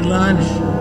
at lunch?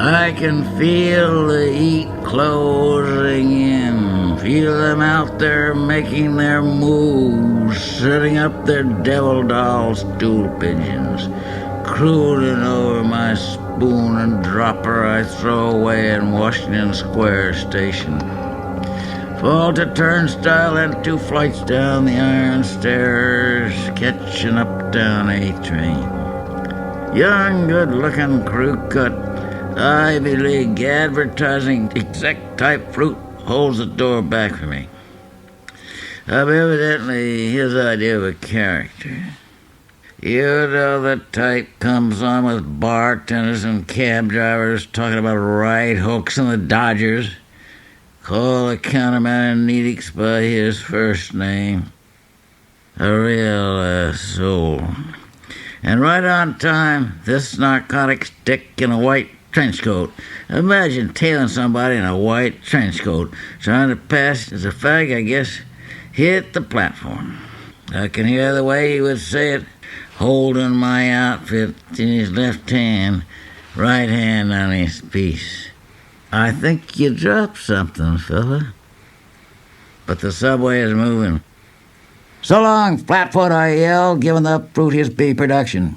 I can feel the heat closing in, feel them out there making their moves, setting up their devil doll stool pigeons, crooning over my spoon and dropper I throw away in Washington Square Station. Fall to turnstile and 2 flights down the iron stairs, catching up down A train. Young, good-looking crew-cut Ivy League advertising exec-type fruit holds the door back for me. I'm evidently his idea of a character. You know the type comes on with bartenders and cab drivers talking about right hooks and the Dodgers. Call the counterman in Needix by his first name. A real soul. And right on time, this narcotic stick in a white trench coat. Imagine tailing somebody in a white trench coat, trying to pass as a fag, I guess, hit the platform. I can hear the way he would say it, holding my outfit in his left hand, right hand on his piece. I think you dropped something, fella. But the subway is moving. So long, Flatfoot, I yell, giving the fruit his B production.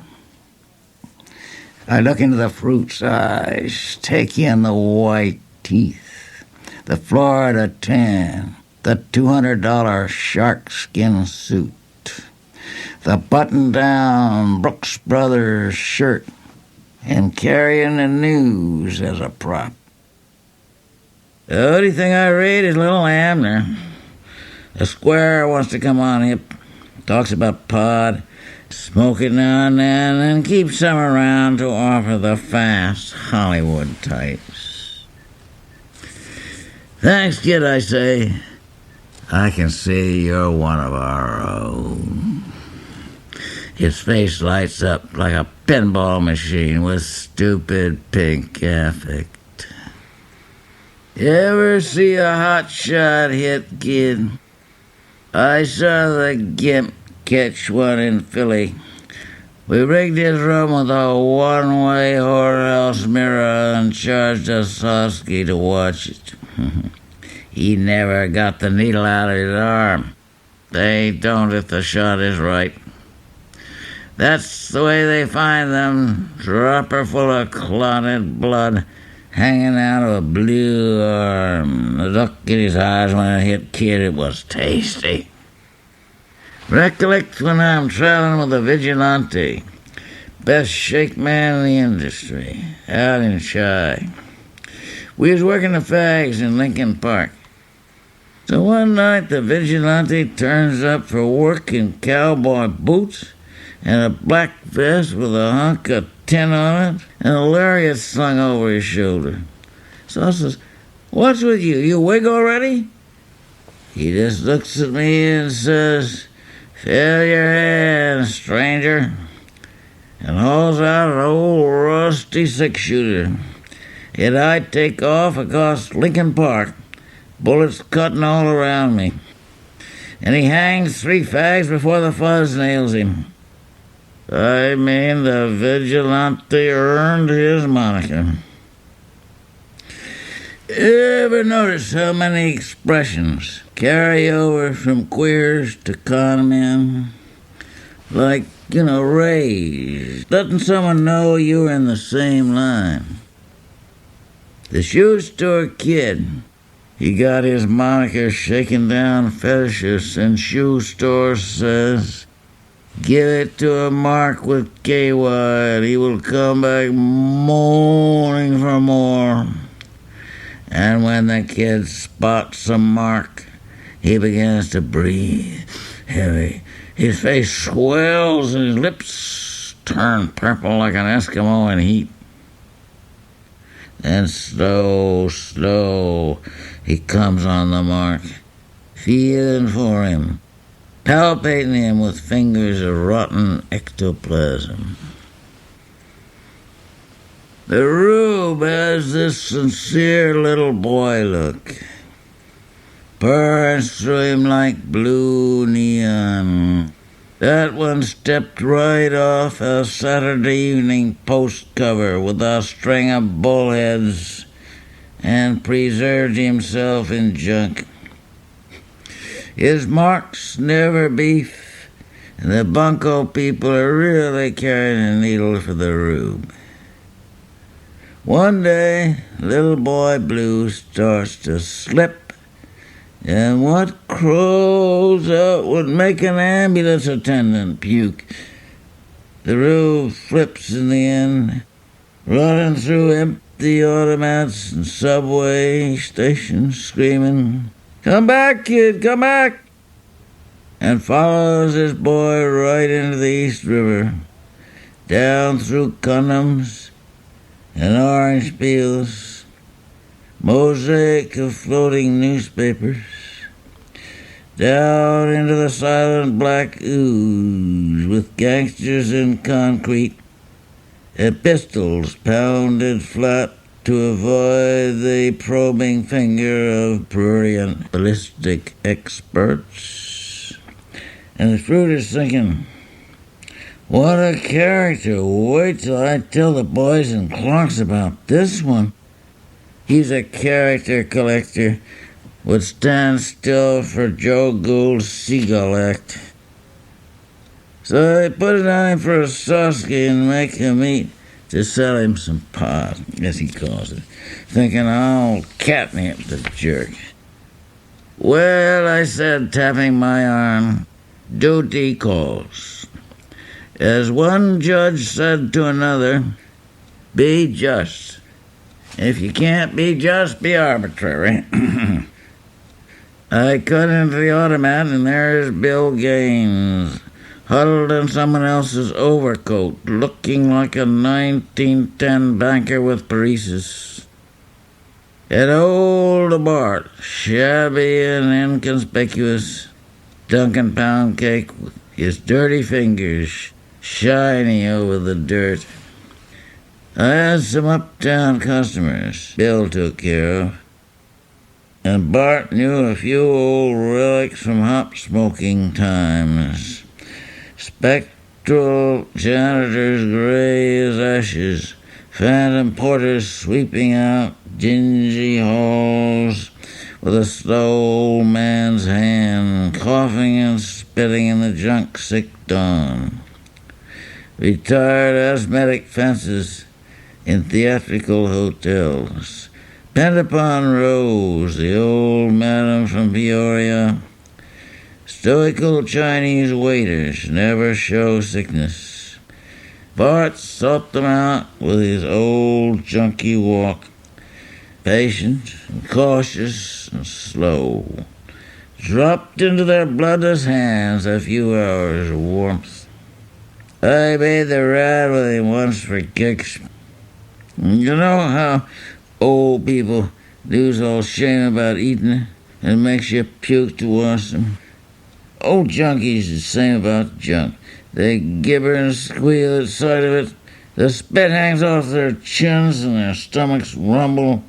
I look into the fruit's eyes, take in the white teeth, the Florida tan, the $200 shark skin suit, the button-down Brooks Brothers shirt, and carrying the news as a prop. The only thing I read is Little Abner. The square wants to come on hip, talks about pod, smoke it now and then, and keep some around to offer the fast Hollywood types. Thanks, kid, I say. I can see you're one of our own. His face lights up like a pinball machine with stupid pink affect. You ever see a hot shot hit, kid? I saw the Gimp catch one in Philly. We rigged his room with a one-way whorehouse mirror and charged Osowski to watch it. He never got the needle out of his arm. They don't if the shot is right. That's the way they find them, dropper full of clotted blood, hanging out of a blue arm. The look in his eyes when it hit kid, it was tasty. Recollect when I'm traveling with a vigilante, best shake man in the industry, out in Chi. We was working the fags in Lincoln Park. So one night the vigilante turns up for work in cowboy boots and a black vest with a hunk of tin on it and a lariat slung over his shoulder. So I says, "What's with you? You wig already?" He just looks at me and says, "Fill your hand, stranger," and hauls out an old rusty 6-shooter. Yet I take off across Lincoln Park, bullets cutting all around me. And he hangs 3 fags before the fuzz nails him. I mean, the vigilante earned his moniker. Ever notice how many expressions carry over from queers to con men? Like, raised. Letting someone know you're in the same line. The shoe store kid, he got his moniker shaking down fetishists in shoe stores, says, give it to a mark with KY and he will come back moaning for more. And when the kid spots a mark, he begins to breathe heavy. His face swells and his lips turn purple like an Eskimo in heat. Then slow, he comes on the mark, feeling for him, palpating him with fingers of rotten ectoplasm. The Rube has this sincere little boy look, burns through him like blue neon. That one stepped right off a Saturday Evening Post cover with a string of bullheads and preserved himself in junk. His marks never beef, and the bunco people are really carrying a needle for the Rube. One day, little boy Blue starts to slip, and what crows out would make an ambulance attendant puke. The Rube flips in the end, running through empty automats and subway stations, screaming, come back, kid, come back! And follows his boy right into the East River, down through condoms and orange peels, mosaic of floating newspapers, down into the silent black ooze with gangsters in concrete and pistols pounded flat to avoid the probing finger of prurient ballistic experts. And the fruit is thinking, what a character. Wait till I tell the boys in Clark's about this one. He's a character collector. Would stand still for Joe Gould's Seagull Act. So they put it on him for a Sosky and make him eat to sell him some pot, as he calls it, thinking I'll catnip the jerk. Well, I said, tapping my arm, duty calls. As one judge said to another, be just. If you can't be just, be arbitrary. I cut into the automat, and there's Bill Gaines, huddled in someone else's overcoat, looking like a 1910 banker with paresis. And old Bart, shabby and inconspicuous, dunking pound cake with his dirty fingers shiny over the dirt. I had some uptown customers Bill took care of, and Bart knew a few old relics from hop smoking times. Spectral janitors gray as ashes, phantom porters sweeping out dingy halls with a slow old man's hand, coughing and spitting in the junk-sick dawn. Retired asthmatic fences in theatrical hotels. Pent upon Rose, the old madam from Peoria. Stoical Chinese waiters never show sickness. Bart sought them out with his old junky walk, patient and cautious and slow. Dropped into their bloodless hands a few hours of warmth. I made the ride with him once for kicks. You know how old people lose all shame about eating and it makes you puke to wash them? Old junkies the same about junk. They gibber and squeal at sight of it. The spit hangs off their chins and their stomachs rumble,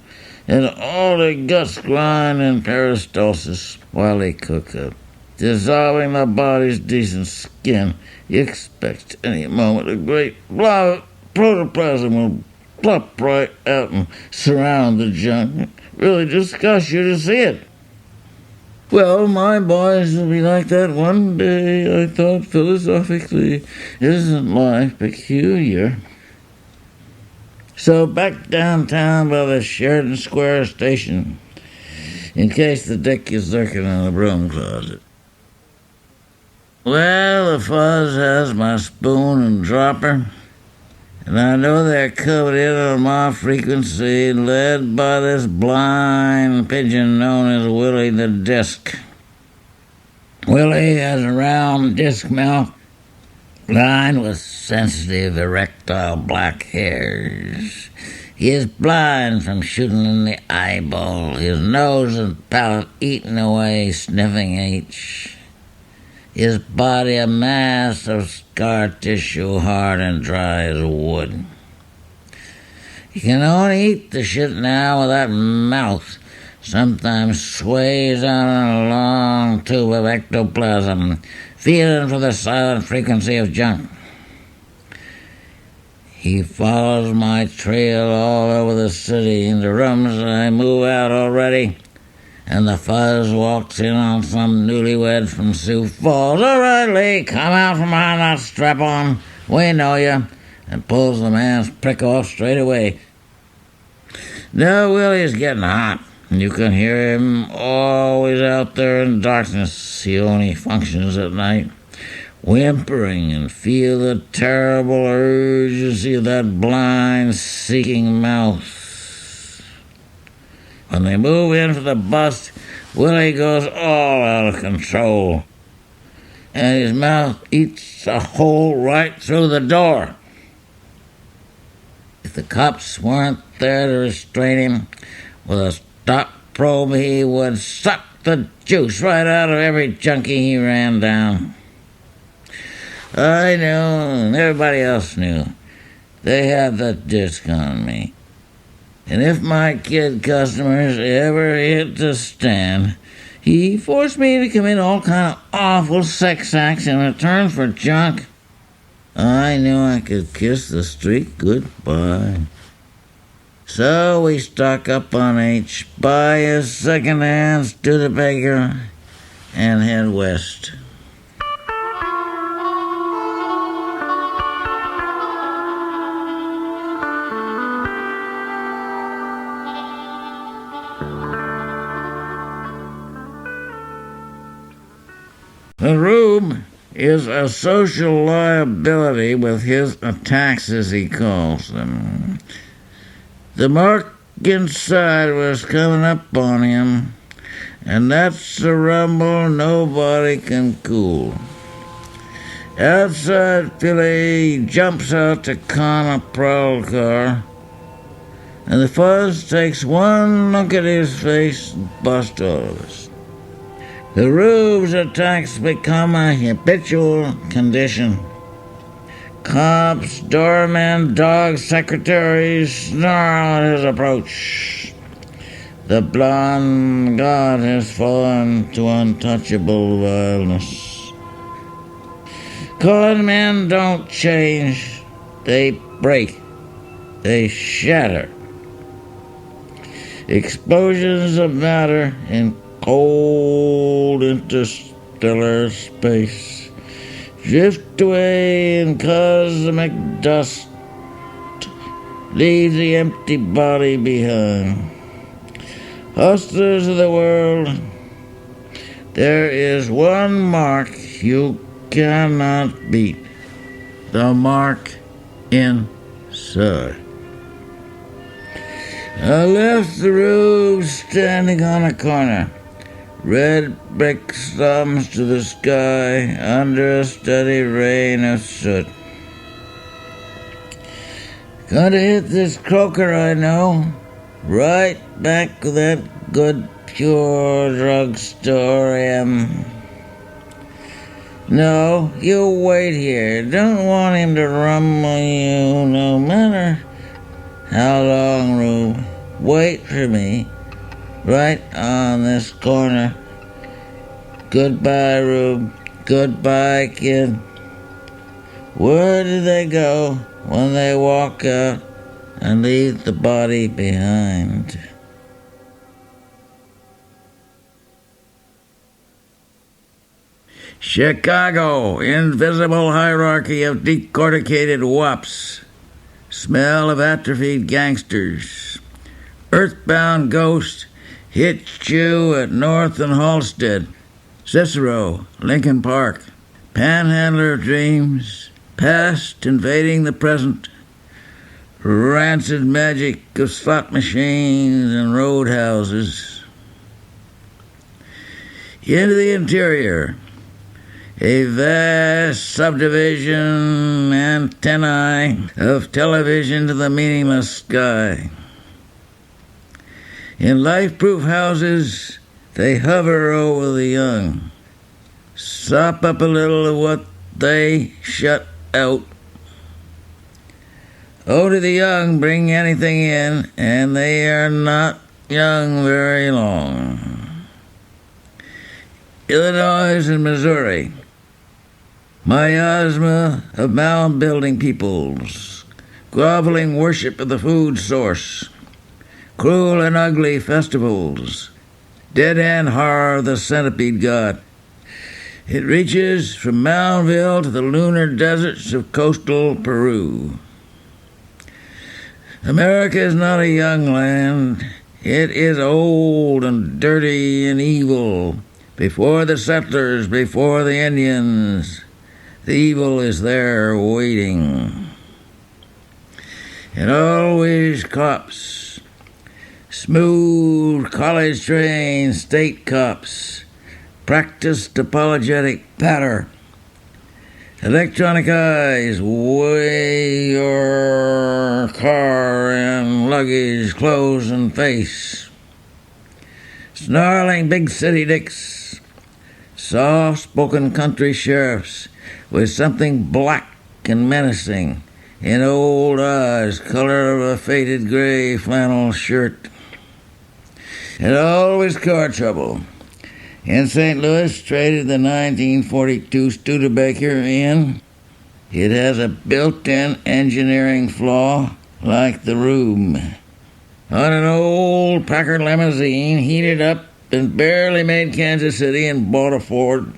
and all their guts grind in peristalsis while they cook up, dissolving the body's decent skin. You expect any moment a great blob of protoplasm will plop right out and surround the junk, really disgust you to see it. Well, my boys will be like that one day, I thought philosophically. Isn't life peculiar? So back downtown by the Sheridan Square station, in case the dick is lurking in the broom closet. Well, the fuzz has my spoon and dropper, and I know they're covered in on my frequency, led by this blind pigeon known as Willie the Disc. Willie has a round disc mouth, lined with sensitive erectile black hairs. He is blind from shooting in the eyeball, his nose and palate eaten away, sniffing H. His body a mass of scar tissue, hard and dry as wood. He can only eat the shit now with that mouth. Sometimes sways out on a long tube of ectoplasm, feeling for the silent frequency of junk. He follows my trail all over the city, into rooms I move out already, and the fuzz walks in on some newlywed from Sioux Falls. All right, Lee, come out from behind that strap-on. We know you, and pulls the man's prick off straight away. Now Willie's getting hot. You can hear him always out there in darkness. He only functions at night, whimpering, and feel the terrible urgency of that blind, seeking mouth. When they move in for the bust, Willie goes all out of control, and his mouth eats a hole right through the door. If the cops weren't there to restrain him, with a stock probe he would suck the juice right out of every junkie he ran down. I knew, and everybody else knew. They had the disc on me. And if my kid customers ever hit the stand, he forced me to commit all kind of awful sex acts in return for junk. I knew I could kiss the street goodbye. So we stock up on H, buy a second-hand Studebaker, and head west. The Rube is a social liability with his attacks, as he calls them. The mark inside was coming up on him, and that's the rumble nobody can cool. Outside Philly jumps out to con a prowl car, and the fuzz takes one look at his face and busts all of us. The Rube's attacks become a habitual condition. Cops, doormen, dog secretaries snarl at his approach. The blonde god has fallen to untouchable vileness. Con men don't change. They break. They shatter. Explosions of matter in cold interstellar space drift away in cosmic dust, leave the empty body behind. Hustlers of the world, there is one mark you cannot beat. The mark inside. I left the Rube standing on a corner. Red brick slums to the sky under a steady rain of soot. Gonna hit this croaker I know, right back with that good pure drugstore M. No, you wait here. Don't want him to rumble you no matter how long, Rube. Wait for me. Right on this corner. Goodbye, Rube. Goodbye, kid. Where do they go when they walk out and leave the body behind? Chicago, invisible hierarchy of decorticated wops. Smell of atrophied gangsters. Earthbound ghost hit you at North and Halstead. Cicero, Lincoln Park. Panhandler dreams. Past invading the present. Rancid magic of slot machines and roadhouses. Into the interior. A vast subdivision antennae of television to the meaningless sky. In life-proof houses, they hover over the young. Sop up a little of what they shut out. Oh, to the young, bring anything in, and they are not young very long. Illinois and Missouri. Miasma of mound-building peoples, groveling worship of the food source, cruel and ugly festivals, dead-end horror of the centipede god. It reaches from Moundville to the lunar deserts of coastal Peru. America is not a young land. It is old and dirty and evil. Before the settlers, before the Indians, the evil is there waiting. And always cops, smooth college trained state cops, practiced apologetic patter. Electronic eyes weigh your car and luggage, clothes and face. Snarling big city dicks, soft-spoken country sheriffs with something black and menacing in old eyes, color of a faded gray flannel shirt. And always car trouble. In St. Louis, traded the 1942 Studebaker in. It has a built-in engineering flaw like the room. On an old Packard limousine, heated up and barely made Kansas City and bought a Ford.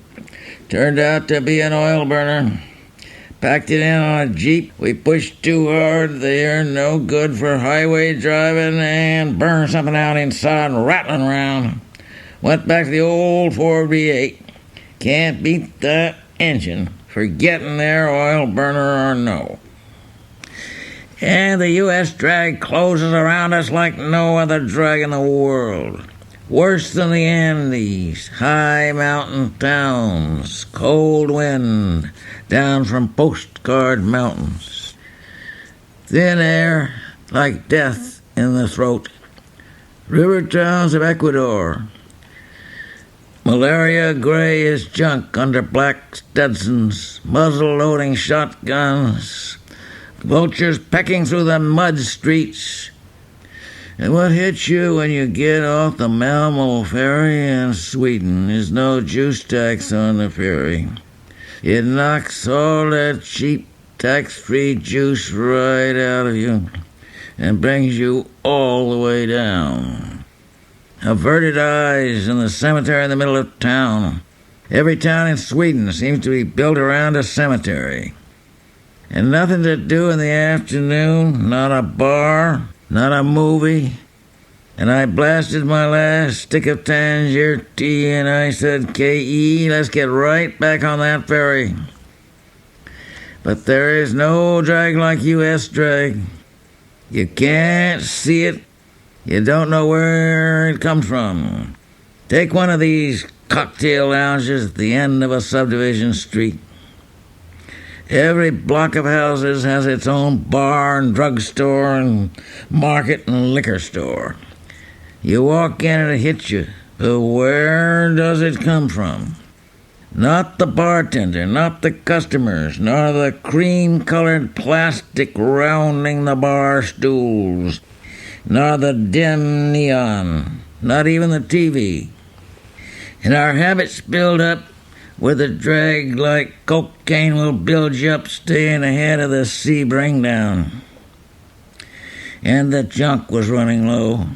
Turned out to be an oil burner. Packed it in on a Jeep. We pushed too hard. They are no good for highway driving and burned something out inside, rattling around. Went back to the old Ford V8. Can't beat that engine for getting there, oil burner or no. And the U.S. drag closes around us like no other drag in the world. Worse than the Andes, high mountain towns, cold wind down from postcard mountains. Thin air like death in the throat. River towns of Ecuador. Malaria gray as junk under black Stetsons, muzzle-loading shotguns, vultures pecking through the mud streets. And what hits you when you get off the Malmo ferry in Sweden is no juice tax on the ferry. It knocks all that cheap tax-free juice right out of you and brings you all the way down. Averted eyes in the cemetery in the middle of town. Every town in Sweden seems to be built around a cemetery. And nothing to do in the afternoon, not a bar, not a movie. And I blasted my last stick of Tangier tea and I said, K.E., let's get right back on that ferry. But there is no drag like U.S. drag. You can't see it. You don't know where it comes from. Take one of these cocktail lounges at the end of a subdivision street. Every block of houses has its own bar and drugstore and market and liquor store. You walk in and it hits you, but where does it come from? Not the bartender, not the customers, nor the cream-colored plastic rounding the bar stools, nor the dim neon, not even the TV. And our habits build up with a drag like cocaine will build you up, staying ahead of the sea bring down. And the junk was running low.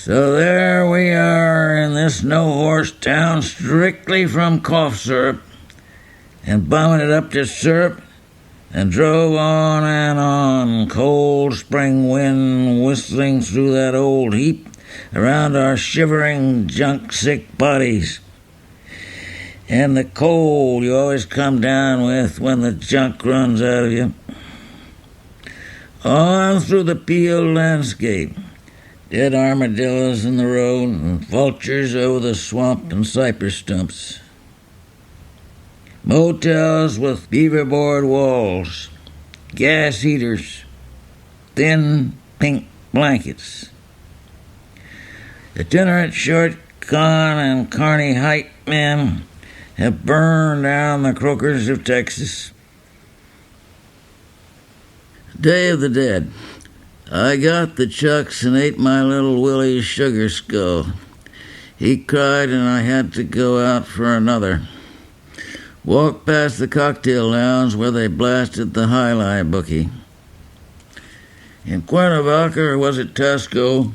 So there we are in this no-horse town, strictly from cough syrup, and bumming it up to syrup, and drove on, cold spring wind whistling through that old heap around our shivering, junk-sick bodies. And the cold you always come down with when the junk runs out of you. On through the peeled landscape, dead armadillos in the road, and vultures over the swamp and cypress stumps. Motels with beaver-board walls, gas heaters, thin pink blankets. Itinerant short con and carny hype men have burned down the croakers of Texas. Day of the Dead. I got the chucks and ate my little Willie's sugar skull. He cried and I had to go out for another. Walked past the cocktail lounge where they blasted the High bookie. In Cuernavaca, or was it Tusco,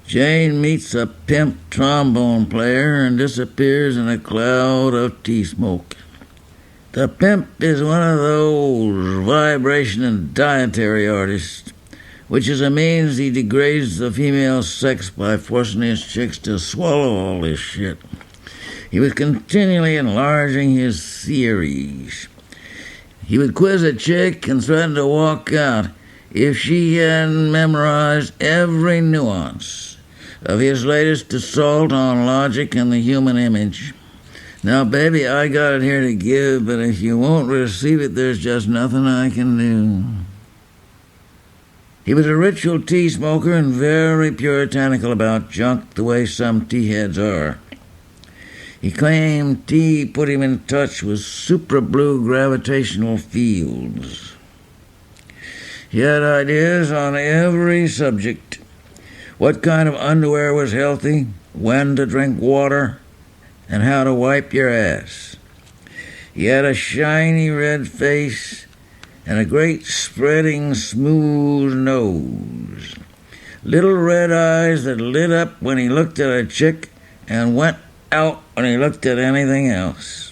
Jane meets a pimp trombone player and disappears in a cloud of tea smoke. The pimp is one of those vibration and dietary artists, which is a means he degrades the female sex by forcing his chicks to swallow all this shit. He was continually enlarging his theories. He would quiz a chick and threaten to walk out if she hadn't memorized every nuance of his latest assault on logic and the human image. Now, baby, I got it here to give, but if you won't receive it, there's just nothing I can do. He was a ritual tea smoker and very puritanical about junk, the way some tea heads are. He claimed tea put him in touch with supra-blue gravitational fields. He had ideas on every subject. What kind of underwear was healthy, when to drink water, and how to wipe your ass. He had a shiny red face and a great spreading smooth nose. Little red eyes that lit up when he looked at a chick and went out when he looked at anything else.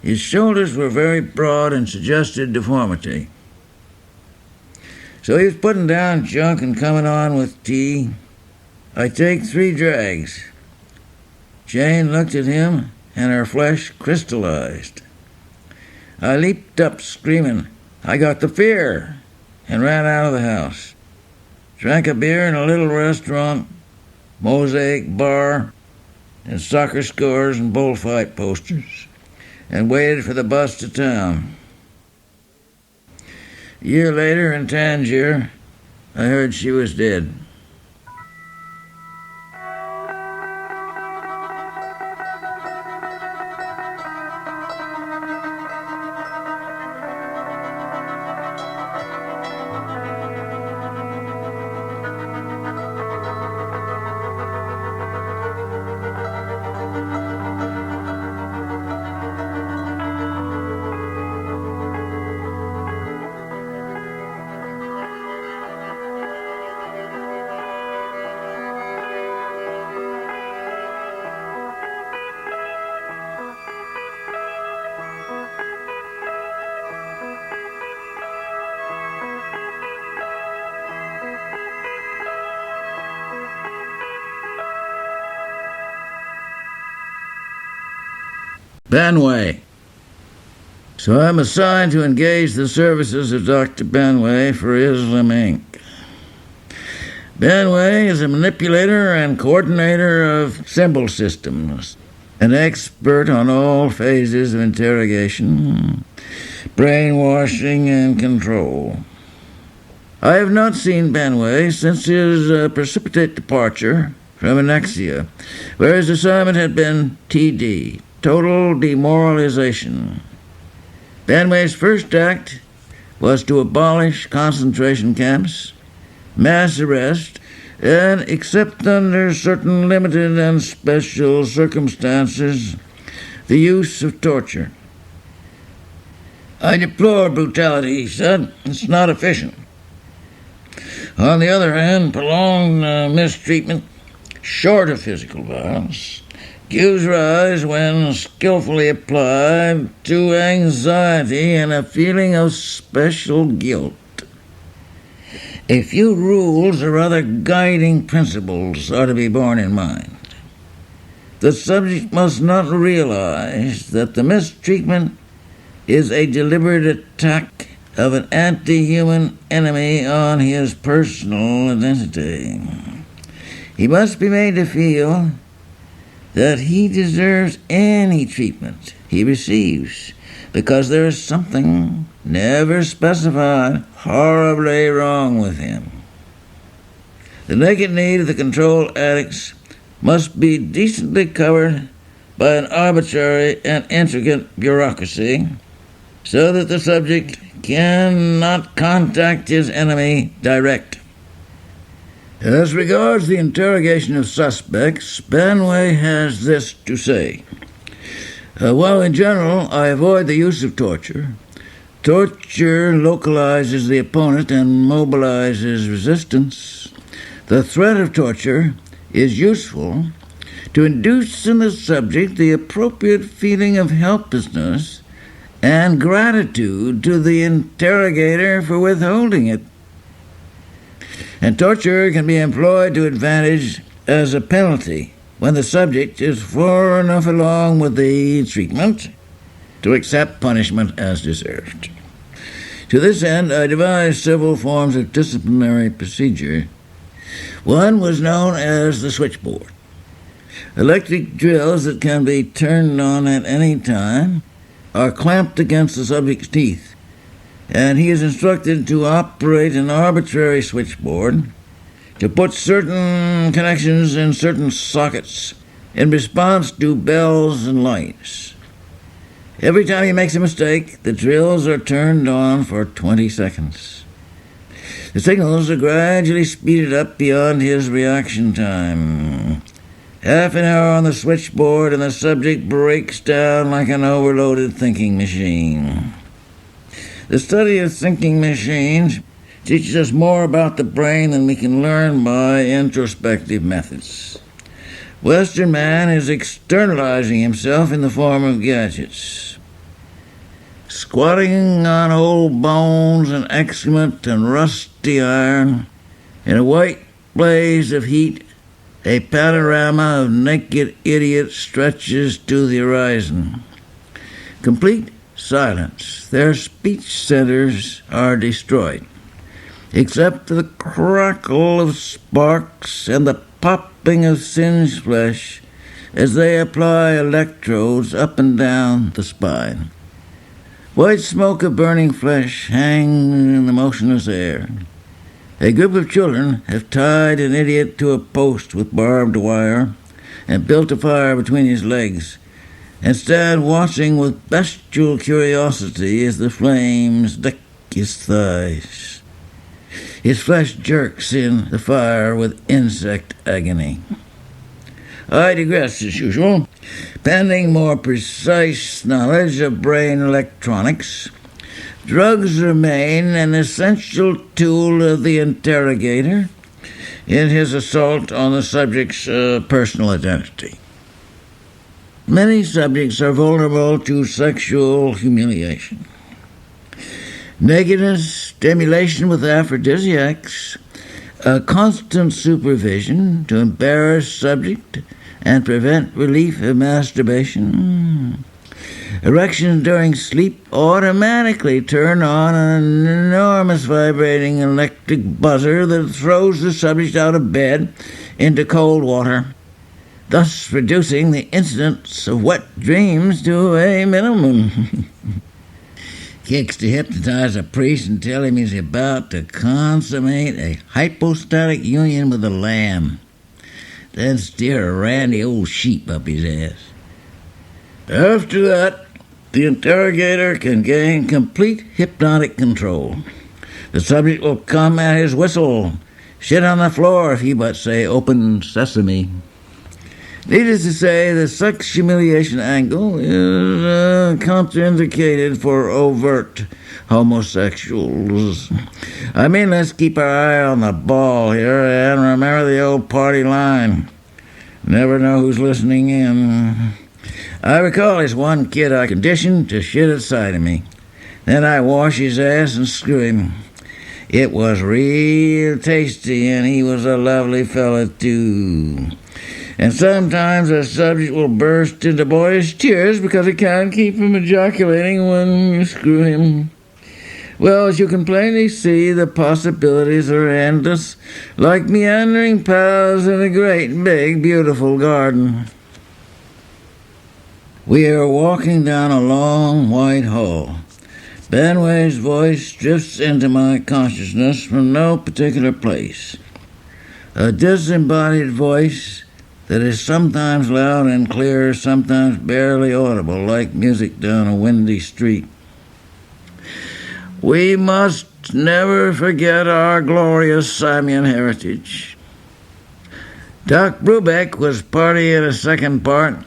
His shoulders were very broad and suggested deformity. So he was putting down junk and coming on with tea. I take 3 drags. Jane looked at him, and her flesh crystallized. I leaped up, screaming, "I got the fear," and ran out of the house. Drank a beer in a little restaurant, mosaic bar, and soccer scores and bullfight posters, and waited for the bus to town. A year later in Tangier, I heard she was dead. Benway. So I'm assigned to engage the services of Dr. Benway for Islam Inc. Benway is a manipulator and coordinator of symbol systems, an expert on all phases of interrogation, brainwashing, and control. I have not seen Benway since his precipitate departure from Annexia, where his assignment had been TD, total demoralization. Benway's first act was to abolish concentration camps, mass arrest, and except under certain limited and special circumstances, the use of torture. "I deplore brutality," he said. "It's not efficient. On the other hand, prolonged mistreatment, short of physical violence, gives rise, when skillfully applied, to anxiety and a feeling of special guilt. A few rules or other guiding principles are to be borne in mind. The subject must not realize that the mistreatment is a deliberate attack of an anti-human enemy on his personal identity. He must be made to feel that he deserves any treatment he receives, because there is something, never specified, horribly wrong with him. The naked need of the control addicts must be decently covered by an arbitrary and intricate bureaucracy, so that the subject cannot contact his enemy direct. As regards the interrogation of suspects, Spanway has this to say. While in general I avoid the use of torture localizes the opponent and mobilizes resistance. The threat of torture is useful to induce in the subject the appropriate feeling of helplessness and gratitude to the interrogator for withholding it. And torture can be employed to advantage as a penalty when the subject is far enough along with the treatment to accept punishment as deserved. To this end, I devised several forms of disciplinary procedure. One was known as the switchboard. Electric drills that can be turned on at any time are clamped against the subject's teeth, and he is instructed to operate an arbitrary switchboard to put certain connections in certain sockets in response to bells and lights. Every time he makes a mistake, the drills are turned on for 20 seconds. The signals are gradually speeded up beyond his reaction time. Half an hour on the switchboard and the subject breaks down like an overloaded thinking machine. The study of thinking machines teaches us more about the brain than we can learn by introspective methods. Western man is externalizing himself in the form of gadgets. Squatting on old bones and excrement and rusty iron, in a white blaze of heat, a panorama of naked idiots stretches to the horizon. Complete silence. Their speech centers are destroyed, except for the crackle of sparks and the popping of singed flesh as they apply electrodes up and down the spine. White smoke of burning flesh hangs in the motionless air. A group of children have tied an idiot to a post with barbed wire and built a fire between his legs, and stand watching with bestial curiosity as the flames lick his thighs. His flesh jerks in the fire with insect agony. I digress as usual. Pending more precise knowledge of brain electronics, drugs remain an essential tool of the interrogator in his assault on the subject's personal identity. Many subjects are vulnerable to sexual humiliation. Nakedness, stimulation with aphrodisiacs, constant supervision to embarrass subject and prevent relief of masturbation. Erections during sleep automatically turn on an enormous vibrating electric buzzer that throws the subject out of bed into cold water, thus reducing the incidence of wet dreams to a minimum. Kicks to hypnotize a priest and tell him he's about to consummate a hypostatic union with a lamb, then steer a randy old sheep up his ass. After that, the interrogator can gain complete hypnotic control. The subject will come at his whistle, sit on the floor if he but say, "Open sesame." Needless to say, the sex humiliation angle is contraindicated for overt homosexuals. I mean, let's keep our eye on the ball here and remember the old party line. Never know who's listening in. I recall this one kid I conditioned to shit at sight of me. Then I wash his ass and screw him. It was real tasty, and he was a lovely fella, too. And sometimes a subject will burst into boyish tears because he can't keep from ejaculating when you screw him. Well, as you can plainly see, the possibilities are endless, like meandering paths in a great, big, beautiful garden. We are walking down a long, white hall. Benway's voice drifts into my consciousness from no particular place. A disembodied voice that is sometimes loud and clear, sometimes barely audible, like music down a windy street. We must never forget our glorious Samian heritage. Doc Brubeck was party in a second part.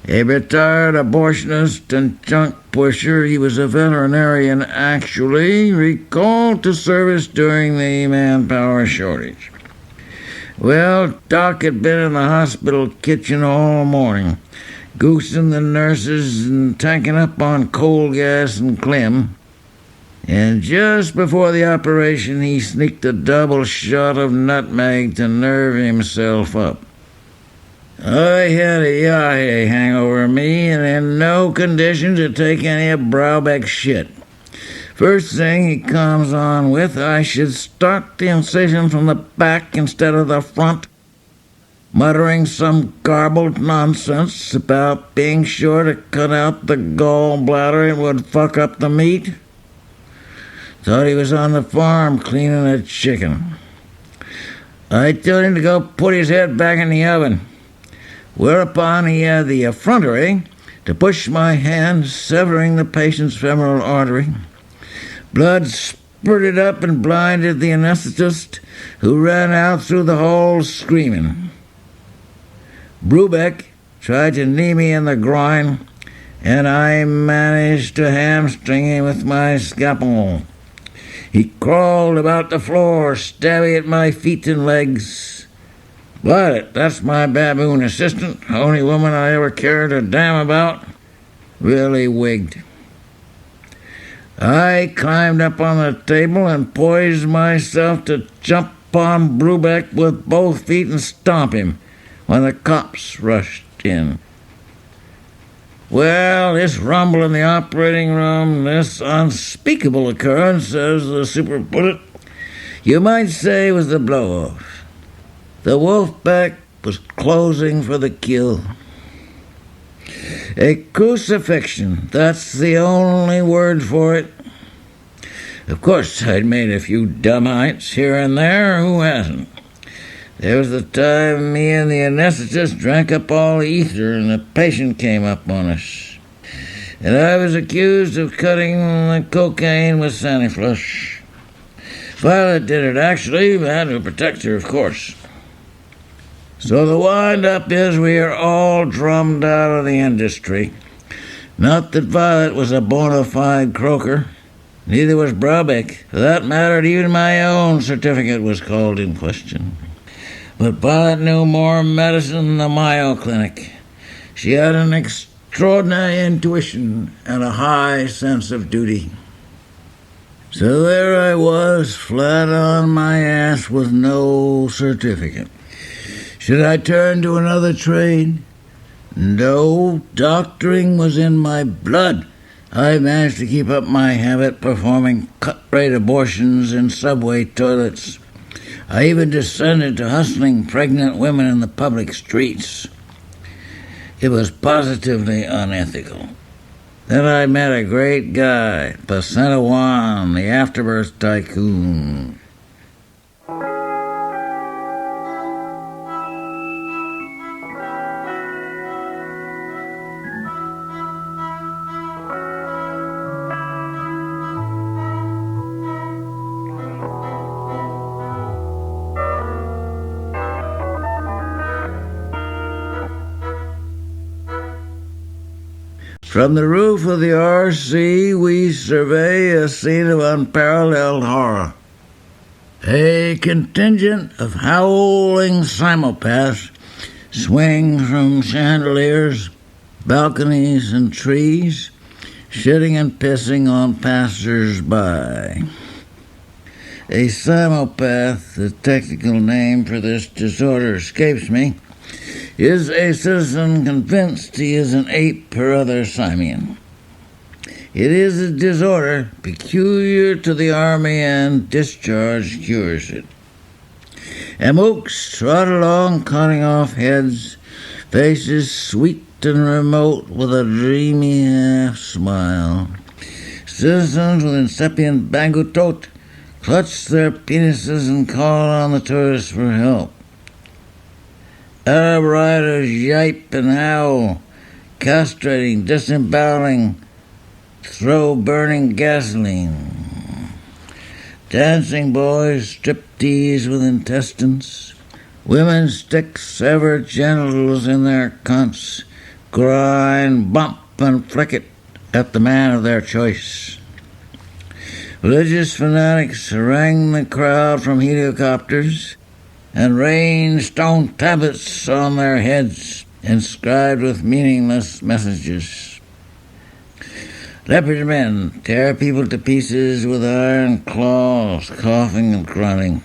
A retired abortionist and junk pusher, he was a veterinarian actually, recalled to service during the manpower shortage. Well, Doc had been in the hospital kitchen all morning, goosing the nurses and tanking up on coal gas and clim. And just before the operation, he sneaked a double shot of nutmeg to nerve himself up. I had a yahe hang over me and in no condition to take any of Braubeck's shit. First thing he comes on with, I should start the incision from the back instead of the front, muttering some garbled nonsense about being sure to cut out the gallbladder and would fuck up the meat. Thought he was on the farm cleaning a chicken. I told him to go put his head back in the oven. Whereupon he had the effrontery to push my hand, severing the patient's femoral artery. Blood spurted up and blinded the anesthetist, who ran out through the hall screaming. Brubeck tried to knee me in the groin, and I managed to hamstring him with my scalpel. He crawled about the floor, stabbing at my feet and legs. Violet, that's my baboon assistant, only woman I ever cared a damn about, really wigged. I climbed up on the table and poised myself to jump on Brubeck with both feet and stomp him when the cops rushed in. Well, this rumble in the operating room, this unspeakable occurrence, as the super put it, you might say was the blow-off. The wolfpack was closing for the kill. A crucifixion, that's the only word for it. Of course, I'd made a few dumb heights here and there, who hasn't? There was the time me and the anesthetist drank up all the ether and the patient came up on us. And I was accused of cutting the cocaine with Saniflush. Violet did it, actually, but had to protect her, of course. So the wind-up is we are all drummed out of the industry. Not that Violet was a bona fide croaker. Neither was Braubeck. For that matter, even my own certificate was called in question. But Violet knew more medicine than the Mayo Clinic. She had an extraordinary intuition and a high sense of duty. So there I was, flat on my ass with no certificate. Should I turn to another trade? No, doctoring was in my blood. I managed to keep up my habit performing cut-rate abortions in subway toilets. I even descended to hustling pregnant women in the public streets. It was positively unethical. Then I met a great guy, Placenta Juan, the afterbirth tycoon. From the roof of the RC, we survey a scene of unparalleled horror. A contingent of howling simulpaths swing from chandeliers, balconies, and trees, shitting and pissing on passers-by. A simulpath, the technical name for this disorder escapes me, is a citizen convinced he is an ape or other simian. It is a disorder peculiar to the army, and discharge cures it. And mooks trot along cutting off heads, faces sweet and remote with a dreamy half-smile. Citizens with incipient bangutot clutch their penises and call on the tourists for help. Arab riders yipe and howl, castrating, disemboweling, throw burning gasoline. Dancing boys strip-tease with intestines. Women stick severed genitals in their cunts, grind, bump, and flick it at the man of their choice. Religious fanatics harangue the crowd from helicopters and rain stone tablets on their heads, inscribed with meaningless messages. Leopard men tear people to pieces with iron claws, coughing and grunting.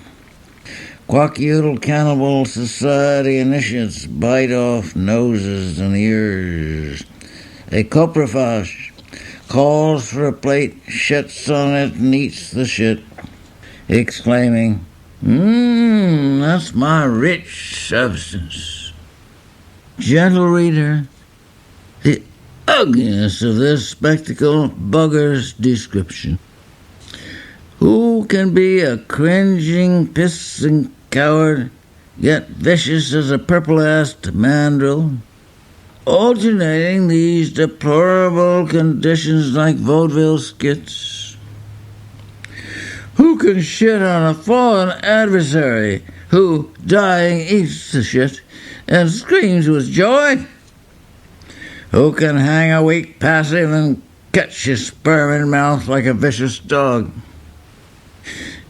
Quack-udal cannibal society initiates bite off noses and ears. A coprophage calls for a plate, shits on it, and eats the shit, exclaiming, that's my rich substance. Gentle reader, the ugliness of this spectacle buggers description. Who can be a cringing, pissing coward, yet vicious as a purple-assed mandrill, alternating these deplorable conditions like vaudeville skits? Who can shit on a fallen adversary who, dying, eats the shit and screams with joy? Who can hang a weak passive and catch his sperm in mouth like a vicious dog?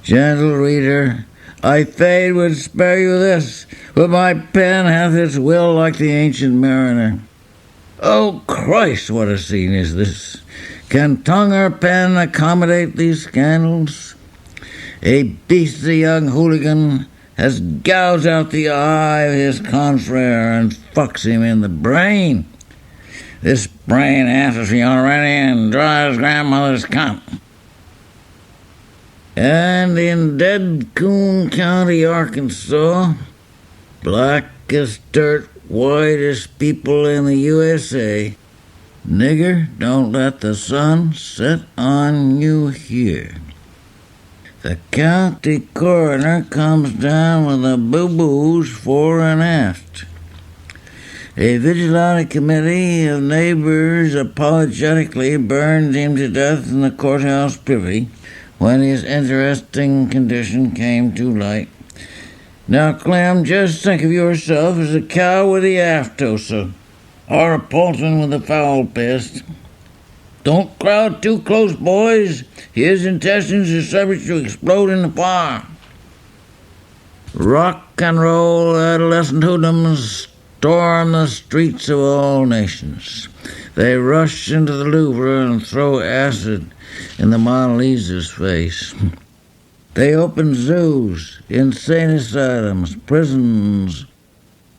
Gentle reader, I fain would spare you this, but my pen hath its will like the ancient mariner. Oh Christ, what a scene is this! Can tongue or pen accommodate these scandals? A beastly young hooligan has gouged out the eye of his confrere and fucks him in the brain. This brain atrophy already and dries grandmother's cunt. And in Dead Coon County, Arkansas, black as dirt, white as people in the USA, nigger, don't let the sun set on you here. The county coroner comes down with the boo-boos fore and aft. A vigilante committee of neighbors apologetically burned him to death in the courthouse privy when his interesting condition came to light. Now, Clem, just think of yourself as a cow with the aftosa, or a poulton with the foul pest. Don't crowd too close, boys. His intestines are subject to explode in the fire. Rock and roll adolescent hoodlums storm the streets of all nations. They rush into the Louvre and throw acid in the Mona Lisa's face. They open zoos, insane asylums, prisons,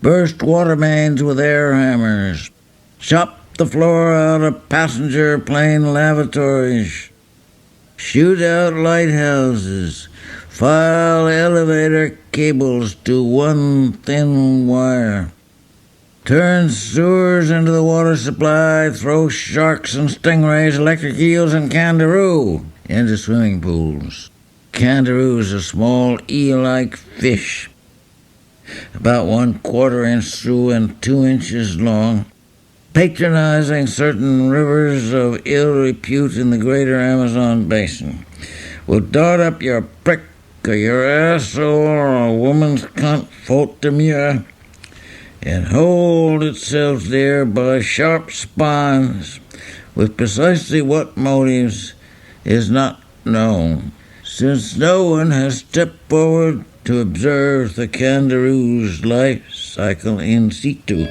burst water mains with air hammers, chop the floor out of passenger plane lavatories, shoot out lighthouses, file elevator cables to one thin wire, turn sewers into the water supply, throw sharks and stingrays, electric eels, and kangaroo into swimming pools. Kangaroo is a small eel-like fish, about 1/4 inch through and 2 inches long, patronizing certain rivers of ill repute in the greater Amazon basin, will dart up your prick or your asshole or a woman's cunt faute de mieux, and hold itself there by sharp spines, with precisely what motives is not known, since no one has stepped forward to observe the kangaroo's life cycle in situ.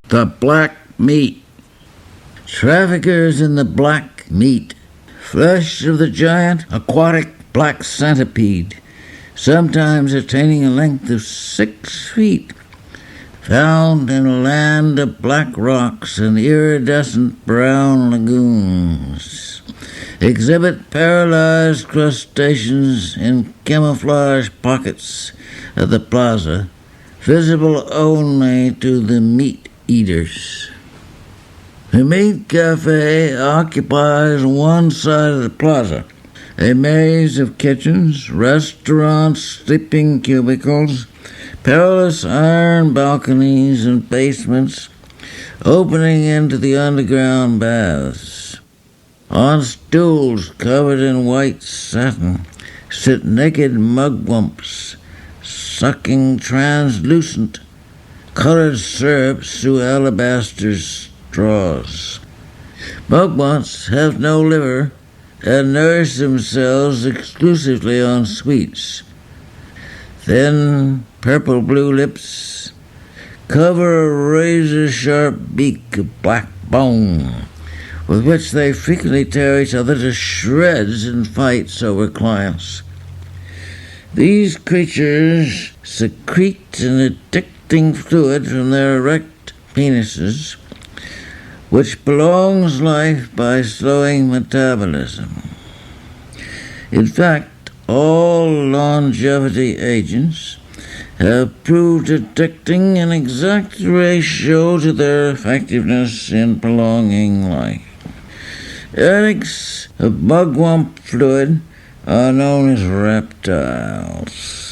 The black meat. Traffickers in the black meat, flesh of the giant aquatic black centipede, sometimes attaining a length of 6 feet, found in a land of black rocks and iridescent brown lagoons, exhibit paralyzed crustaceans in camouflage pockets of the plaza, visible only to the meat eaters. The meat cafe occupies one side of the plaza, a maze of kitchens, restaurants, sleeping cubicles, perilous iron balconies and basements opening into the underground baths. On stools covered in white satin sit naked mugwumps, sucking translucent colored syrups through alabaster straws. Mugwumps have no liver and nourish themselves exclusively on sweets. Thin purple-blue lips cover a razor-sharp beak of black bone, with which they frequently tear each other to shreds in fights over clients. These creatures secrete an addicting fluid from their erect penises, which prolongs life by slowing metabolism. In fact, all longevity agents have proved addicting in exact ratio to their effectiveness in prolonging life. Addicts of mugwump fluid are known as reptiles.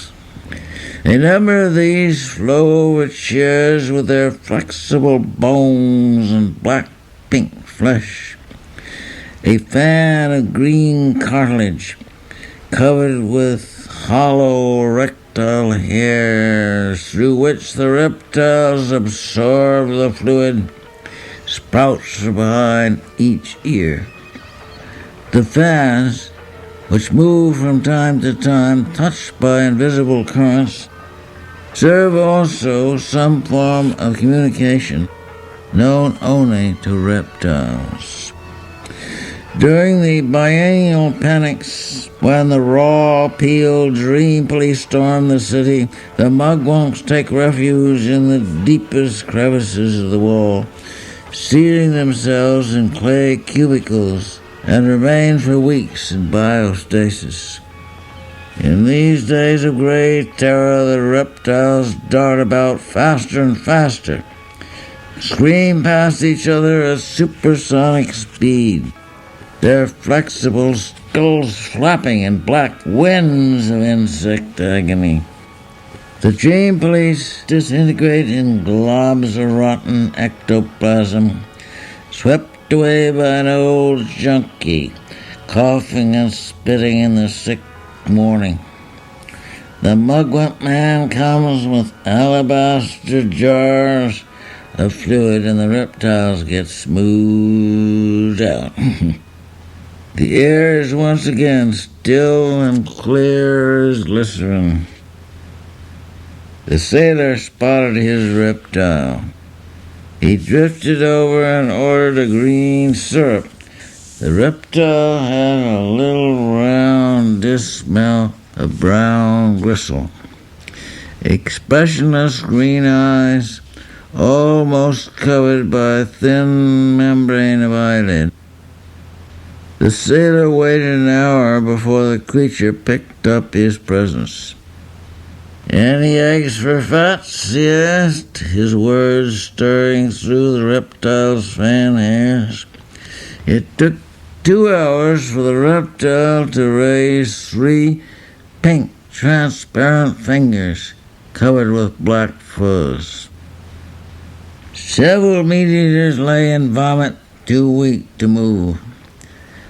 A number of these flow over chairs with their flexible bones and black-pink flesh, a fan of green cartilage covered with hollow rectile hairs through which the reptiles absorb the fluid, sprouts from behind each ear. The fans, which move from time to time, touched by invisible currents, serve also some form of communication known only to reptiles. During the biennial panics, when the raw-peeled dream police storm the city, the mugwumps take refuge in the deepest crevices of the wall, sealing themselves in clay cubicles, and remain for weeks in biostasis. In these days of great terror, the reptiles dart about faster and faster, scream past each other at supersonic speed, their flexible skulls flapping in black winds of insect agony. The dream police disintegrate in globs of rotten ectoplasm, swept away by an old junkie, coughing and spitting in the sick morning. The mugwump man comes with alabaster jars of fluid, and the reptiles get smoothed out. The air is once again still and clear as glycerin. The sailor spotted his reptile. He drifted over and ordered a green syrup. The reptile had a little round disc mouth of brown gristle, expressionless green eyes, almost covered by a thin membrane of eyelid. The sailor waited an hour before the creature picked up his presents. Any eggs for Fats? He asked, his words stirring through the reptile's fan hairs. It took 2 hours for the reptile to raise 3 pink, transparent fingers covered with black fuzz. Several meat-eaters lay in vomit, too weak to move.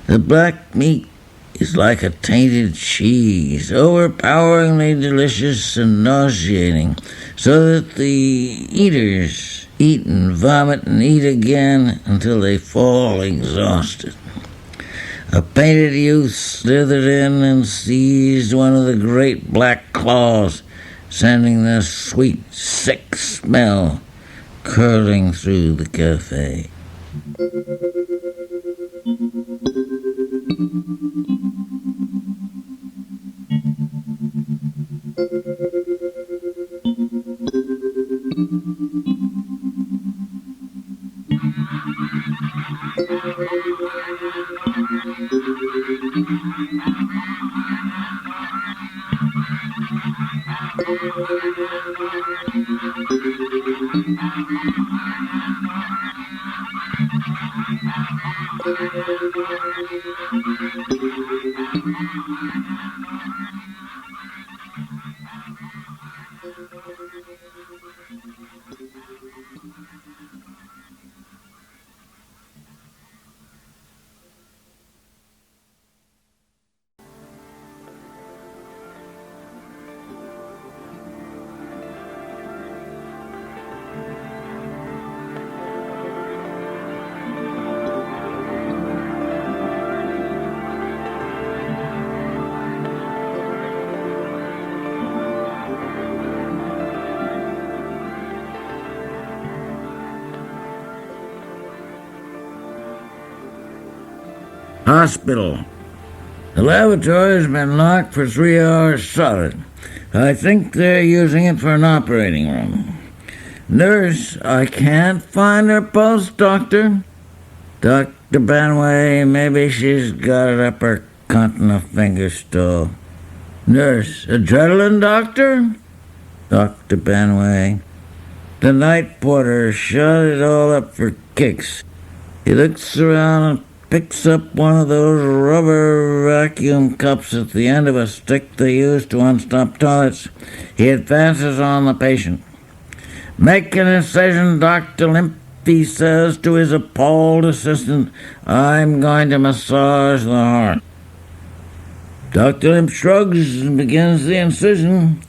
The black meat is like a tainted cheese, overpoweringly delicious and nauseating, so that the eaters eat and vomit and eat again until they fall exhausted. A painted youth slithered in and seized one of the great black claws, sending the sweet, sick smell curling through the cafe. Hospital. The lavatory's been locked for 3 hours solid. I think they're using it for an operating room. Nurse, I can't find her pulse, doctor. Dr. Banway, maybe she's got it up her cunt in a finger stall. Nurse, adrenaline, doctor? Dr. Banway. The night porter shot it all up for kicks. He looks around and picks up one of those rubber vacuum cups at the end of a stick they use to unstop toilets. He advances on the patient. Make an incision, Dr. Limp, he says to his appalled assistant. I'm going to massage the heart. Dr. Limp shrugs and begins the incision.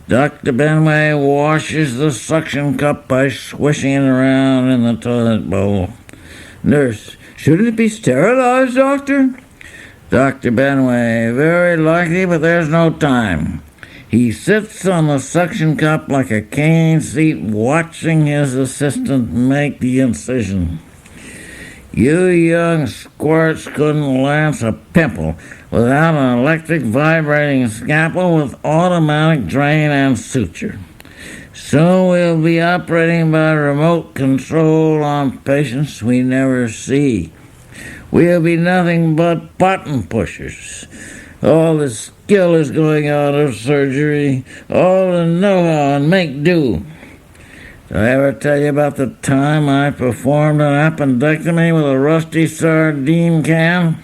Dr. Benway washes the suction cup by swishing it around in the toilet bowl. Nurse, shouldn't it be sterilized, doctor? Dr. Benway, very likely, but there's no time. He sits on the suction cup like a cane seat, watching his assistant make the incision. You young squirts couldn't lance a pimple without an electric vibrating scalpel with automatic drain and suture. Soon we'll be operating by remote control on patients we never see. We'll be nothing but button pushers. All the skill is going out of surgery, all the know-how and make do. Did I ever tell you about the time I performed an appendectomy with a rusty sardine can?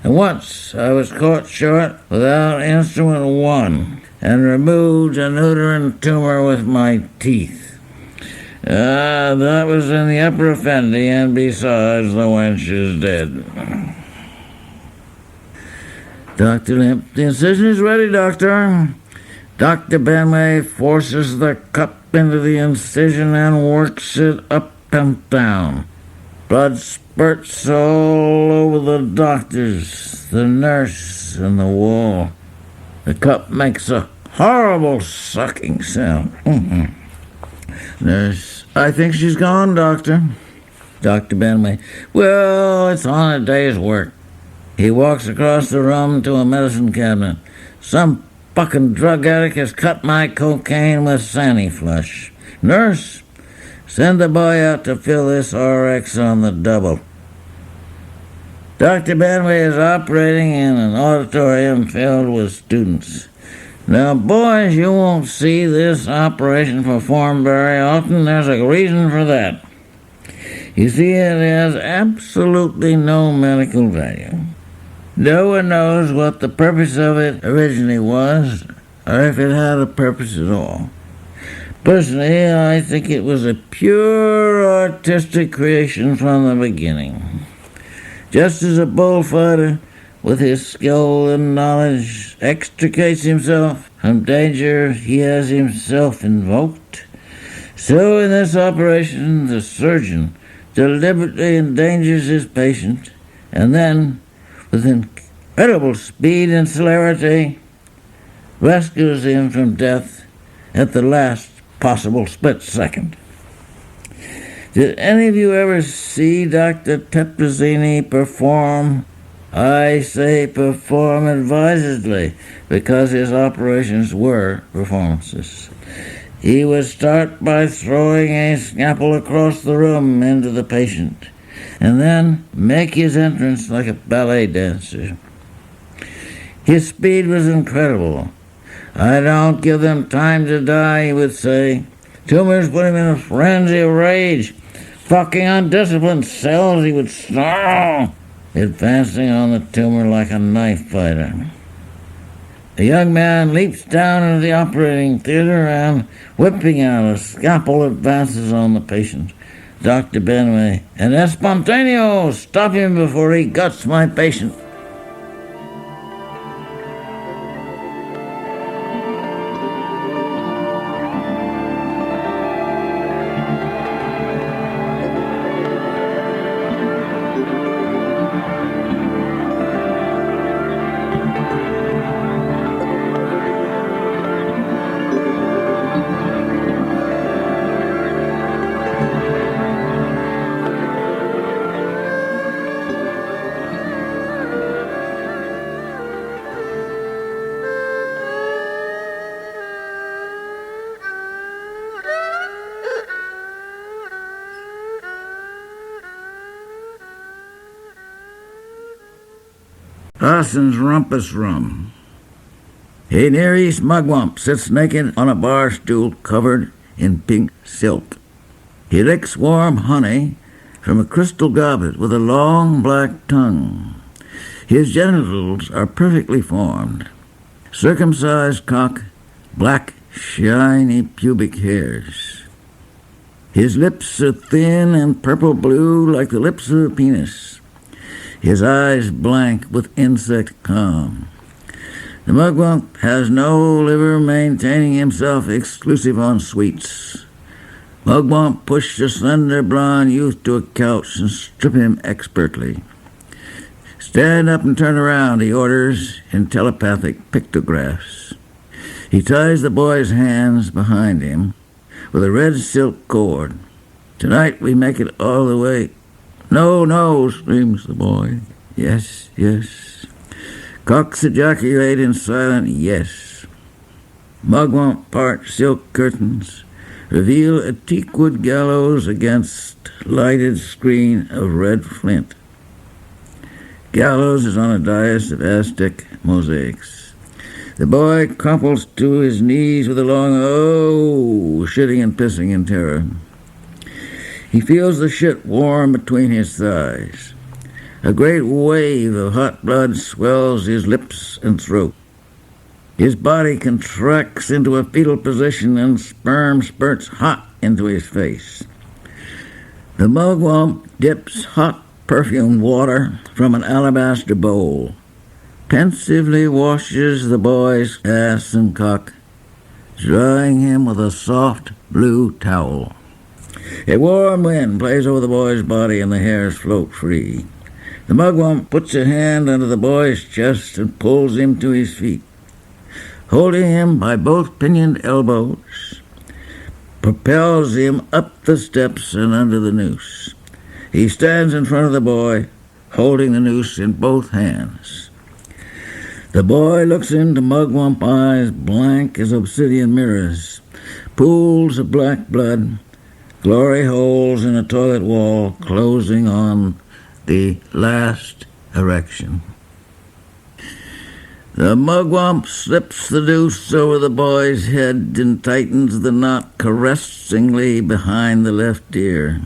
And once I was caught short without instrument 1 and removed an uterine tumor with my teeth. That was in the upper effendi, and besides, the wench is dead. Dr. Limp, the incision is ready, doctor. Dr. Benway forces the cup into the incision and works it up and down. Blood spurts all over the doctors, the nurse, and the wall. The cup makes a horrible sucking sound. Nurse, I think she's gone, doctor. Dr. Benway, well, it's on a day's work. He walks across the room to a medicine cabinet. Some fucking drug addict has cut my cocaine with Saniflush. Nurse, send the boy out to fill this RX on the double. Dr. Benway is operating in an auditorium filled with students. Now, boys, you won't see this operation performed very often. There's a reason for that. You see, it has absolutely no medical value. No one knows what the purpose of it originally was, or if it had a purpose at all. Personally, I think it was a pure artistic creation from the beginning. Just as a bullfighter, with his skill and knowledge, extricates himself from danger he has himself invoked, so in this operation the surgeon deliberately endangers his patient, and then, with incredible speed and celerity, rescues him from death at the last possible split second. Did any of you ever see Dr. Tetrazzini perform? I say perform advisedly, because his operations were performances. He would start by throwing a scalpel across the room into the patient, and then make his entrance like a ballet dancer. His speed was incredible. I don't give them time to die, he would say. Tumors put him in a frenzy of rage. Fucking undisciplined cells, he would snarl, advancing on the tumor like a knife fighter. A young man leaps down into the operating theater and, whipping out a scalpel, advances on the patient. Dr. Benway, and Espontaneo, stop him before he guts my patient. Dawson's Rumpus Rum. A Near East mugwump sits naked on a bar stool covered in pink silk. He licks warm honey from a crystal goblet with a long black tongue. His genitals are perfectly formed. Circumcised cock, black, shiny pubic hairs. His lips are thin and purple-blue like the lips of a penis. His eyes blank with insect calm. The mugwump has no liver, maintaining himself exclusive on sweets. Mugwump pushed a slender blonde youth to a couch and strip him expertly. Stand up and turn around, he orders in telepathic pictographs. He ties the boy's hands behind him with a red silk cord. Tonight we make it all the way. No, no, screams the boy. Yes, yes. Cocks ejaculate in silent yes. Mugwump part silk curtains reveal a teakwood gallows against lighted screen of red flint. Gallows is on a dais of Aztec mosaics. The boy crumples to his knees with a long oh, shitting and pissing in terror. He feels the shit warm between his thighs. A great wave of hot blood swells his lips and throat. His body contracts into a fetal position and sperm spurts hot into his face. The mugwump dips hot perfumed water from an alabaster bowl, pensively washes the boy's ass and cock, drying him with a soft blue towel. A warm wind plays over the boy's body and the hairs float free. The mugwump puts a hand under the boy's chest and pulls him to his feet. Holding him by both pinioned elbows, propels him up the steps and under the noose. He stands in front of the boy, holding the noose in both hands. The boy looks into mugwump eyes blank as obsidian mirrors, pools of black blood, glory holes in a toilet wall closing on the last erection. The mugwump slips the noose over the boy's head and tightens the knot caressingly behind the left ear.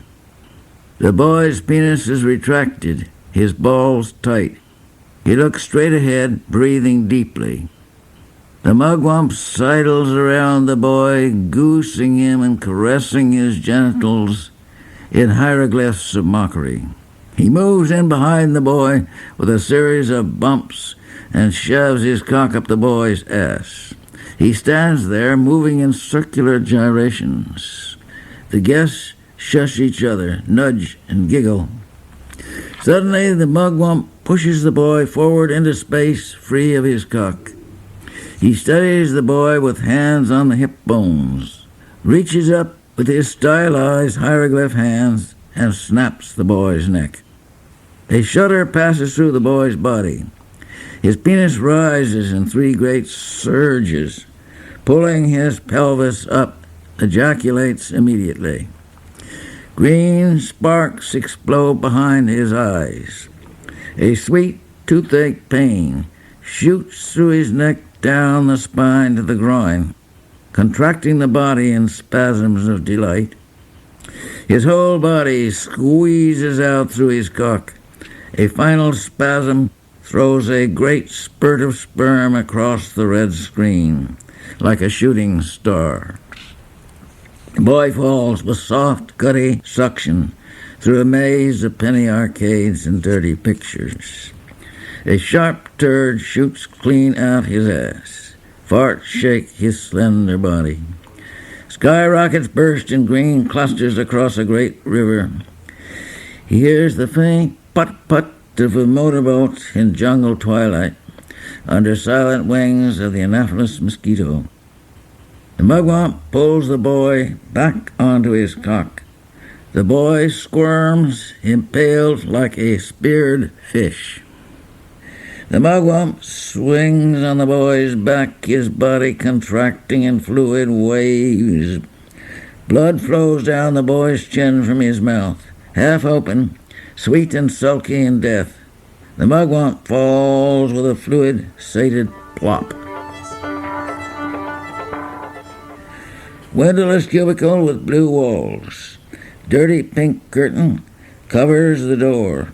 The boy's penis is retracted, his balls tight. He looks straight ahead, breathing deeply. The mugwump sidles around the boy, goosing him and caressing his genitals in hieroglyphs of mockery. He moves in behind the boy with a series of bumps and shoves his cock up the boy's ass. He stands there, moving in circular gyrations. The guests shush each other, nudge and giggle. Suddenly, the mugwump pushes the boy forward into space, free of his cock. He studies the boy with hands on the hip bones, reaches up with his stylized hieroglyph hands, and snaps the boy's neck. A shudder passes through the boy's body. His penis rises in 3 great surges. Pulling his pelvis up, ejaculates immediately. Green sparks explode behind his eyes. A sweet toothache pain shoots through his neck down the spine to the groin, contracting the body in spasms of delight. His whole body squeezes out through his cock. A final spasm throws a great spurt of sperm across the red screen, like a shooting star. The boy falls with soft, gutty suction through a maze of penny arcades and dirty pictures. A sharp turd shoots clean out his ass. Farts shake his slender body. Skyrockets burst in green clusters across a great river. He hears the faint putt-putt of a motorboat in jungle twilight under silent wings of the anaphyllus mosquito. The mugwump pulls the boy back onto his cock. The boy squirms, impaled like a speared fish. The mugwump swings on the boy's back, his body contracting in fluid waves. Blood flows down the boy's chin from his mouth, half open, sweet and sulky in death. The mugwump falls with a fluid, sated plop. Windowless cubicle with blue walls. Dirty pink curtain covers the door.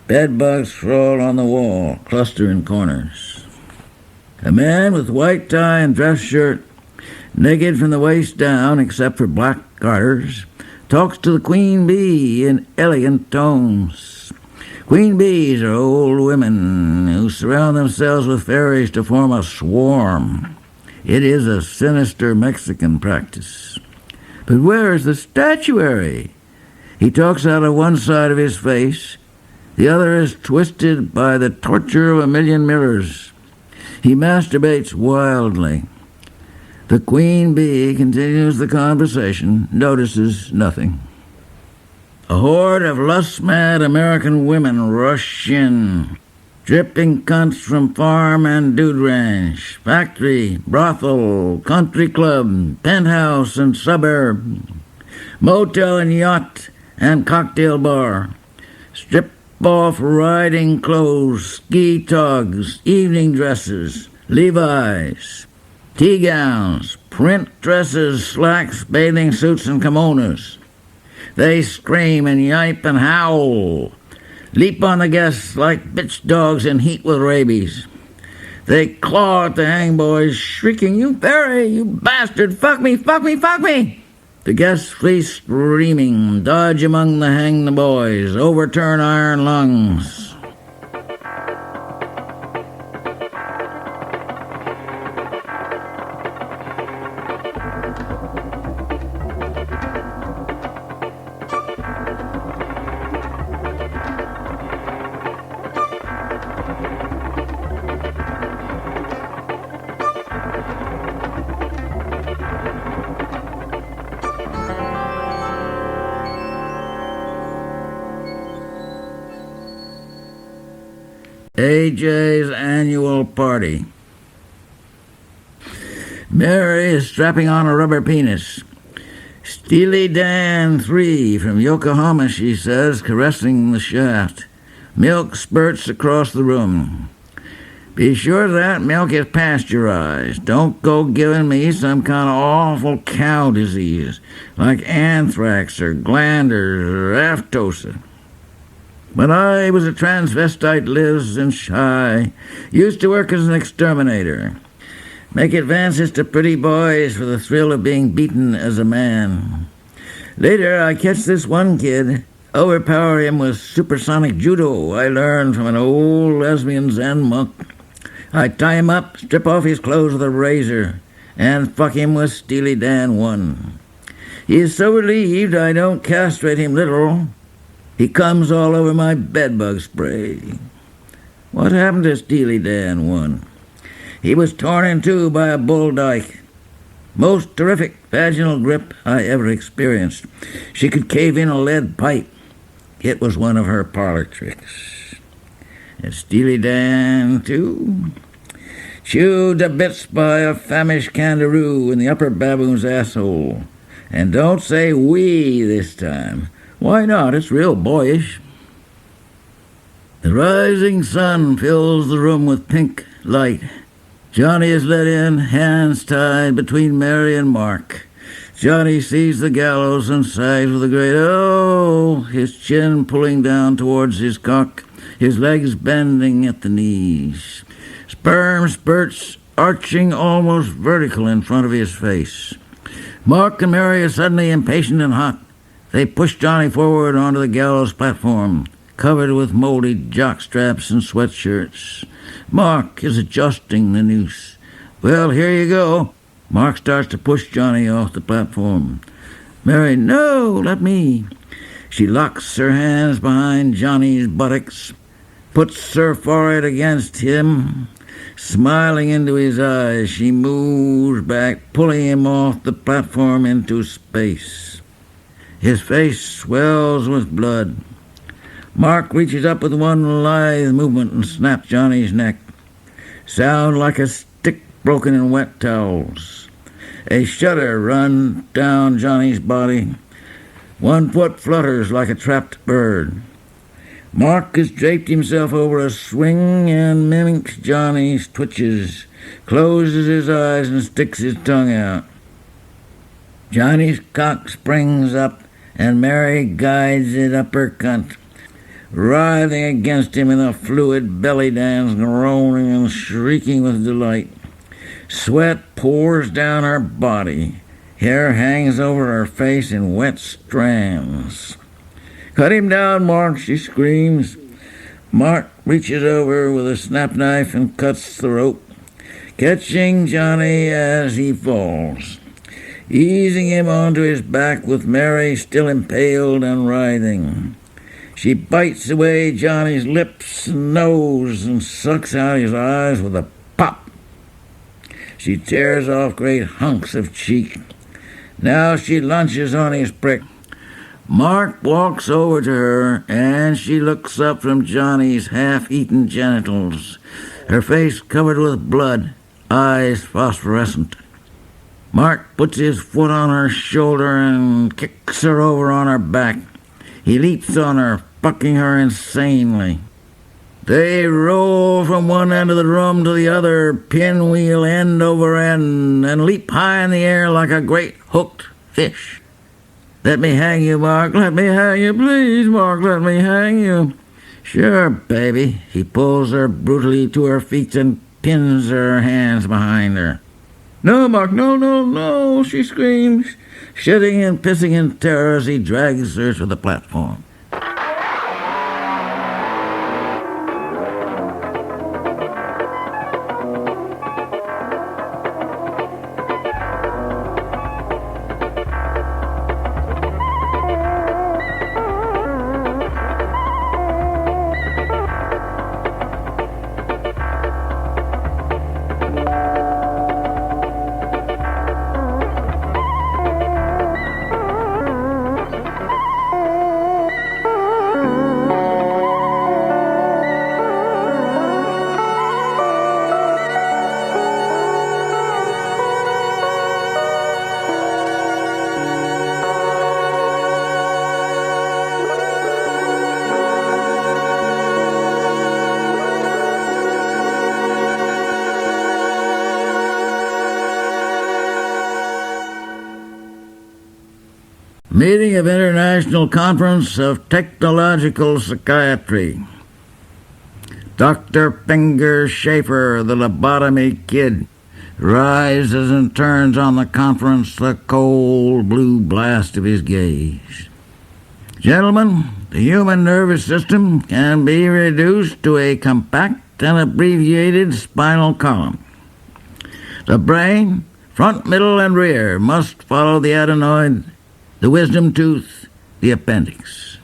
Bedbugs crawl on the wall, cluster in corners. A man with white tie and dress shirt, naked from the waist down except for black garters, talks to the queen bee in elegant tones. Queen bees are old women who surround themselves with fairies to form a swarm. It is a sinister Mexican practice. But where is the statuary? He talks out of one side of his face. The other is twisted by the torture of a million mirrors. He masturbates wildly. The queen bee continues the conversation, notices nothing. A horde of lust-mad American women rush in, dripping cunts from farm and dude ranch, factory, brothel, country club, penthouse and suburb, motel and yacht and cocktail bar, strip-off riding clothes, ski togs, evening dresses, Levi's, tea gowns, print dresses, slacks, bathing suits, and kimonos. They scream and yipe and howl, leap on the guests like bitch dogs in heat with rabies. They claw at the hang boys, shrieking, "You fairy, you bastard, fuck me, fuck me, fuck me!" The guests flee screaming, dodge among the hang the boys, overturn iron lungs. AJ's annual party. Mary is strapping on a rubber penis. Steely Dan 3 from Yokohama, she says, caressing the shaft. Milk spurts across the room. Be sure that milk is pasteurized. Don't go giving me some kind of awful cow disease, like anthrax or glanders or aftosa. When I was a transvestite, lives in Shy, used to work as an exterminator. Make advances to pretty boys for the thrill of being beaten as a man. Later, I catch this one kid, overpower him with supersonic judo I learned from an old lesbian Zen monk. I tie him up, strip off his clothes with a razor, and fuck him with Steely Dan 1. He is so relieved I don't castrate him literal. He comes all over my bedbug spray. What happened to Steely Dan 1? He was torn in two by a bull dyke. Most terrific vaginal grip I ever experienced. She could cave in a lead pipe. It was one of her parlor tricks. And Steely Dan, too? Chewed to bits by a famished kangaroo in the upper baboon's asshole. And don't say we this time. Why not? It's real boyish. The rising sun fills the room with pink light. Johnny is let in, hands tied between Mary and Mark. Johnny sees the gallows and sighs with a great oh, his chin pulling down towards his cock, his legs bending at the knees. Sperm spurts arching almost vertical in front of his face. Mark and Mary are suddenly impatient and hot. They push Johnny forward onto the gallows platform, covered with moldy jockstraps and sweatshirts. Mark is adjusting the noose. Well, here you go. Mark starts to push Johnny off the platform. Mary, no, let me. She locks her hands behind Johnny's buttocks, puts her forehead against him. Smiling into his eyes, she moves back, pulling him off the platform into space. His face swells with blood. Mark reaches up with one lithe movement and snaps Johnny's neck. Sound like a stick broken in wet towels. A shudder runs down Johnny's body. One foot flutters like a trapped bird. Mark has draped himself over a swing and mimics Johnny's twitches, closes his eyes and sticks his tongue out. Johnny's cock springs up, and Mary guides it up her cunt, writhing against him in a fluid belly dance, groaning and shrieking with delight. Sweat pours down her body. Hair hangs over her face in wet strands. Cut him down, Mark, she screams. Mark reaches over with a snap knife and cuts the rope, catching Johnny as he falls, easing him onto his back with Mary still impaled and writhing. She bites away Johnny's lips and nose and sucks out his eyes with a pop. She tears off great hunks of cheek. Now she lunges on his prick. Mark walks over to her, and she looks up from Johnny's half-eaten genitals, her face covered with blood, eyes phosphorescent. Mark puts his foot on her shoulder and kicks her over on her back. He leaps on her, fucking her insanely. They roll from one end of the room to the other, pinwheel end over end, and leap high in the air like a great hooked fish. Let me hang you, Mark. Let me hang you, please, Mark. Let me hang you. Sure, baby. He pulls her brutally to her feet and pins her hands behind her. No, Mark, no, no, no, she screams, shitting and pissing in terror as he drags her to the platform. Meeting of International Conference of Technological Psychiatry. Dr. Finger Schaefer, the lobotomy kid, rises and turns on the conference the cold blue blast of his gaze. Gentlemen, the human nervous system can be reduced to a compact and abbreviated spinal column. The brain, front, middle, and rear, must follow the adenoid, the wisdom tooth, the appendix.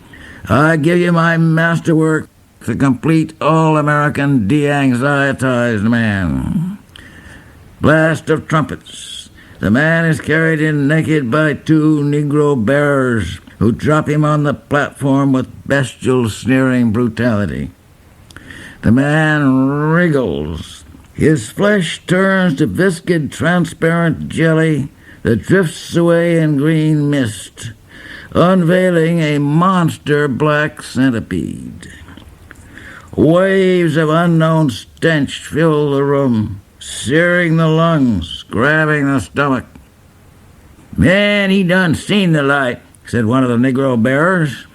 I give you my masterwork, the complete all-American de-anxietized man. Blast of trumpets. The man is carried in naked by two Negro bearers who drop him on the platform with bestial, sneering brutality. The man wriggles. His flesh turns to viscid, transparent jelly that drifts away in green mist, unveiling a monster black centipede. Waves of unknown stench fill the room, searing the lungs, grabbing the stomach. "Man, he done seen the light," said one of the Negro bearers.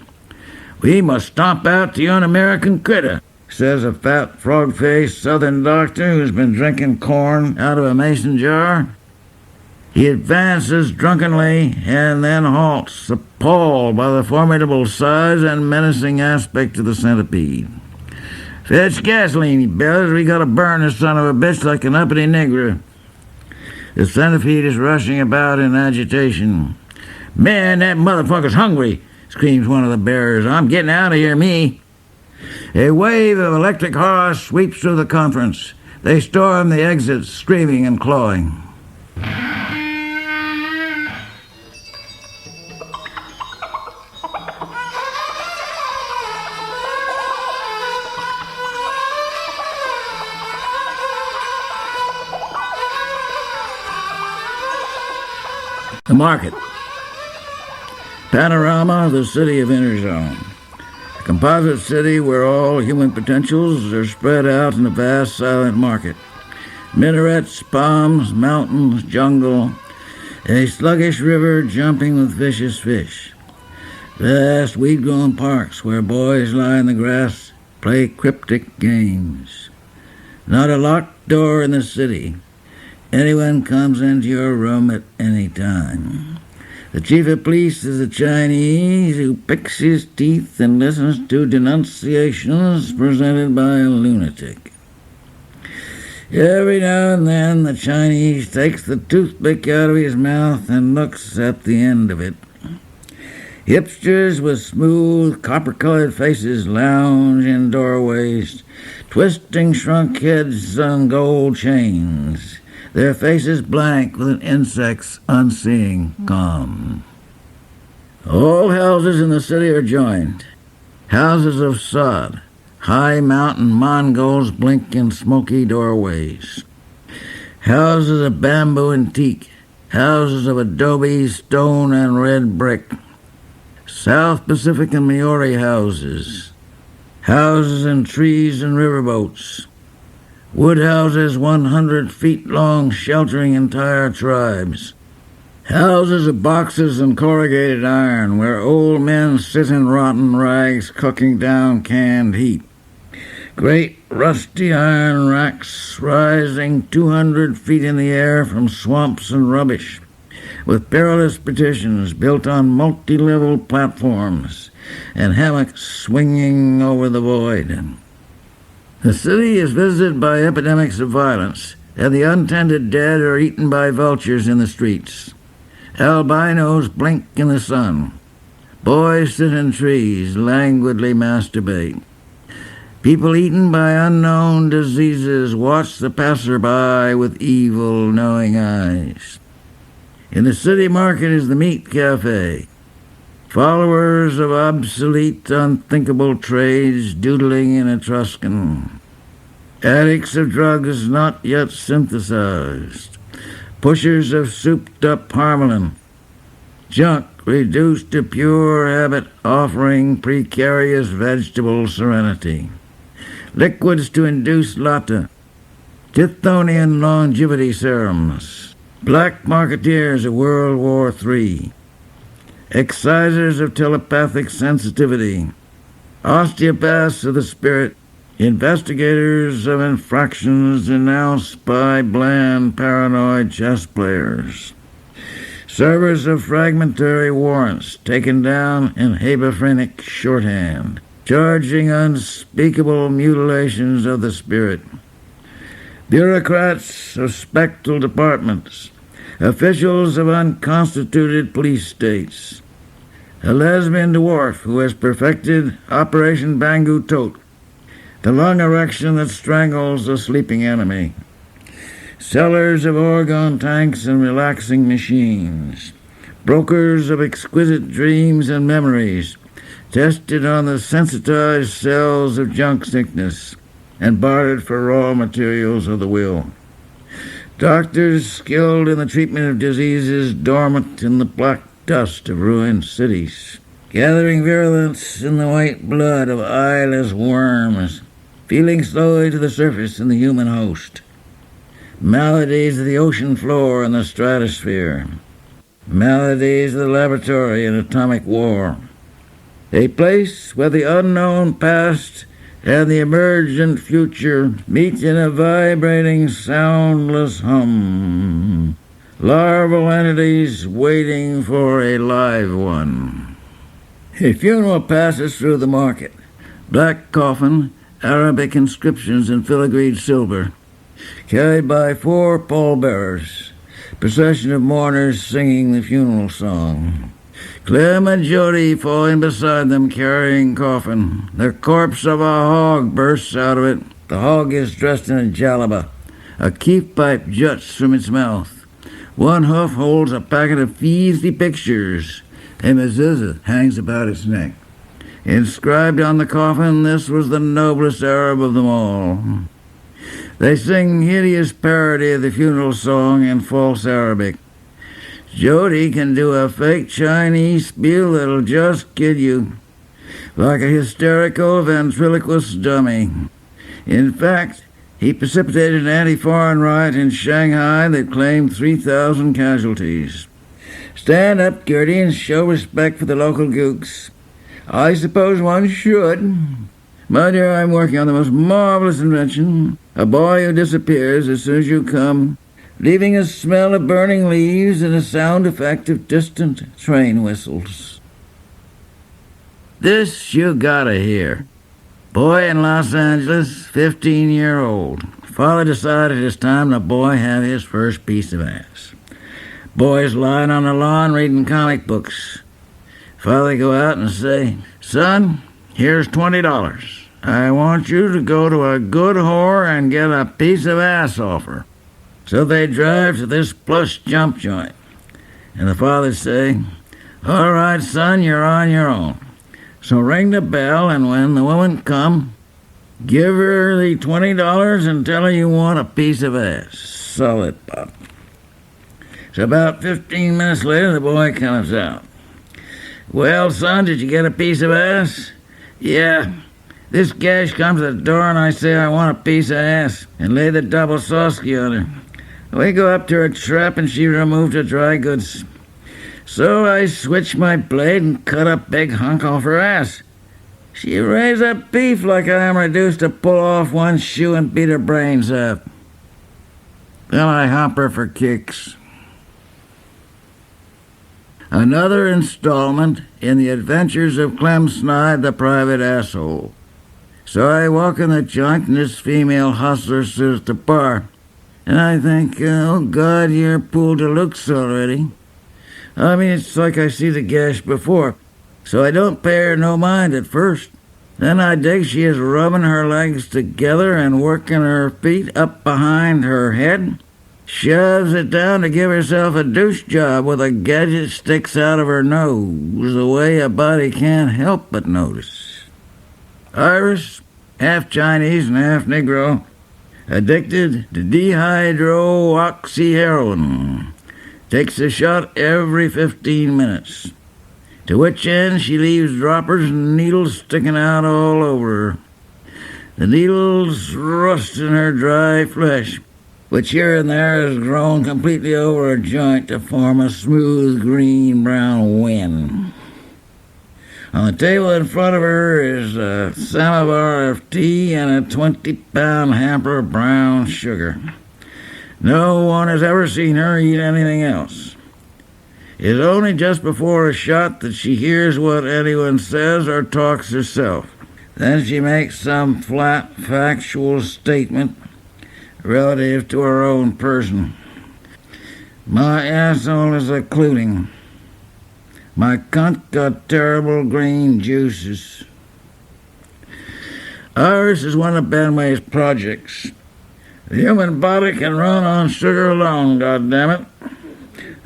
"We must stomp out the un-American critter," says a fat, frog-faced Southern doctor who's been drinking corn out of a mason jar. He advances drunkenly and then halts, appalled by the formidable size and menacing aspect of the centipede. "Fetch gasoline," he bellows. "We gotta burn this son of a bitch like an uppity nigger." The centipede is rushing about in agitation. "Man, that motherfucker's hungry," screams one of the bearers. "I'm getting out of here, me." A wave of electric horror sweeps through the conference. They storm the exits, screaming and clawing. The market. Panorama of the city of Interzone. A composite city where all human potentials are spread out in a vast silent market. Minarets, palms, mountains, jungle, a sluggish river jumping with vicious fish. Vast weed-grown parks where boys lie in the grass, play cryptic games. Not a locked door in the city. Anyone comes into your room at any time. The chief of police is a Chinese who picks his teeth and listens to denunciations presented by a lunatic. Every now and then the Chinese takes the toothpick out of his mouth and looks at the end of it. Hipsters with smooth, copper-colored faces lounge in doorways, twisting shrunk heads on gold chains, their faces blank with an insect's unseeing calm. All houses in the city are joined. Houses of sod. High mountain Mongols blink in smoky doorways. Houses of bamboo and teak. Houses of adobe, stone, and red brick. South Pacific and Maori houses. Houses and trees and riverboats. Wood houses 100 feet long sheltering entire tribes. Houses of boxes and corrugated iron where old men sit in rotten rags cooking down canned heat. Great rusty iron racks rising 200 feet in the air from swamps and rubbish, with perilous partitions built on multi-level platforms and hammocks swinging over the void. The city is visited by epidemics of violence, and the untended dead are eaten by vultures in the streets. Albinos blink in the sun. Boys sit in trees, languidly masturbate. People eaten by unknown diseases watch the passerby with evil, knowing eyes. In the city market is the meat cafe. Followers of obsolete, unthinkable trades doodling in Etruscan. Addicts of drugs not yet synthesized. Pushers of souped-up harmelin. Junk reduced to pure habit offering precarious vegetable serenity. Liquids to induce Lata. Tithonian longevity serums. Black marketeers of World War III. excisers of telepathic sensitivity, osteopaths of the spirit, investigators of infractions denounced by bland, paranoid chess players, servers of fragmentary warrants taken down in hebephrenic shorthand, charging unspeakable mutilations of the spirit, bureaucrats of spectral departments, officials of unconstituted police states, a lesbian dwarf who has perfected Operation Bangu Tote, the lung erection that strangles the sleeping enemy, sellers of orgone tanks and relaxing machines, brokers of exquisite dreams and memories, tested on the sensitized cells of junk sickness and bartered for raw materials of the will, doctors skilled in the treatment of diseases dormant in the black dust of ruined cities, gathering virulence in the white blood of eyeless worms, feeling slowly to the surface in the human host, maladies of the ocean floor and the stratosphere, maladies of the laboratory and atomic war, a place where the unknown past and the emergent future meet in a vibrating, soundless hum, larval entities waiting for a live one. A funeral passes through the market. Black coffin, Arabic inscriptions in filigreed silver, carried by 4 pallbearers, procession of mourners singing the funeral song. Clem and Jody falling beside them carrying coffin. The corpse of a hog bursts out of it. The hog is dressed in a jalaba. A keef pipe juts from its mouth. One hoof holds a packet of feezy pictures. A mezuzah hangs about its neck. Inscribed on the coffin, this was the noblest Arab of them all. They sing hideous parody of the funeral song in false Arabic. Jody can do a fake Chinese spiel that'll just kid you, like a hysterical ventriloquist dummy. In fact, he precipitated an anti-foreign riot in Shanghai that claimed 3,000 casualties. Stand up, Gertie, and show respect for the local gooks. I suppose one should. My dear, I'm working on the most marvelous invention. A boy who disappears as soon as you come, leaving a smell of burning leaves and a sound effect of distant train whistles. This you gotta hear. Boy in Los Angeles, 15-year-old. Father decided it's time the boy have his first piece of ass. Boy's lying on the lawn reading comic books. Father go out and say, "Son, here's $20. I want you to go to a good whore and get a piece of ass off her." So they drive to this plush jump joint. And the father say, "All right, son, you're on your own. So ring the bell, and when the woman come, give her the $20 and tell her you want a piece of ass. Solid pop." So about 15 minutes later, the boy comes out. "Well, son, did you get a piece of ass?" "Yeah. This gash comes to the door and I say I want a piece of ass and lay the double sosky on her. We go up to her trap and she removed her dry goods. So I switched my blade and cut a big hunk off her ass. She raised up beef like I am reduced to pull off one shoe and beat her brains out. Then I hump her for kicks." Another installment in the adventures of Clem Snide, the private asshole. So I walk in the joint and this female hustler sits at the bar. And I think, oh God, you're pool deluxe already. I mean, it's like I see the gash before, so I don't pay her no mind at first. Then I dig she is rubbing her legs together and working her feet up behind her head. Shoves it down to give herself a douche job with a gadget sticks out of her nose, the way a body can't help but notice. Iris, half Chinese and half Negro, addicted to dehydroxyheroin, takes a shot every 15 minutes, to which end she leaves droppers and needles sticking out all over her. The needles rust in her dry flesh, which here and there has grown completely over a joint to form a smooth green-brown wen. On the table in front of her is a samovar of tea and a 20-pound hamper of brown sugar. No one has ever seen her eat anything else. It is only just before a shot that she hears what anyone says or talks herself. Then she makes some flat, factual statement relative to her own person. My asshole is occluding. My cunt got terrible green juices. Iris is one of Benway's projects. The human body can run on sugar alone, goddammit.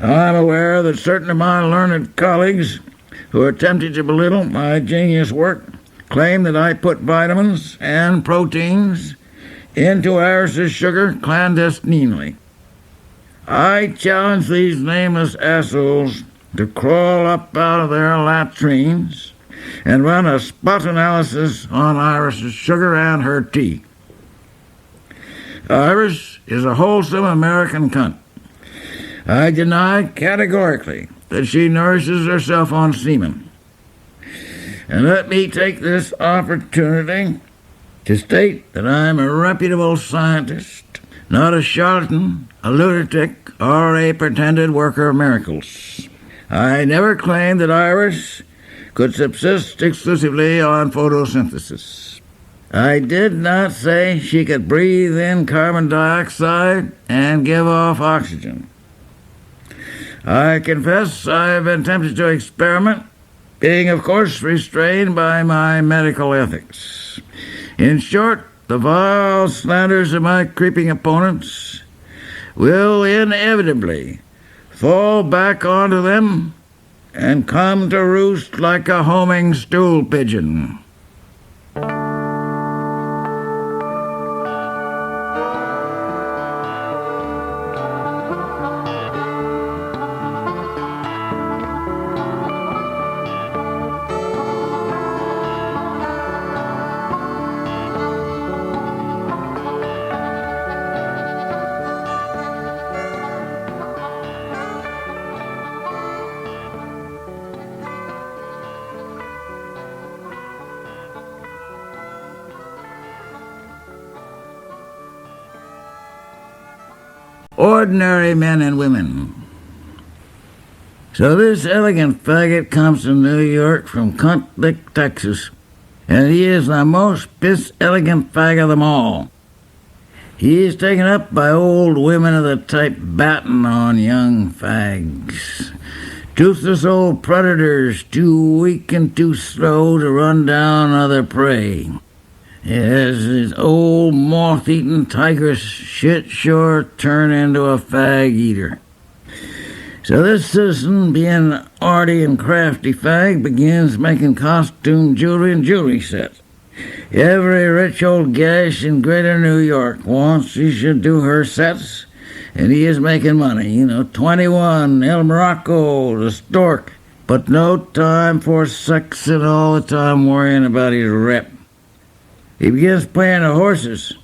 I'm aware that certain of my learned colleagues who are tempted to belittle my genius work claim that I put vitamins and proteins into Iris's sugar clandestinely. I challenge these nameless assholes to crawl up out of their latrines and run a spot analysis on Iris's sugar and her tea. Iris is a wholesome American cunt. I deny categorically that she nourishes herself on semen. And let me take this opportunity to state that I am a reputable scientist, not a charlatan, a lunatic, or a pretended worker of miracles. I never claimed that Iris could subsist exclusively on photosynthesis. I did not say she could breathe in carbon dioxide and give off oxygen. I confess I have been tempted to experiment, being of course restrained by my medical ethics. In short, the vile slanders of my creeping opponents will inevitably fall back onto them and come to roost like a homing stool pigeon. Ordinary men and women. So this elegant faggot comes to New York from Cunt Lick, Texas, and he is the most piss-elegant fag of them all. He is taken up by old women of the type batting on young fags. Toothless old predators, too weak and too slow to run down other prey. Yes, his old moth-eaten tigress shit sure turn into a fag-eater. So this citizen, being an arty and crafty fag, begins making costume jewelry and jewelry sets. Every rich old gash in greater New York wants she should do her sets, and he is making money. 21, El Morocco, the Stork, but no time for sex and all the time worrying about his rep. He begins playing the horses.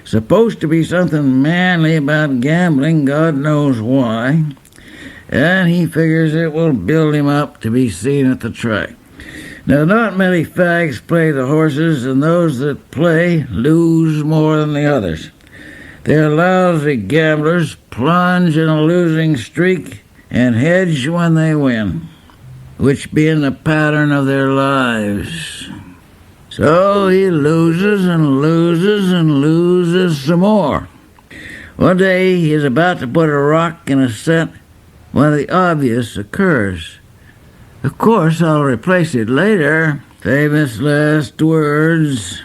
Supposed to be something manly about gambling, God knows why. And he figures it will build him up to be seen at the track. Now, not many fags play the horses, and those that play lose more than the others. They're lousy gamblers, plunge in a losing streak, and hedge when they win, which being the pattern of their lives. So he loses and loses and loses some more. One day he is about to put a rock in a set when the obvious occurs. Of course, I'll replace it later. Famous last words.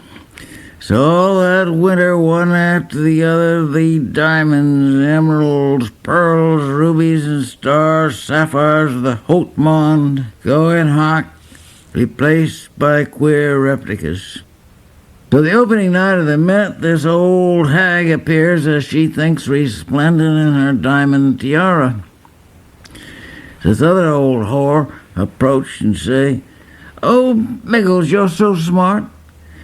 So that winter, one after the other, the diamonds, emeralds, pearls, rubies, and stars, sapphires of the haute monde go in hock, replaced by queer replicas. So the opening night of the Met, this old hag appears as she thinks resplendent in her diamond tiara. This other old whore approach and say, "Oh, Miggles, you're so smart.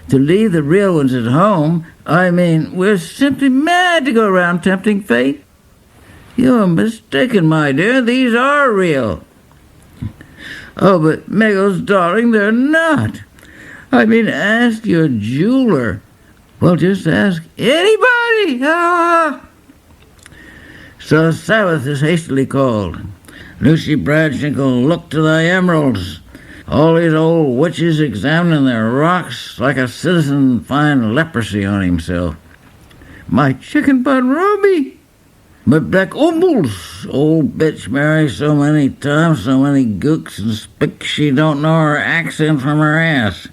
To leave the real ones at home, I mean, we're simply mad to go around tempting fate. You're mistaken, my dear. These are real. Oh, but Miggles, darling, they're not. I mean, ask your jeweler. Well, just ask anybody. So Sabbath is hastily called. Lucy Bradshinkle, look to thy emeralds. All these old witches examining their rocks like a citizen find leprosy on himself. My chicken bun Ruby. My black umbles. Old bitch Mary so many times, so many gooks and spicks she don't know her accent from her ass.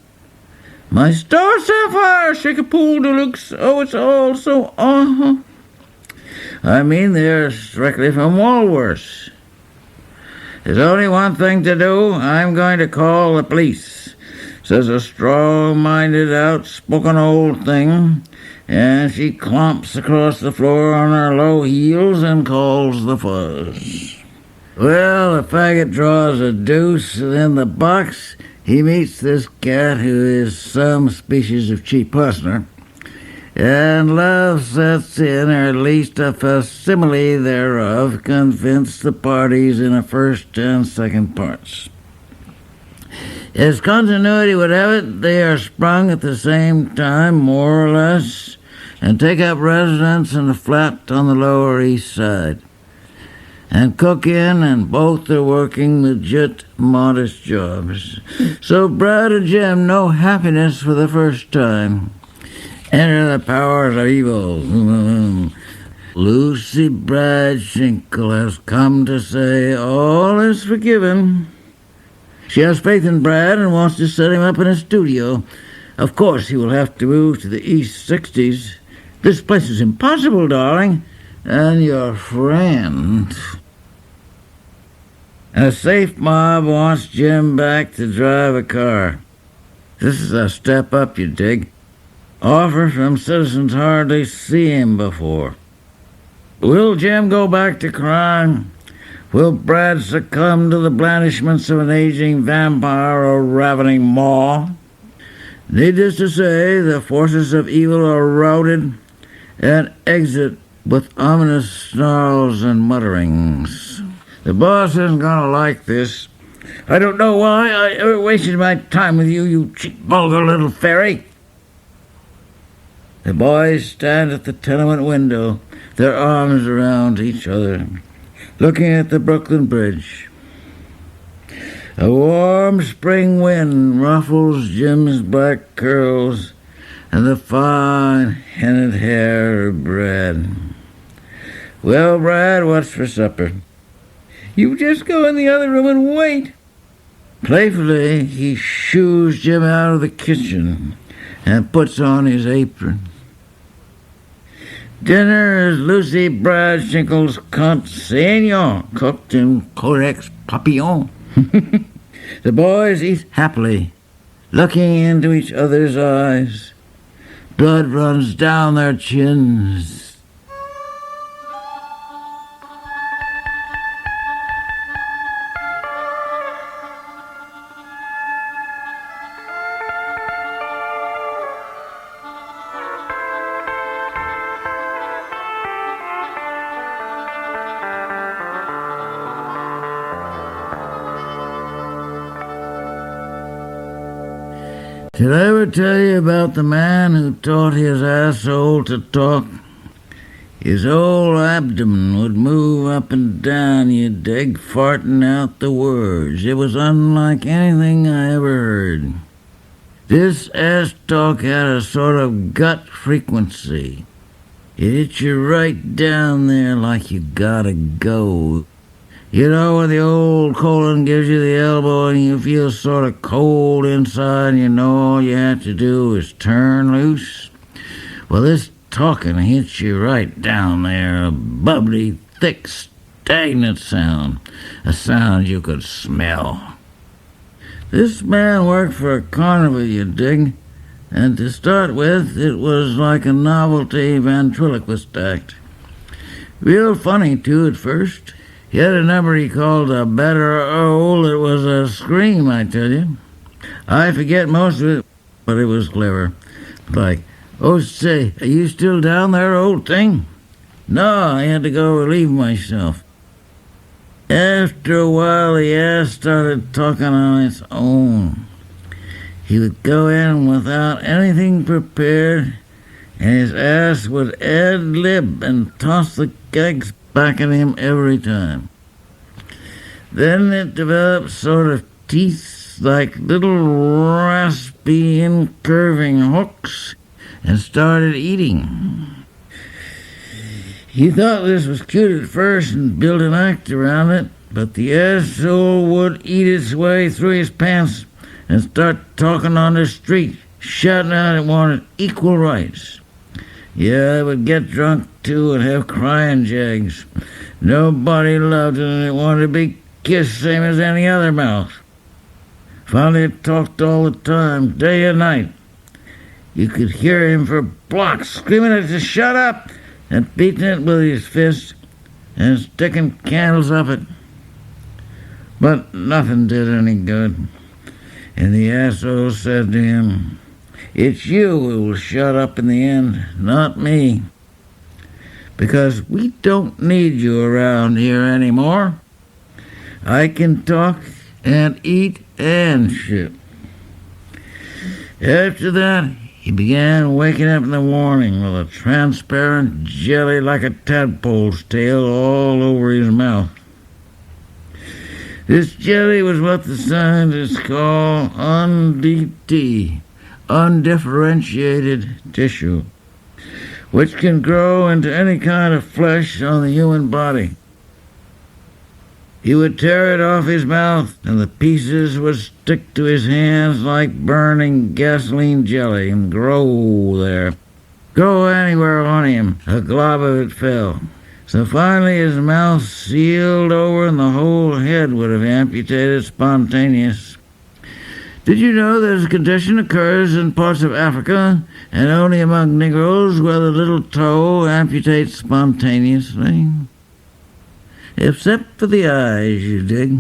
My star sapphire, shake a pool deluxe. Oh, it's all so I mean, they're strictly from Walworth. There's only one thing to do. I'm going to call the police, says a strong-minded, outspoken old thing, and she clomps across the floor on her low heels and calls the fuzz. Well, the faggot draws a deuce, and in the box he meets this cat who is some species of cheap hustler, and love sets in, or at least a facsimile thereof, convinced the parties in a first and second parts. As continuity would have it, they are sprung at the same time, more or less, and take up residence in a flat on the Lower East Side, and cook in, and both are working legit, modest jobs. So Brad and Jim know happiness for the first time. Enter the powers of evil. Lucy Bradshinkle has come to say all is forgiven. She has faith in Brad and wants to set him up in a studio. Of course, he will have to move to the East 60s. This place is impossible, darling. And your friend. A safe mob wants Jim back to drive a car. This is a step up, you dig. Offer from citizens hardly seen before. Will Jim go back to crime? Will Brad succumb to the blandishments of an aging vampire or ravening maw? Needless to say, the forces of evil are routed and exit with ominous snarls and mutterings. The boss isn't going to like this. I don't know why I ever wasted my time with you, you cheap, vulgar little fairy. The boys stand at the tenement window, their arms around each other, looking at the Brooklyn Bridge. A warm spring wind ruffles Jim's black curls and the fine, headed hair of Brad. Well, Brad, what's for supper? You just go in the other room and wait. Playfully, he shoos Jim out of the kitchen and puts on his apron. Dinner is Lucy Bradshinkle's consignon, cooked in Codex Papillon. The boys eat happily, looking into each other's eyes. Blood runs down their chins. Did I ever tell you about the man who taught his asshole to talk? His whole abdomen would move up and down, you dig, farting out the words. It was unlike anything I ever heard. This ass talk had a sort of gut frequency. It hit you right down there like you gotta go. You know when the old colon gives you the elbow and you feel sort of cold inside and you know all you have to do is turn loose? Well, this talking hits you right down there, a bubbly, thick, stagnant sound, a sound you could smell. This man worked for a carnival, you dig, and to start with, it was like a novelty ventriloquist act. Real funny, too, at first. He had a number he called a better old. It was a scream, I tell you. I forget most of it. but it was clever. Like, "Oh, say, are you still down there, old thing?" "No, I had to go relieve myself." After a while, the ass started talking on its own. He would go in without anything prepared, and his ass would ad-lib and toss the gags back at him every time. Then it developed sort of teeth like little raspy incurving hooks and started eating. He thought this was cute at first and built an act around it, but the asshole would eat its way through his pants and start talking on the street, shouting out it wanted equal rights. Yeah, it would get drunk too and have crying jags. Nobody loved it and it wanted to be kissed same as any other mouth. Finally it talked all the time, day and night. You could hear him for blocks screaming at it to shut up and beating it with his fist and sticking candles up it. But nothing did any good. And the asshole said to him, "It's you who will shut up in the end, not me. Because we don't need you around here anymore. I can talk and eat and shit." After that, he began waking up in the morning with a transparent jelly like a tadpole's tail all over his mouth. This jelly was what the scientists call UNDT, undifferentiated tissue, which can grow into any kind of flesh on the human body. He would tear it off his mouth, and the pieces would stick to his hands like burning gasoline jelly and grow there. Grow anywhere on him, a glob of it fell. So finally his mouth sealed over and the whole head would have amputated spontaneous. Did you know that this condition occurs in parts of Africa and only among Negroes where the little toe amputates spontaneously? Except for the eyes, you dig.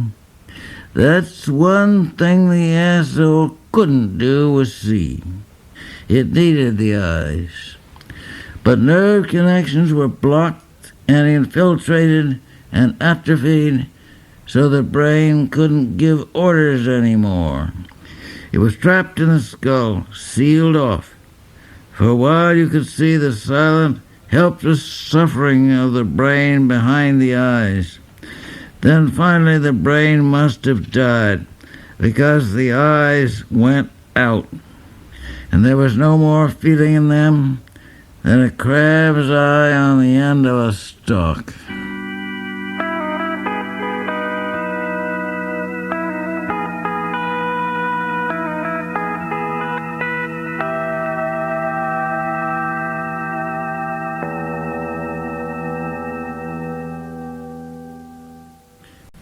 That's one thing the asshole couldn't do was see. It needed the eyes. But nerve connections were blocked and infiltrated and atrophied so the brain couldn't give orders anymore. It was trapped in the skull, sealed off. For a while you could see the silent, helpless suffering of the brain behind the eyes. Then finally the brain must have died because the eyes went out, and there was no more feeling in them than a crab's eye on the end of a stalk.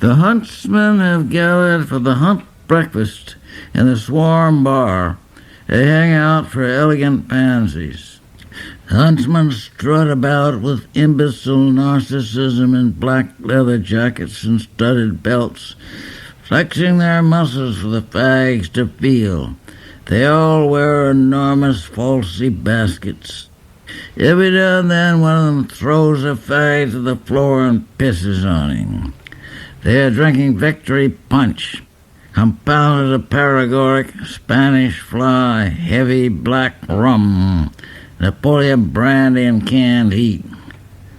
The huntsmen have gathered for the hunt breakfast in the Swarm Bar. They hang out for elegant pansies. Huntsmen strut about with imbecile narcissism in black leather jackets and studded belts, flexing their muscles for the fags to feel. They all wear enormous falsy baskets. Every now and then one of them throws a fag to the floor and pisses on him. They are drinking Victory Punch, compounded of paregoric, Spanish fly, heavy black rum, Napoleon brandy and canned heat.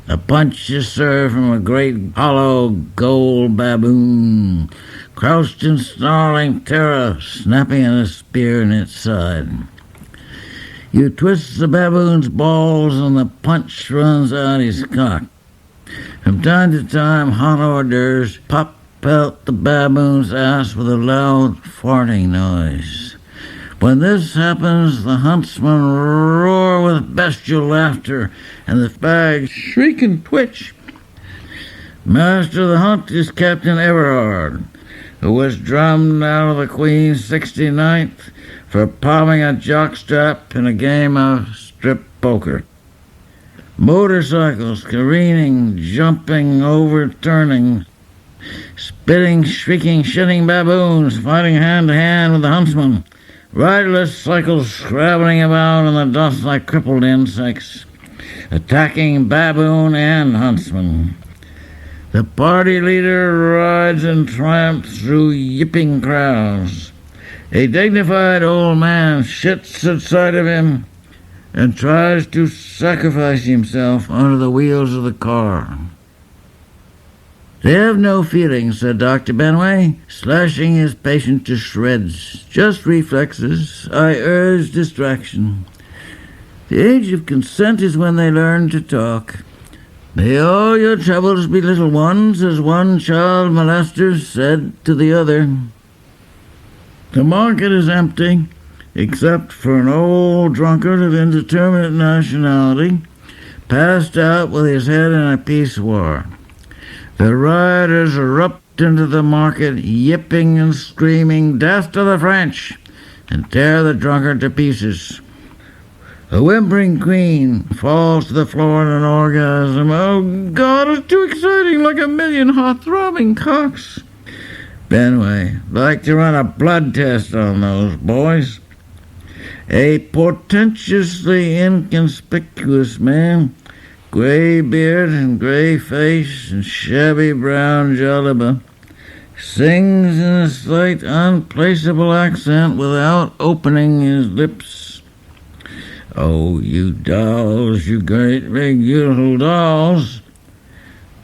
The punch is served from a great hollow gold baboon, crouched in snarling terror, snapping at a spear in its side. You twist the baboon's balls and the punch runs out his cock. From time to time, hot hors d'oeuvres pop out the baboon's ass with a loud farting noise. When this happens, the huntsmen roar with bestial laughter, and the fags shriek and twitch. Master of the hunt is Captain Everard, who was drummed out of the Queen's 69th for palming a jockstrap in a game of strip poker. Motorcycles careening, jumping, overturning, spitting, shrieking, shitting baboons fighting hand to hand with the huntsman, Riderless cycles scrabbling about in the dust like crippled insects, attacking baboon and huntsman. The party leader rides in triumph through yipping crowds. A dignified old man sits at sight of him and tries to sacrifice himself under the wheels of the car. "They have no feelings," said Dr. Benway, slashing his patient to shreds. "Just reflexes. I urge distraction. The age of consent is when they learn to talk. May all your troubles be little ones, as one child molester said to the other." The market is empty, except for an old drunkard of indeterminate nationality, passed out with his head in a peace war. The rioters erupt into the market, yipping and screaming, "Death to the French!" and tear the drunkard to pieces. A whimpering queen falls to the floor in an orgasm. "Oh, God, it's too exciting, like a million hot throbbing cocks." Benway, like to run a blood test on those boys. A portentously inconspicuous man, gray beard and gray face and shabby brown jalaba, sings in a slight unplaceable accent without opening his lips. "Oh, you dolls, you great big beautiful dolls."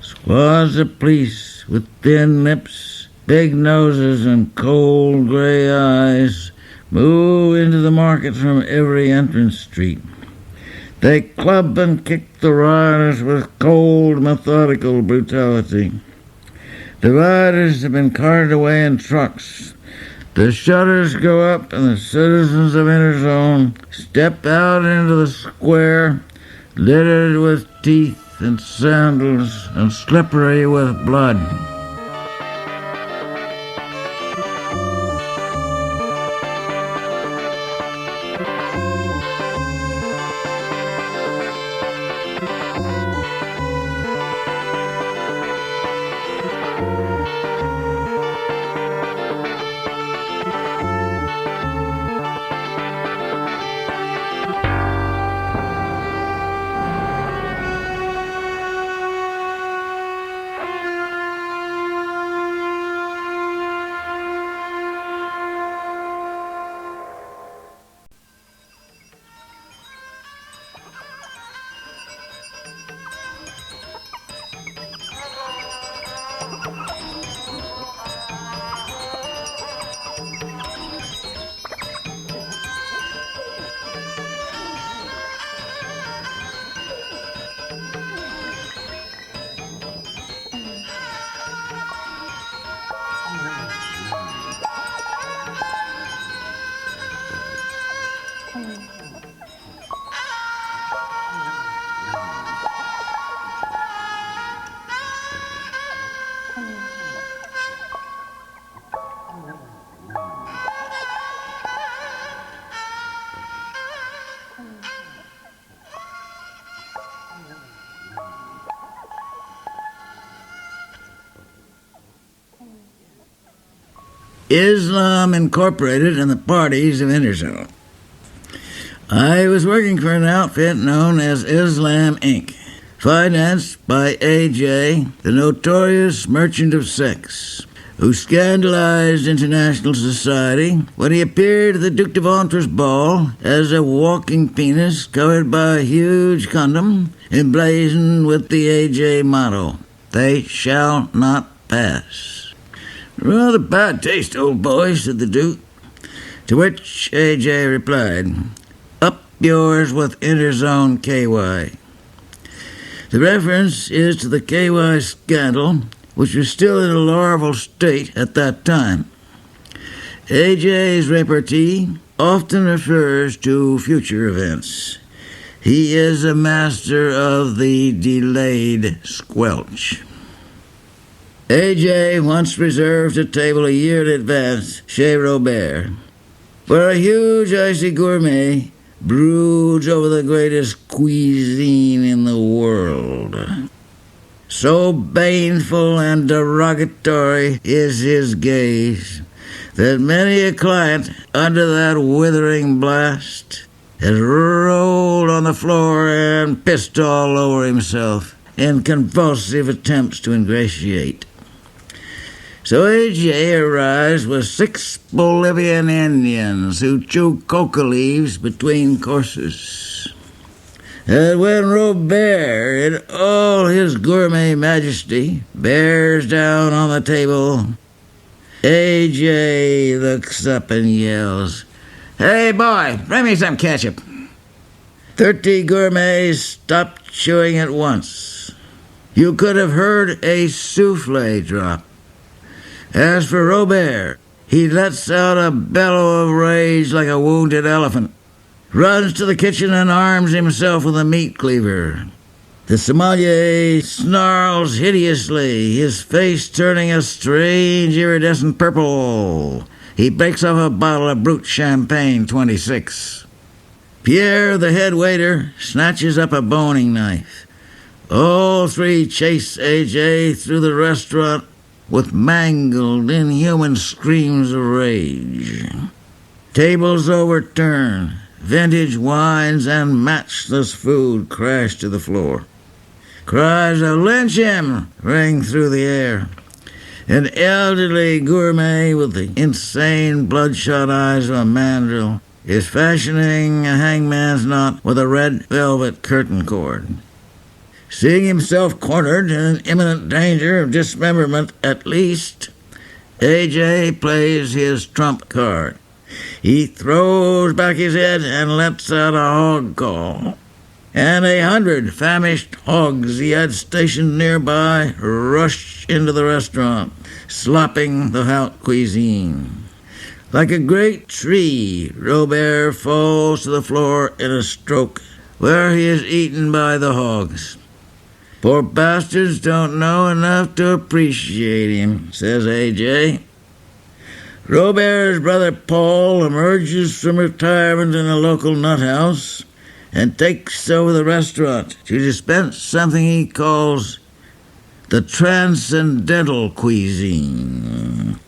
Squads of police with thin lips, big noses and cold gray eyes move into the market from every entrance street. They club and kick the rioters with cold, methodical brutality. The rioters have been carted away in trucks. The shutters go up and the citizens of Interzone step out into the square, littered with teeth and sandals and slippery with blood. Islam Incorporated and the Parties of Interzone. I was working for an outfit known as Islam Inc., financed by A.J., the notorious merchant of sex, who scandalized international society when he appeared at the Duc de Ventre's ball as a walking penis covered by a huge condom emblazoned with the A.J. motto, "They shall not pass." "Rather bad taste, old boy," said the Duke, to which A.J. replied, "Up yours with Interzone KY." The reference is to the KY scandal, which was still in a larval state at that time. A.J.'s repartee often refers to future events. He is a master of the delayed squelch. A.J. once reserved a table a year in advance, chez Robert, where a huge icy gourmet broods over the greatest cuisine in the world. So baneful and derogatory is his gaze that many a client, under that withering blast, has rolled on the floor and pissed all over himself in convulsive attempts to ingratiate. So A.J. arrives with 6 Bolivian Indians who chew coca leaves between courses. And when Robert, in all his gourmet majesty, bears down on the table, A.J. looks up and yells, "Hey, boy, bring me some ketchup." 30 gourmets stopped chewing at once. You could have heard a souffle drop. As for Robert, he lets out a bellow of rage like a wounded elephant, runs to the kitchen and arms himself with a meat cleaver. The sommelier snarls hideously, his face turning a strange iridescent purple. He breaks off a bottle of Brut Champagne 26. Pierre, the head waiter, snatches up a boning knife. All 3 chase A.J. through the restaurant with mangled, inhuman screams of rage. Tables overturn, vintage wines and matchless food crash to the floor. Cries of "Lynch him!" ring through the air. An elderly gourmet with the insane bloodshot eyes of a mandrill is fashioning a hangman's knot with a red velvet curtain cord. Seeing himself cornered and in imminent danger of dismemberment at least, A.J. plays his trump card. He throws back his head and lets out a hog call. And 100 famished hogs he had stationed nearby rush into the restaurant, slopping the haute cuisine. Like a great tree, Robert falls to the floor in a stroke, where he is eaten by the hogs. "Poor bastards don't know enough to appreciate him," says A.J. Robert's brother Paul emerges from retirement in a local nut house and takes over the restaurant to dispense something he calls the transcendental cuisine.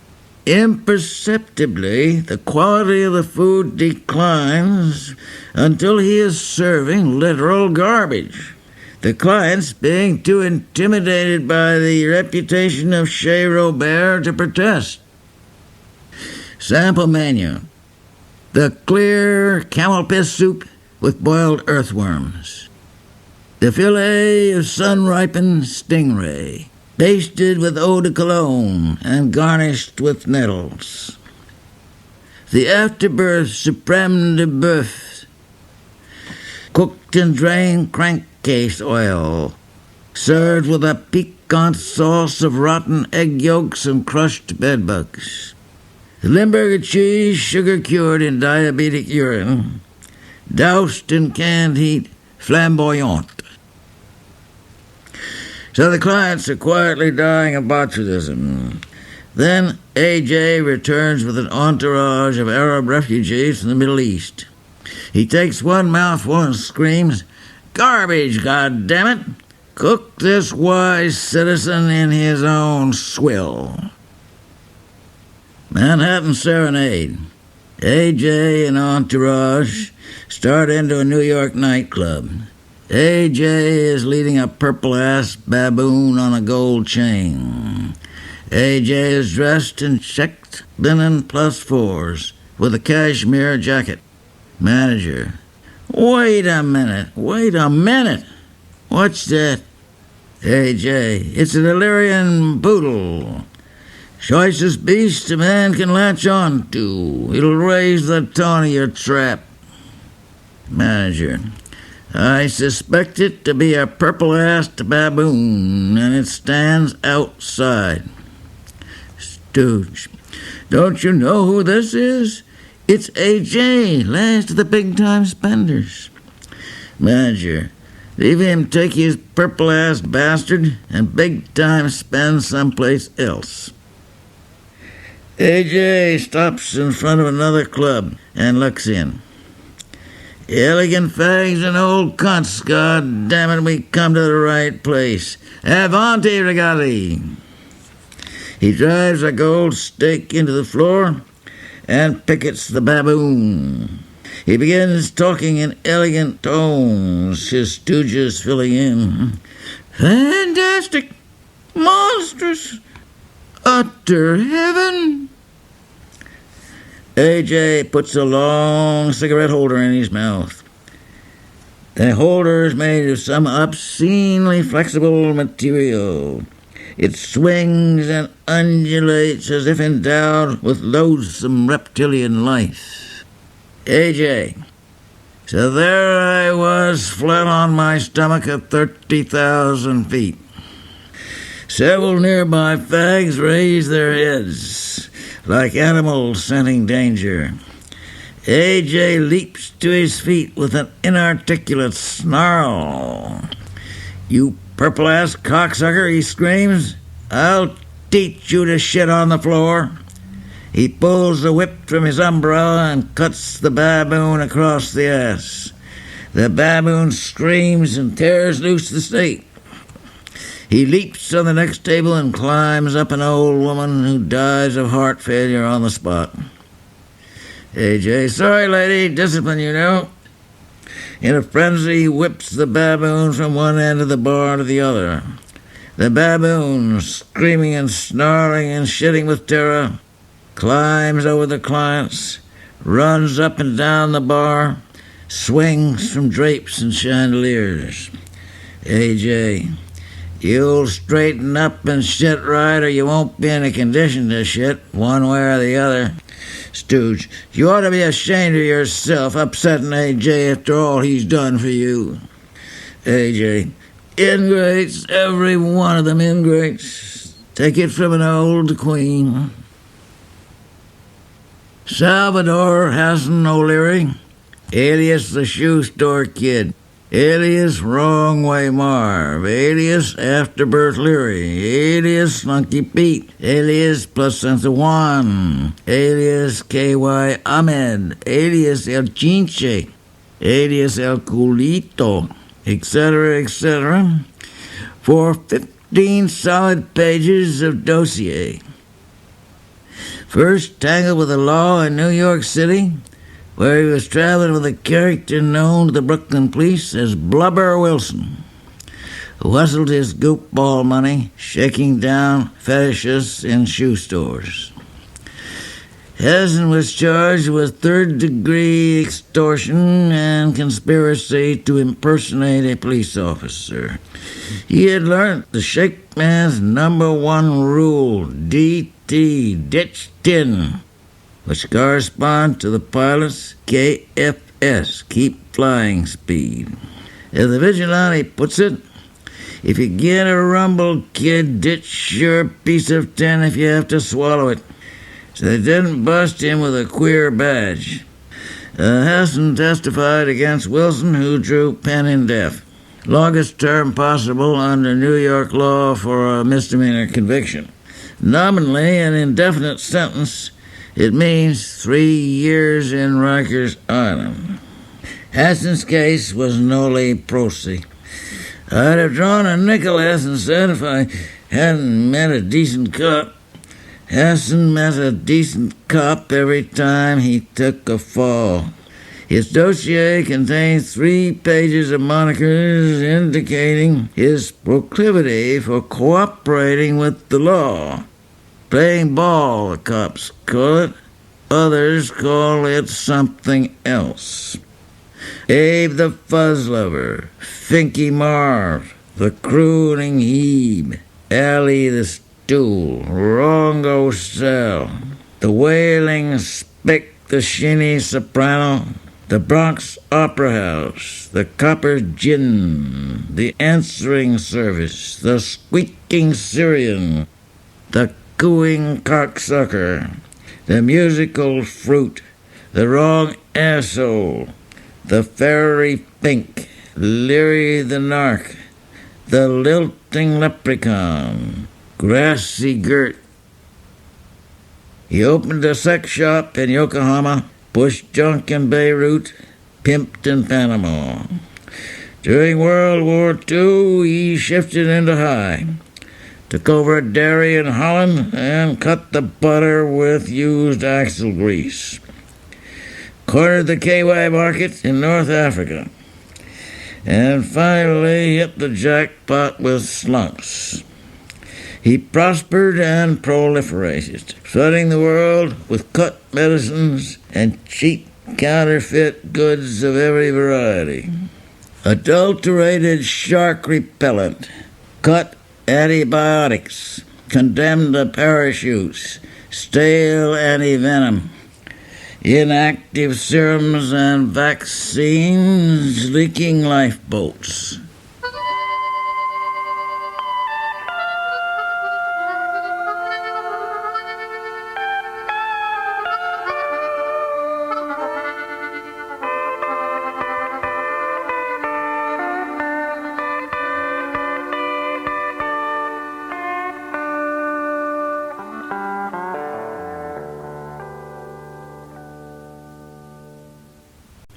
Imperceptibly, the quality of the food declines until he is serving literal garbage, the clients being too intimidated by the reputation of Chez Robert to protest. Sample menu: the clear camel piss soup with boiled earthworms, the fillet of sun-ripened stingray, basted with eau de cologne and garnished with nettles, the afterbirth supreme de boeuf, cooked in drained crankcase oil, served with a piquant sauce of rotten egg yolks and crushed bedbugs, the Limburger cheese sugar-cured in diabetic urine, doused in canned heat, flamboyant. So the clients are quietly dying of botulism. Then A.J. returns with an entourage of Arab refugees from the Middle East. He takes one mouthful and screams, "Garbage, goddammit! Cook this wise citizen in his own swill." Manhattan Serenade. A.J. and entourage start into a New York nightclub. A.J. is leading a purple-ass baboon on a gold chain. A.J. is dressed in checked linen +4s with a cashmere jacket. Manager: Wait a minute. What's that? A.J. It's an Illyrian poodle. Choicest beast a man can latch on to. It'll raise the tone of your trap. Manager: I suspect it to be a purple-assed baboon, and it stands outside. Stooge: Don't you know who this is? It's A.J., last of the big-time spenders. Manager: Leave him take his purple-assed bastard and big-time spend someplace else. A.J. stops in front of another club and looks in. Elegant fags and old cunts, God damn it, we come to the right place. Avanti, ragazzi. He drives a gold stake into the floor, and pickets the baboon. He begins talking in elegant tones, his stooges filling in. Fantastic! Monstrous! Utter heaven! A.J. puts a long cigarette holder in his mouth. The holder is made of some obscenely flexible material. It swings and undulates as if endowed with loathsome reptilian life. A.J. So there I was, flat on my stomach at 30,000 feet. Several nearby fags raised their heads, like animals scenting danger. A.J. leaps to his feet with an inarticulate snarl. You purple-ass cocksucker, he screams. I'll teach you to shit on the floor. He pulls the whip from his umbrella and cuts the baboon across the ass. The baboon screams and tears loose the steak. He leaps on the next table and climbs up an old woman who dies of heart failure on the spot. A.J. Sorry, lady, discipline, you know. In a frenzy, he whips the baboon from one end of the bar to the other. The baboon, screaming and snarling and shitting with terror, climbs over the clients, runs up and down the bar, swings from drapes and chandeliers. A.J., you'll straighten up and shit right, or you won't be in a condition to shit, one way or the other. Stooge, you ought to be ashamed of yourself, upsetting A.J. after all he's done for you. A.J., ingrates, every one of them ingrates. Take it from an old queen. Salvador Hassan O'Leary, alias the Shoe Store Kid, alias Wrong Way Marv, alias Afterbirth Leary, alias Monkey Pete, alias Placenta Juan, alias K.Y. Ahmed, alias El Chinche, alias El Culito, etc., etc., for 15 solid pages of dossier. First tangled with the law in New York City, where he was traveling with a character known to the Brooklyn police as Blubber Wilson, who hustled his goopball money, shaking down fetishists in shoe stores. Hassan was charged with third-degree extortion and conspiracy to impersonate a police officer. He had learned the shake man's number one rule, DT, ditch tin, which correspond to the pilot's KFS, keep flying speed. As the vigilante puts it, if you get a rumble, kid, ditch your piece of tin if you have to swallow it. So they didn't bust him with a queer badge. Hassan testified against Wilson, who drew pen in deaf. Longest term possible under New York law for a misdemeanor conviction. Nominally an indefinite sentence, it means 3 years in Rikers Island. Hassan's case was noli prosi. I'd have drawn a nickel, Hassan said, if I hadn't met a decent cop. Hassan met a decent cop every time he took a fall. His dossier contains 3 pages of monikers indicating his proclivity for cooperating with the law. Playing ball, the cops call it. Others call it something else. Abe the Fuzz Lover, Finky Marv, the Crooning Hebe, Allie the Stool, Rongo Cell, the Wailing Spick, the Shinny Soprano, the Bronx Opera House, the Copper Gin, the Answering Service, the Squeaking Syrian, the Cooing Cocksucker, the Musical Fruit, the Wrong Asshole, the Fairy Fink, Leary the Narc, the Lilting Leprechaun, Grassy Girt. He opened a sex shop in Yokohama, pushed junk in Beirut, pimped in Panama. During World War II, he shifted into high. took over a dairy in Holland, and cut the butter with used axle grease. Cornered the KY market in North Africa, and finally hit the jackpot with slumps. He prospered and proliferated, flooding the world with cut medicines and cheap counterfeit goods of every variety. Adulterated shark repellent, cut antibiotics, condemned parachutes, stale anti-venom, inactive serums and vaccines, leaking lifeboats.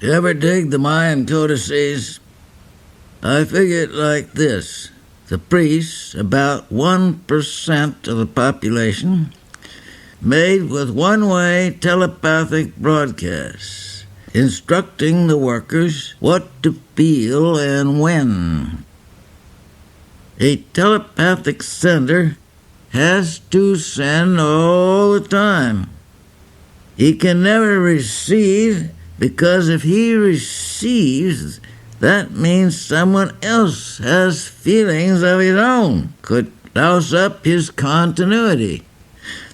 You ever dig the Mayan codices? I figure it like this. The priests, about 1% of the population, made with one-way telepathic broadcasts, instructing the workers what to feel and when. A telepathic sender has to send all the time. He can never receive, because if he receives, that means someone else has feelings of his own, could louse up his continuity.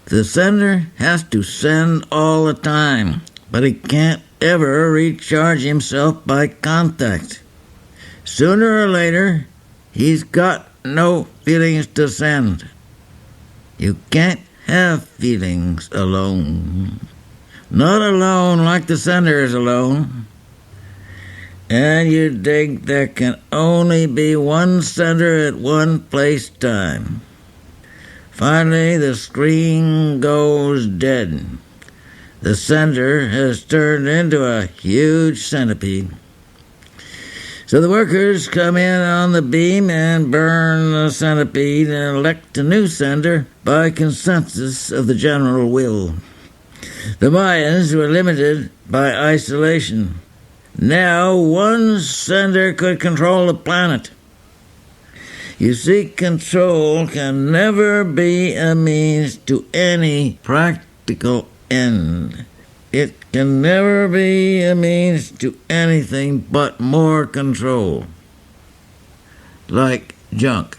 The sender has to send all the time, but he can't ever recharge himself by contact. Sooner or later, he's got no feelings to send. You can't have feelings alone. Not alone like the sender is alone. And you dig there can only be one sender at one place time. Finally, the screen goes dead. The sender has turned into a huge centipede. So the workers come in on the beam and burn the centipede and elect a new sender by consensus of the general will. The Mayans were limited by isolation. Now one sender could control the planet. You see, control can never be a means to any practical end. It can never be a means to anything but more control. Like junk.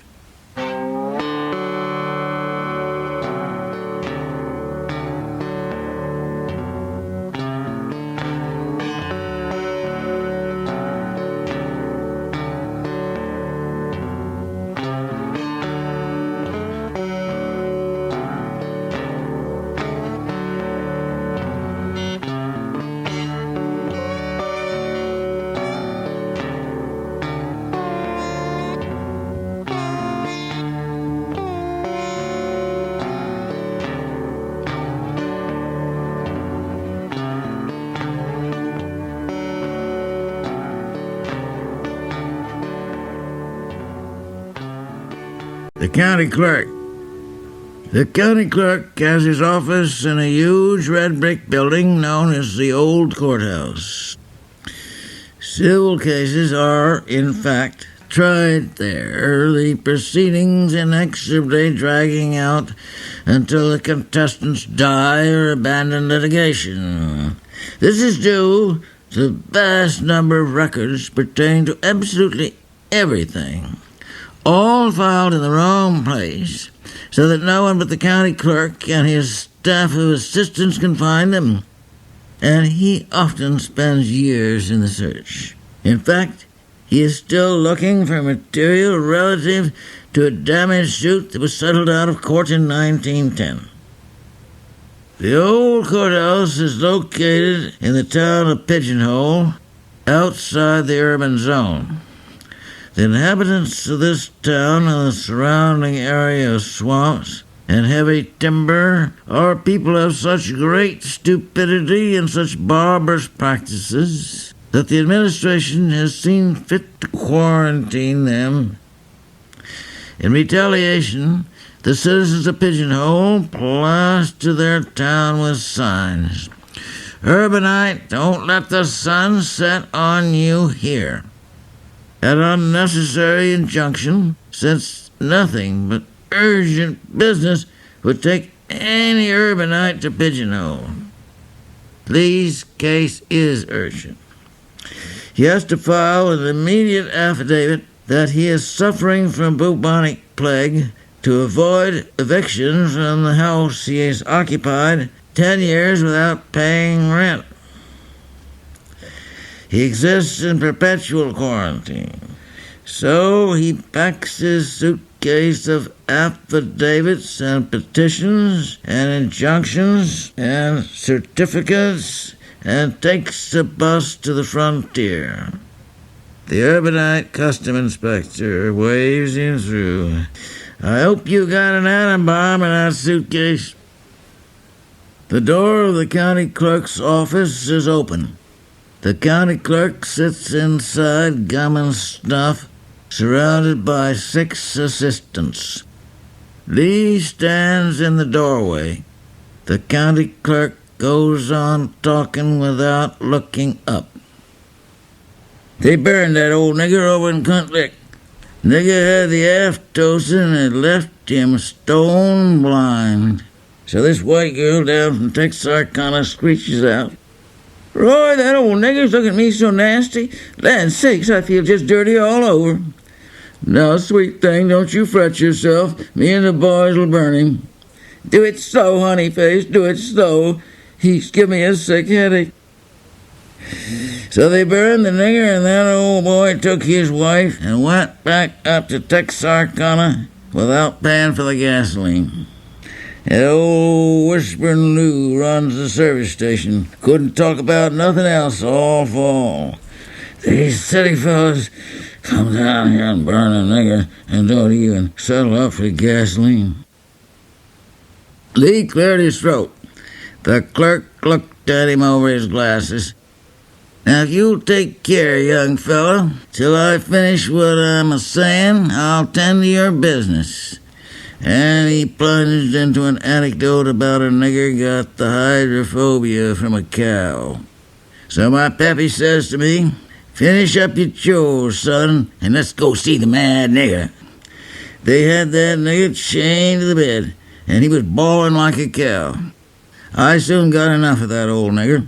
The county clerk. The county clerk has his office in a huge red brick building known as the Old Courthouse. Civil cases are, in fact, tried there, the proceedings inexorably dragging out until the contestants die or abandon litigation. This is due to the vast number of records pertaining to absolutely everything, all filed in the wrong place, so that no one but the county clerk and his staff of assistants can find them. And he often spends years in the search. In fact, he is still looking for material relative to a damaged suit that was settled out of court in 1910. The Old Courthouse is located in the town of Pigeonhole, outside the urban zone. The inhabitants of this town and the surrounding area of swamps and heavy timber are people of such great stupidity and such barbarous practices that the administration has seen fit to quarantine them. In retaliation, the citizens of Pigeonhole plaster their town with signs. Urbanite, don't let the sun set on you here. An unnecessary injunction, since nothing but urgent business would take any urbanite to Pigeonhole. Lee's case is urgent. He has to file an immediate affidavit that he is suffering from bubonic plague to avoid eviction from the house he has occupied 10 years without paying rent. He exists in perpetual quarantine. So he packs his suitcase of affidavits and petitions and injunctions and certificates and takes a bus to the frontier. The urbanite custom inspector waves him through. I hope you got an atom bomb in that suitcase. The door of the county clerk's office is open. The county clerk sits inside gum and snuff, surrounded by 6 assistants. Lee stands in the doorway. The county clerk goes on talking without looking up. They burned that old nigger over in Cunt Lick. Nigger had the aftosin and left him stone blind. So this white girl down from Texarkana screeches out, Roy, that old nigger's looking at me so nasty. Land sakes, I feel just dirty all over. Now, sweet thing, don't you fret yourself. Me and the boys will burn him. Do it slow, honey face, do it slow. He's give me a sick headache. So they burned the nigger, and that old boy took his wife and went back up to Texarkana without paying for the gasoline. And old Whispering Lou runs the service station. Couldn't talk about nothing else all fall. These city fellas come down here and burn a nigger and don't even settle up for gasoline. Lee cleared his throat. The clerk looked at him over his glasses. Now, if you'll take care, young fella, till I finish what I'm a-saying, I'll tend to your business. And he plunged into an anecdote about a nigger got the hydrophobia from a cow. So my pappy says to me, finish up your chores, son, and let's go see the mad nigger. They had that nigger chained to the bed, and he was bawling like a cow. I soon got enough of that old nigger.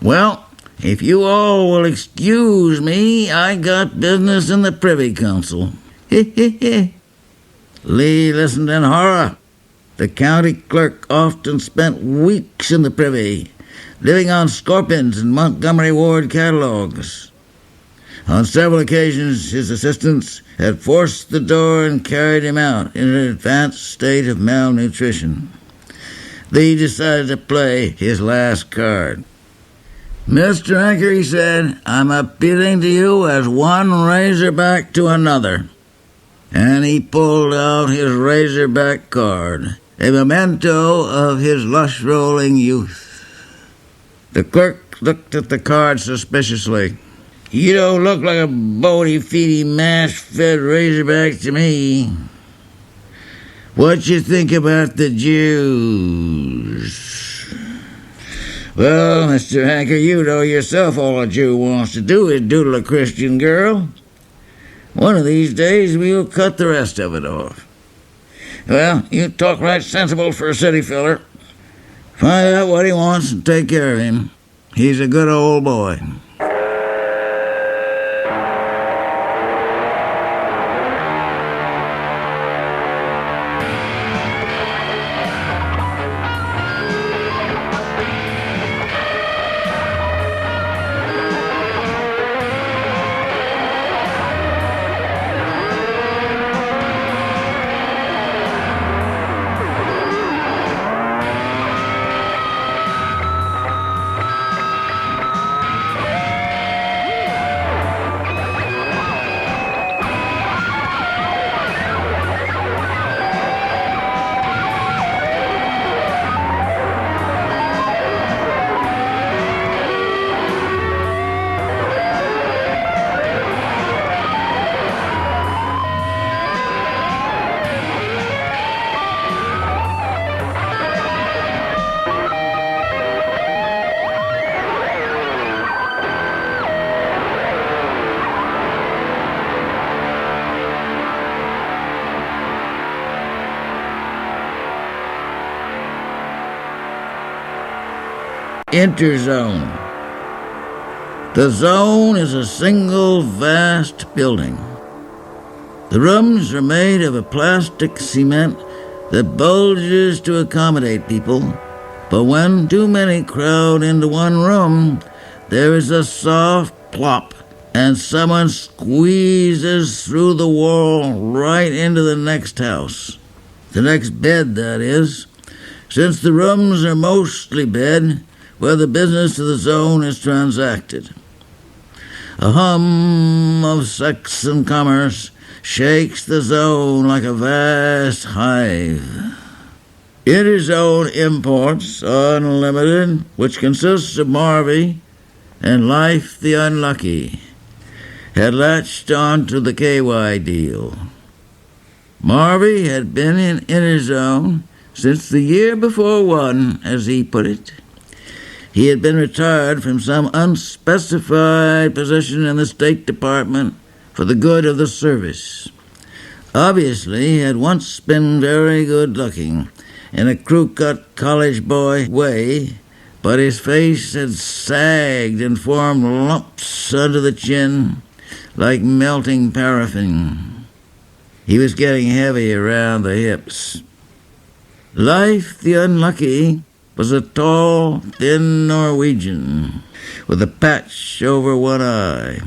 Well, if you all will excuse me, I got business in the Privy Council. Lee listened in horror. The county clerk often spent weeks in the Privy, living on scorpions and Montgomery Ward catalogs. On several occasions, his assistants had forced the door and carried him out in an advanced state of malnutrition. Lee decided to play his last card. Mr. Anchor, he said, I'm appealing to you as one razorback to another. And he pulled out his razorback card, a memento of his lush-rolling youth. The clerk looked at the card suspiciously. You don't look like a bodie-feedy, mash-fed razorback to me. What you think about the Jews? Well, Mr. Hanker, you know yourself all a Jew wants to do is doodle a Christian girl. One of these days, we'll cut the rest of it off. Well, you talk right sensible for a city feller. Find out what he wants and take care of him. He's a good old boy. interzone. The zone is a single vast building. The rooms are made of a plastic cement that bulges to accommodate people, but when too many crowd into one room, there is a soft plop, and someone squeezes through the wall right into the next house. The next bed, that is, since the rooms are mostly bed where the business of the zone is transacted. A hum of sex and commerce shakes the zone like a vast hive. Interzone Imports Unlimited, which consists of Marvy and Life the Unlucky, had latched on to the KY deal. Marvy had been in Interzone since the year before one, as he put it. He had been retired from some unspecified position in the State Department for the good of the service. Obviously, he had once been very good-looking in a crew-cut college boy way, but his face had sagged and formed lumps under the chin like melting paraffin. He was getting heavy around the hips. Life the Unlucky was a tall, thin Norwegian with a patch over one eye.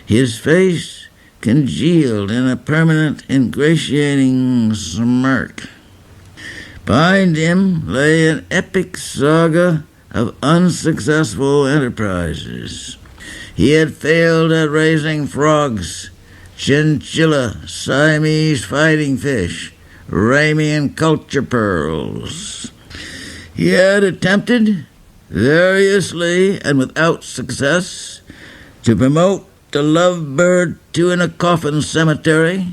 His face congealed in a permanent, ingratiating smirk. Behind him lay an epic saga of unsuccessful enterprises. He had failed at raising frogs, chinchilla, Siamese fighting fish, Ramian culture pearls. He had attempted, variously and without success, to promote the lovebird two-in-a-coffin cemetery,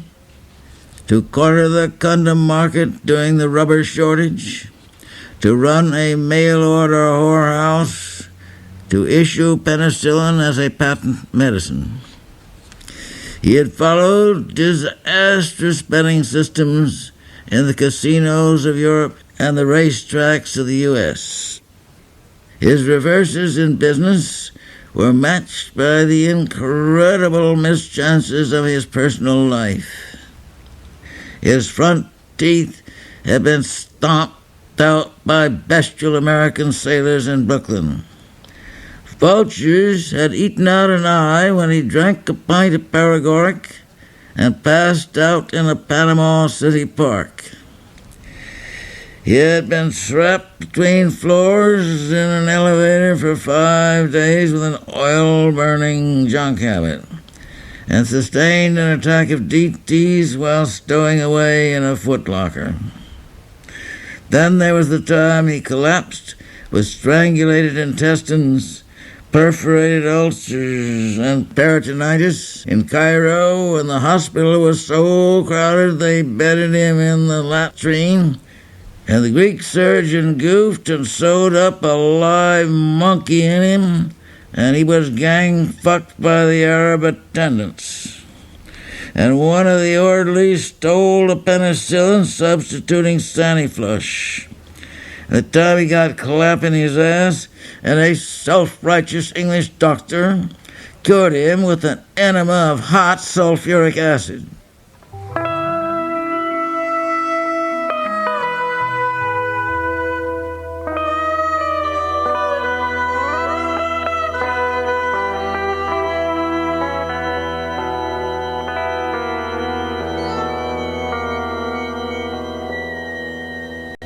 to corner the condom market during the rubber shortage, to run a mail-order whorehouse, to issue penicillin as a patent medicine. He had followed disastrous betting systems in the casinos of Europe and the racetracks of the U.S. His reverses in business were matched by the incredible mischances of his personal life. His front teeth had been stomped out by bestial American sailors in Brooklyn. Vultures had eaten out an eye when he drank a pint of paregoric and passed out in a Panama City park. He had been trapped between floors in an elevator for 5 days with an oil-burning junk habit, and sustained an attack of DTs while stowing away in a footlocker. Then there was the time he collapsed with strangulated intestines, perforated ulcers, and peritonitis in Cairo, and the hospital was so crowded they bedded him in the latrine, and the Greek surgeon goofed and sewed up a live monkey in him, and he was gang-fucked by the Arab attendants. And one of the orderlies stole the penicillin, substituting Saniflush. At the time he got clap in his ass, and a self-righteous English doctor cured him with an enema of hot sulfuric acid.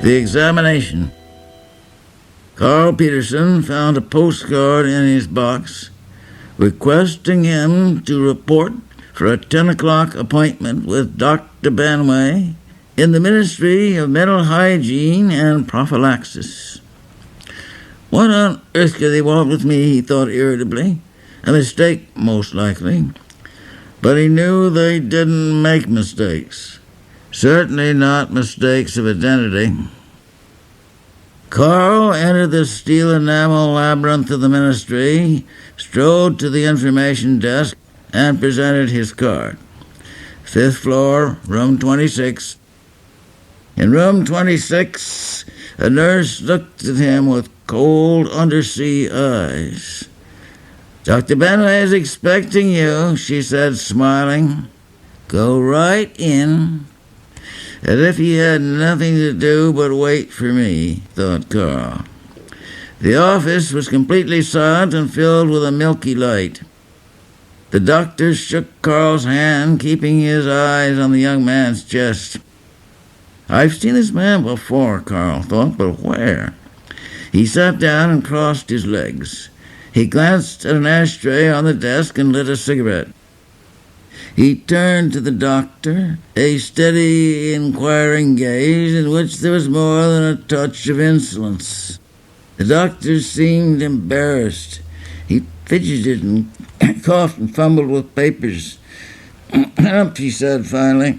The examination. Carl Peterson found a postcard in his box requesting him to report for a 10 o'clock appointment with Dr. Banway in the Ministry of Mental Hygiene and Prophylaxis. What on earth could they want with me, he thought irritably. A mistake, most likely. But he knew they didn't make mistakes. Certainly not mistakes of identity. Carl entered the steel enamel labyrinth of the ministry, strode to the information desk, and presented his card. 5th floor, room 26. In room 26, a nurse looked at him with cold undersea eyes. "Dr. Benway is expecting you," she said, smiling. "Go right in." As if he had nothing to do but wait for me, thought Carl. The office was completely silent and filled with a milky light. The doctor shook Carl's hand, keeping his eyes on the young man's chest. "I've seen this man before," Carl thought, "but where?" He sat down and crossed his legs. He glanced at an ashtray on the desk and lit a cigarette. He turned to the doctor, a steady, inquiring gaze in which there was more than a touch of insolence. The doctor seemed embarrassed. He fidgeted and coughed and fumbled with papers. He said finally,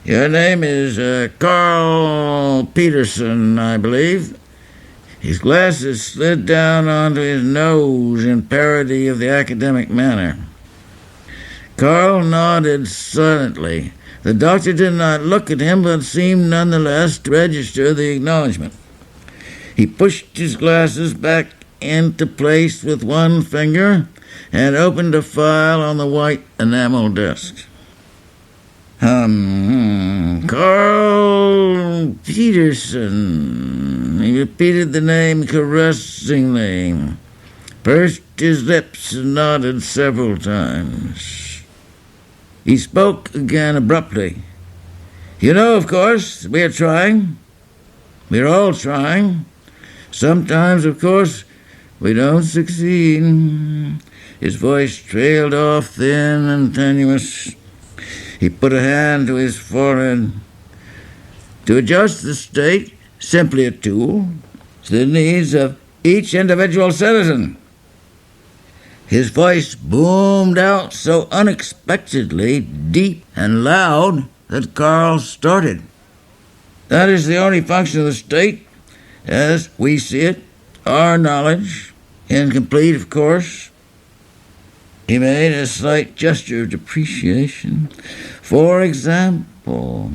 "Your name is Carl Peterson, I believe." His glasses slid down onto his nose in parody of the academic manner. Carl nodded silently. The doctor did not look at him, but seemed nonetheless to register the acknowledgment. He pushed his glasses back into place with one finger and opened a file on the white enamel desk. Carl Peterson. He repeated the name caressingly, pursed his lips and nodded several times. He spoke again abruptly. "You know, of course, we are trying. We are all trying. Sometimes, of course, we don't succeed." His voice trailed off thin and tenuous. He put a hand to his forehead. "To adjust the state, simply a tool, to the needs of each individual citizen." His voice boomed out so unexpectedly deep and loud that Carl started. "That is the only function of the state, as we see it, our knowledge, incomplete, of course." He made a slight gesture of depreciation. For example,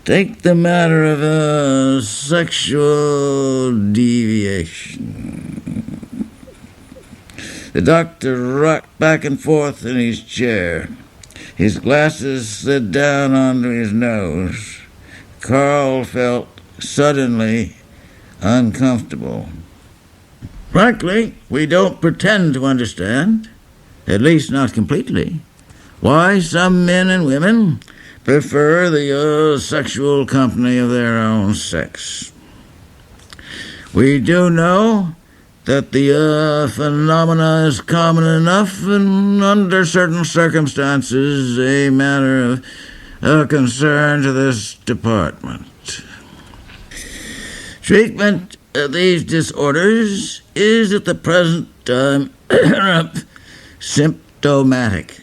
take the matter of a sexual deviation. The doctor rocked back and forth in his chair. His glasses slid down onto his nose. Carl felt suddenly uncomfortable. "Frankly, we don't pretend to understand, at least not completely, why some men and women prefer the sexual company of their own sex. We do know that the phenomena is common enough and under certain circumstances a matter of concern to this department. Treatment of these disorders is at the present time symptomatic."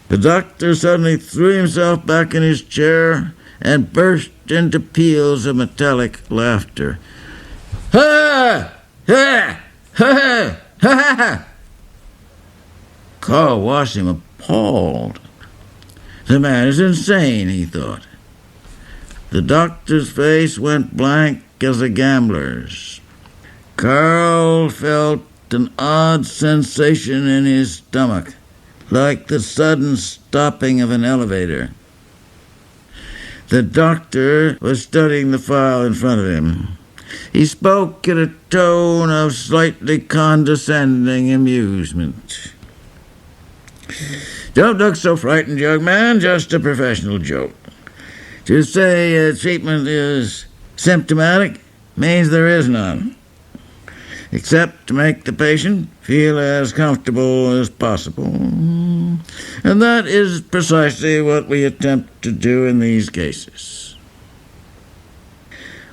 The doctor suddenly threw himself back in his chair and burst into peals of metallic laughter. "Ha! Ha! Ha! Ha! Ha!" Carl watched him appalled. The man is insane, he thought. The doctor's face went blank as a gambler's. Carl felt an odd sensation in his stomach, like the sudden stopping of an elevator. The doctor was studying the file in front of him. He spoke in a tone of slightly condescending amusement. "Don't look so frightened, young man. Just a professional joke. To say treatment is symptomatic means there is none, except to make the patient feel as comfortable as possible. And that is precisely what we attempt to do in these cases."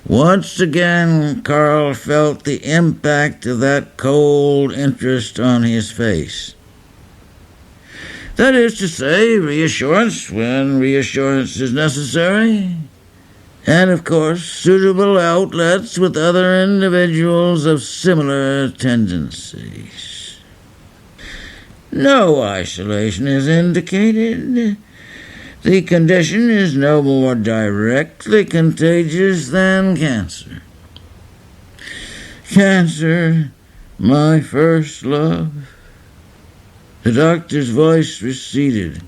Once again, Carl felt the impact of that cold interest on his face. That is to say, reassurance when reassurance is necessary, and, of course, suitable outlets with other individuals of similar tendencies. No isolation is indicated. The condition is no more directly contagious than cancer. Cancer, my first love." The doctor's voice receded.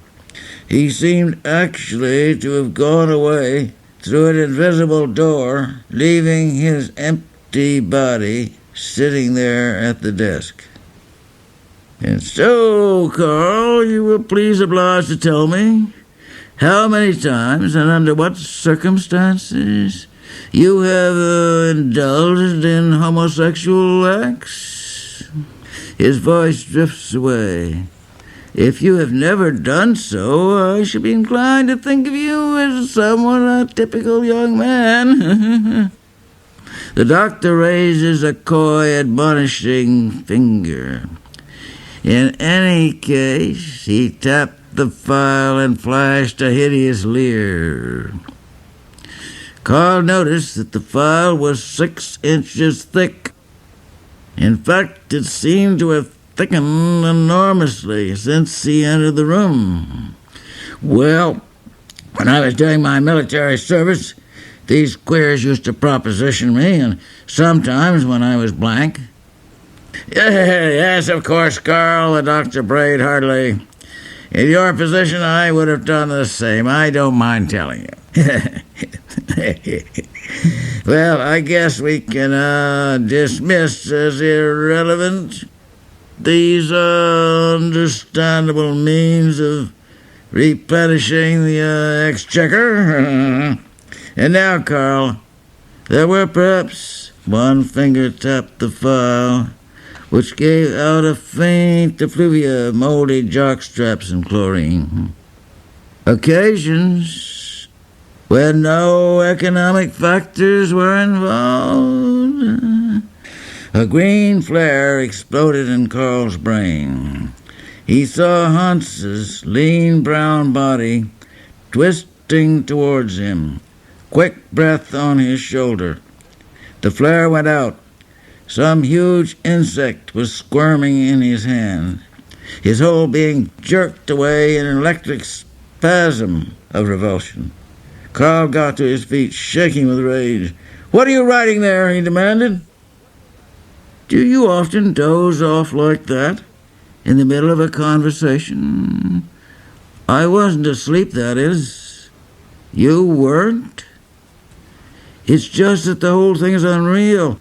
He seemed actually to have gone away through an invisible door, leaving his empty body sitting there at the desk. "And so, Carl, you will please oblige to tell me how many times and under what circumstances you have indulged in homosexual acts?" His voice drifts away. "If you have never done so, I should be inclined to think of you as somewhat a typical young man." The doctor raises a coy, admonishing finger. In any case, he tapped the file and flashed a hideous leer. Carl noticed that the file was 6 inches thick. In fact, it seemed to have thickened enormously since he entered the room. "Well, when I was doing my military service, these queers used to proposition me, and sometimes when I was blank." "Yes, of course, Carl," the doctor brayed heartily. "In your position, I would have done the same. I don't mind telling you." "Well, I guess we can dismiss as irrelevant these understandable means of replenishing the exchequer. And now, Carl, there were perhaps..." One finger tapped the file, which gave out a faint effluvia of moldy jockstraps and chlorine. "Occasions when no economic factors were involved." A green flare exploded in Carl's brain. He saw Hans's lean brown body twisting towards him, quick breath on his shoulder. The flare went out. Some huge insect was squirming in his hand, his whole being jerked away in an electric spasm of revulsion. Carl got to his feet, shaking with rage. "What are you writing there?" he demanded. "Do you often doze off like that, in the middle of a conversation?" "I wasn't asleep, that is." "You weren't?" "It's just that the whole thing is unreal.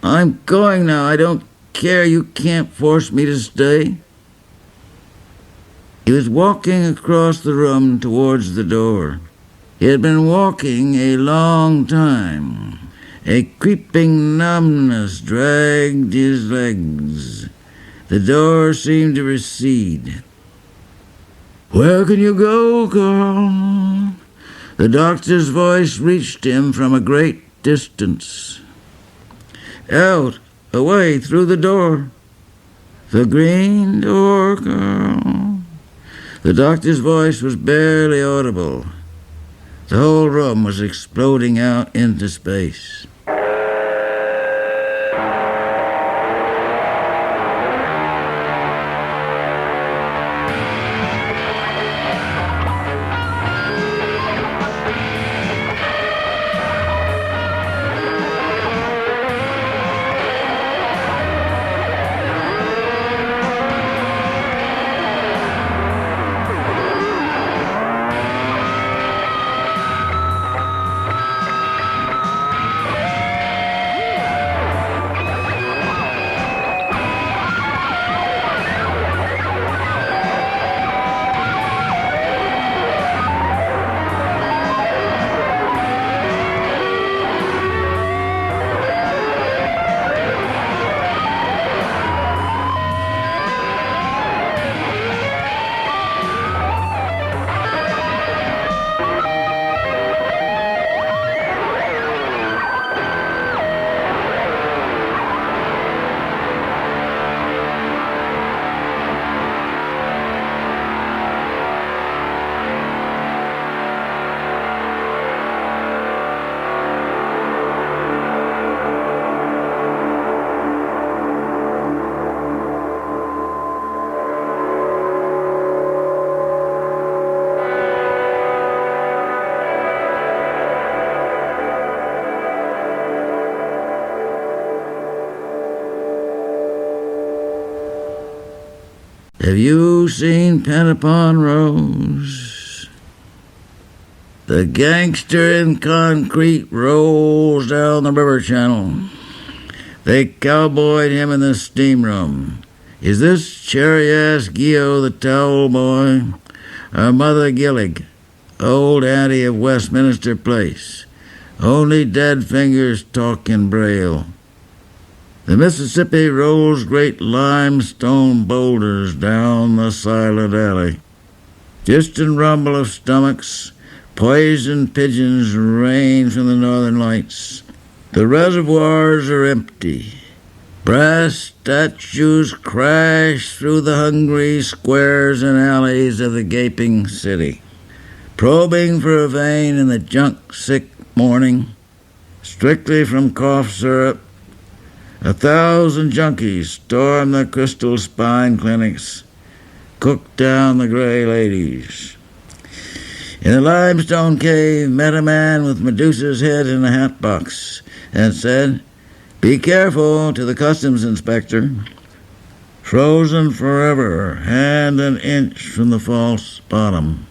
I'm going now. I don't care. You can't force me to stay." He was walking across the room towards the door. He had been walking a long time. A creeping numbness dragged his legs. The door seemed to recede. "Where can you go, Carl?" The doctor's voice reached him from a great distance. "Out, away, through the door." "The green door, Carl." The doctor's voice was barely audible. The whole room was exploding out into space. Have you seen Pennapon Rose? The gangster in concrete rolls down the river channel. They cowboyed him in the steam room. Is this cherry-ass Gio the towel boy? Or Mother Gillig, old auntie of Westminster Place? Only dead fingers talk in Braille. The Mississippi rolls great limestone boulders down the silent alley. Distant rumble of stomachs, poisoned pigeons rain from the northern lights. The reservoirs are empty. Brass statues crash through the hungry squares and alleys of the gaping city. Probing for a vein in the junk-sick morning, strictly from cough syrup, 1,000 junkies storm the crystal spine clinics, cook down the gray ladies. In the limestone cave, met a man with Medusa's head in a hat box and said, "Be careful," to the customs inspector. Frozen forever, hand an inch from the false bottom.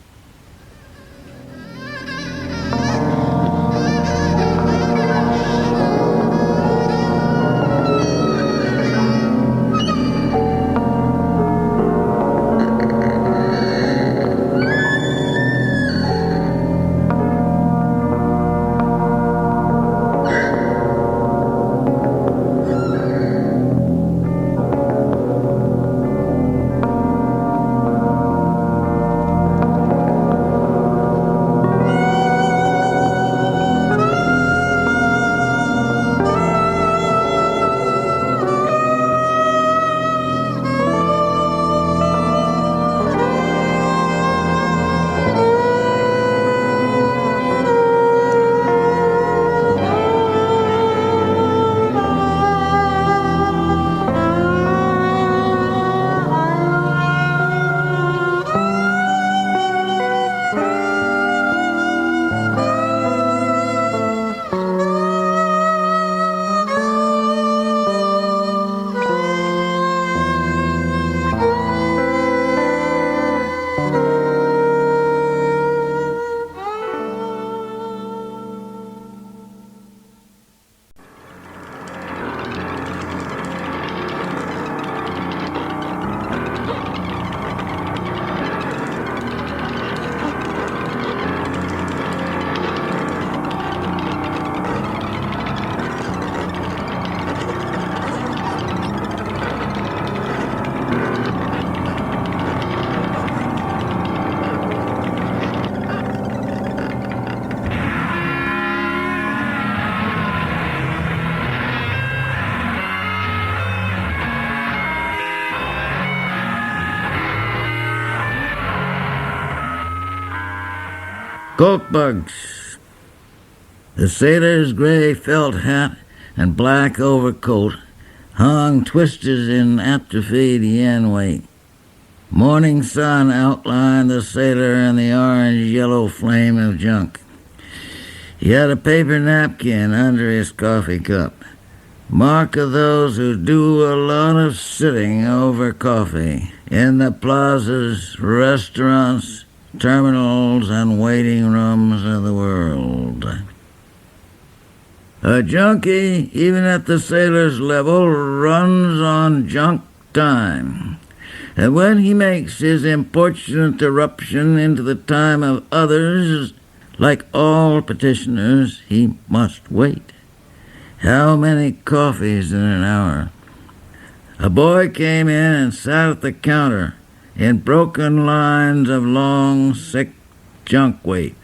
Coke bugs. The sailor's gray felt hat and black overcoat hung twisted in atrophied yen weight. Morning sun outlined the sailor in the orange-yellow flame of junk. He had a paper napkin under his coffee cup, mark of those who do a lot of sitting over coffee in the plazas, restaurants, terminals, and waiting rooms of the world. A junkie, even at the sailor's level, runs on junk time. And when he makes his importunate eruption into the time of others, like all petitioners, he must wait. How many coffees in an hour? A boy came in and sat at the counter in broken lines of long, sick junk weight.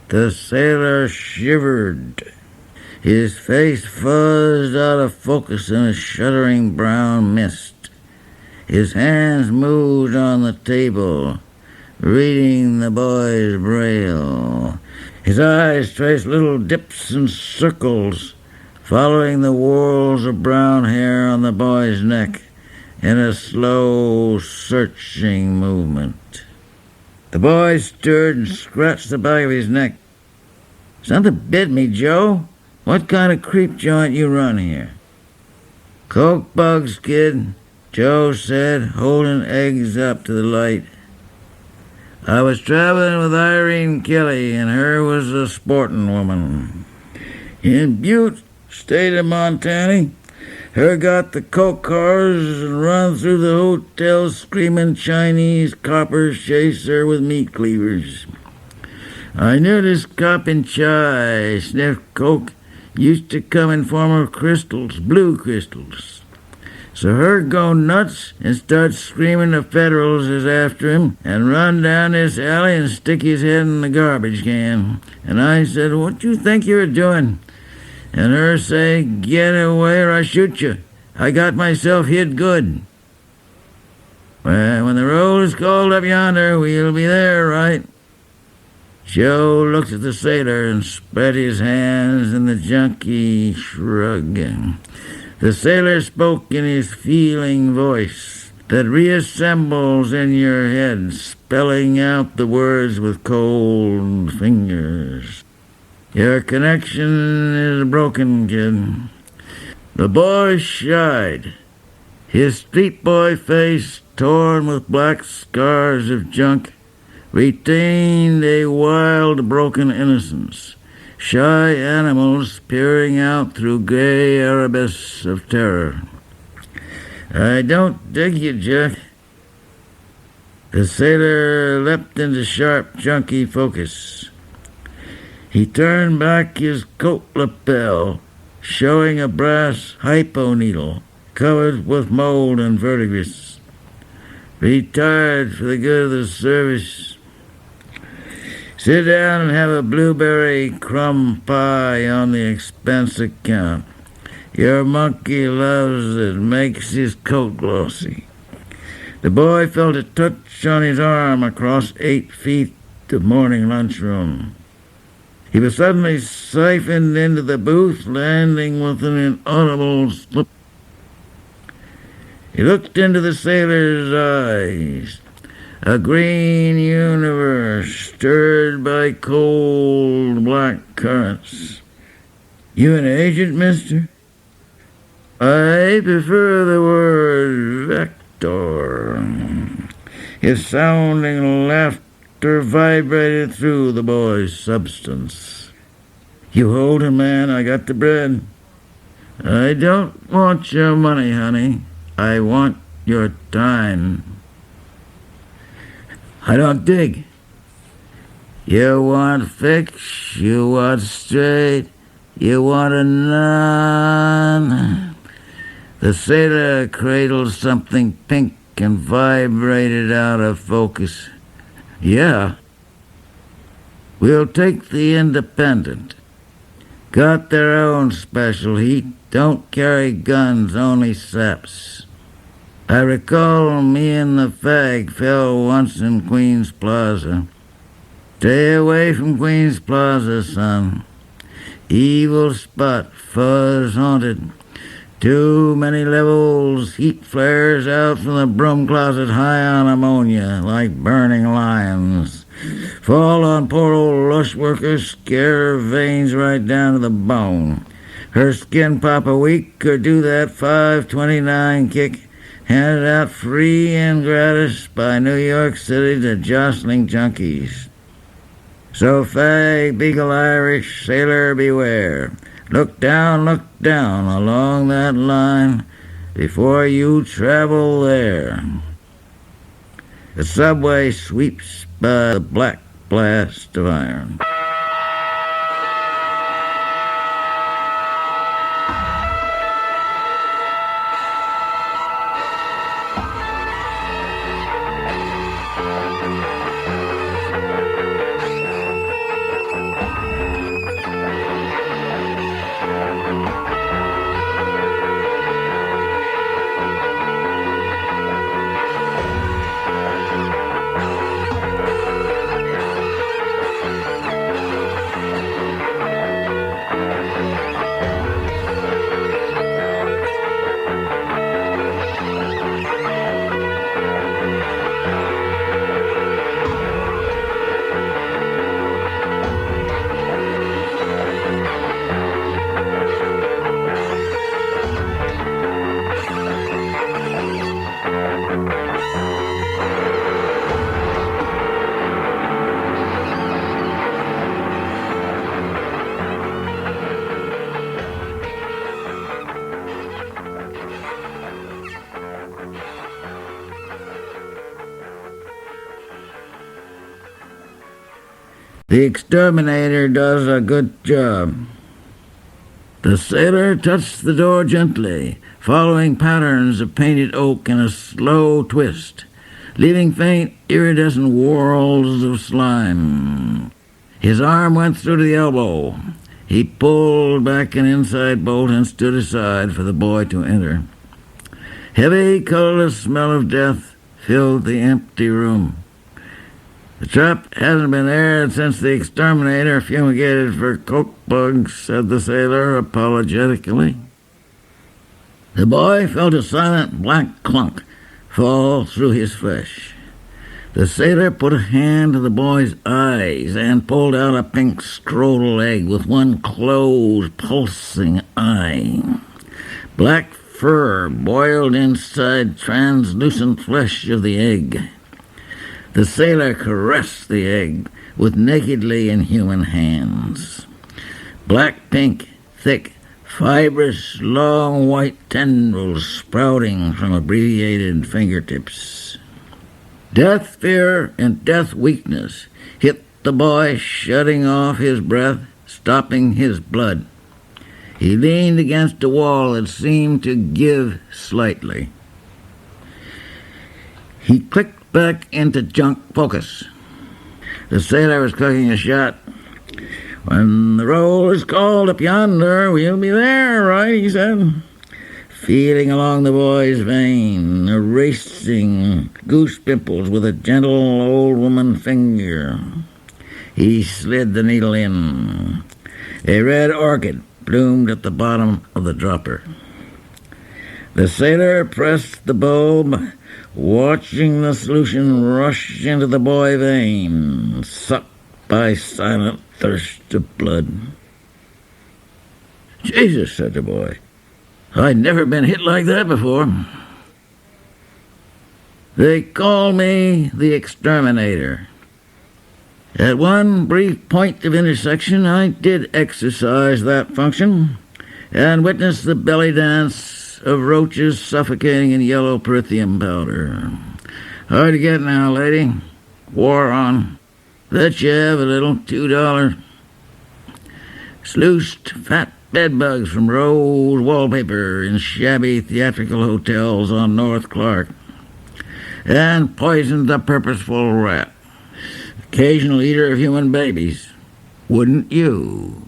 The sailor shivered. His face fuzzed out of focus in a shuddering brown mist. His hands moved on the table, reading the boy's braille. His eyes traced little dips and circles, following the whorls of brown hair on the boy's neck in a slow, searching movement. The boy stirred and scratched the back of his neck. "Something bit me, Joe. What kind of creep joint you run here?" "Coke bugs, kid. Joe said, holding eggs up to the light. I was traveling with Irene Kelly, and her was a sporting woman. In Butte, state of Montana, her got the coke cars and run through the hotels screaming Chinese coppers chase her with meat cleavers. I knew this cop in Chai sniffed coke used to come in form of crystals, blue crystals. So her go nuts and start screaming the Federals is after him and run down this alley and stick his head in the garbage can. And I said, what you think you're doing? And her say, get away or I shoot you. I got myself hid good. Well, when the roll is called up yonder, we'll be there, right? Joe looked at the sailor and spread his hands, and the junkie shrugged. The sailor spoke in his feeling voice that reassembles in your head, spelling out the words with cold fingers. Your connection is broken, kid. The boy shied, his street boy face torn with black scars of junk, retained a wild, broken innocence. Shy animals peering out through gray arabesques of terror. I don't dig you, Jack. The sailor leapt into sharp, junky focus. He turned back his coat lapel, showing a brass hypo needle covered with mold and verdigris. Retired for the good of the service. Sit down and have a blueberry crumb pie on the expense account. Your monkey loves it, makes his coat glossy. The boy felt a touch on his arm across 8 feet to morning lunchroom. He was suddenly siphoned into the booth, landing with an inaudible slip. He looked into the sailor's eyes. A green universe stirred by cold black currents. You an agent, mister? I prefer the word vector. His sounding laughter vibrated through the boy's substance. You hold him, man. I got the bread. I don't want your money, honey. I want your time. I don't dig. You want fix, you want straight, you want a nun. The sailor cradled something pink and vibrated out of focus. Yeah. We'll take the Independent. Got their own special heat, don't carry guns, only saps. I recall me and the fag fell once in Queens Plaza. Stay away from Queens Plaza, son. Evil spot, fuzz haunted. Too many levels, heat flares out from the broom closet high on ammonia, like burning lions. Fall on poor old lush worker, scare her veins right down to the bone. Her skin pop a week or do that 529 kick, handed out free and gratis by New York City to jostling junkies. So fag, beagle Irish, sailor beware. Look down along that line before you travel there. The subway sweeps by the black blast of iron. The exterminator does a good job." The sailor touched the door gently, following patterns of painted oak in a slow twist, leaving faint, iridescent whorls of slime. His arm went through to the elbow. He pulled back an inside bolt and stood aside for the boy to enter. Heavy, colorless smell of death filled the empty room. "The trap hasn't been aired since the exterminator fumigated for coke bugs," said the sailor apologetically. The boy felt a silent black clunk fall through his flesh. The sailor put a hand to the boy's eyes and pulled out a pink scrotal egg with one closed, pulsing eye. Black fur boiled inside translucent flesh of the egg. The sailor caressed the egg with nakedly inhuman hands. Black-pink, thick, fibrous, long white tendrils sprouting from abbreviated fingertips. Death fear and death weakness hit the boy, shutting off his breath, stopping his blood. He leaned against a wall that seemed to give slightly. He clicked back into junk focus. The sailor was cooking a shot. "When the roll is called up yonder, we'll be there, right?" he said, feeling along the boy's vein, erasing goose pimples with a gentle old woman finger. He slid the needle in. A red orchid bloomed at the bottom of the dropper. The sailor pressed the bulb, watching the solution rush into the boy vein, sucked by silent thirst of blood. "Jesus," said the boy, "I'd never been hit like that before." They call me the exterminator. At one brief point of intersection, I did exercise that function and witnessed the belly dance of roaches suffocating in yellow perithium powder. "Hard to get now, lady. War on. Bet you have a little, $2. Sluiced fat bedbugs from rose wallpaper in shabby theatrical hotels on North Clark. And poisoned a purposeful rat. Occasional eater of human babies. Wouldn't you?"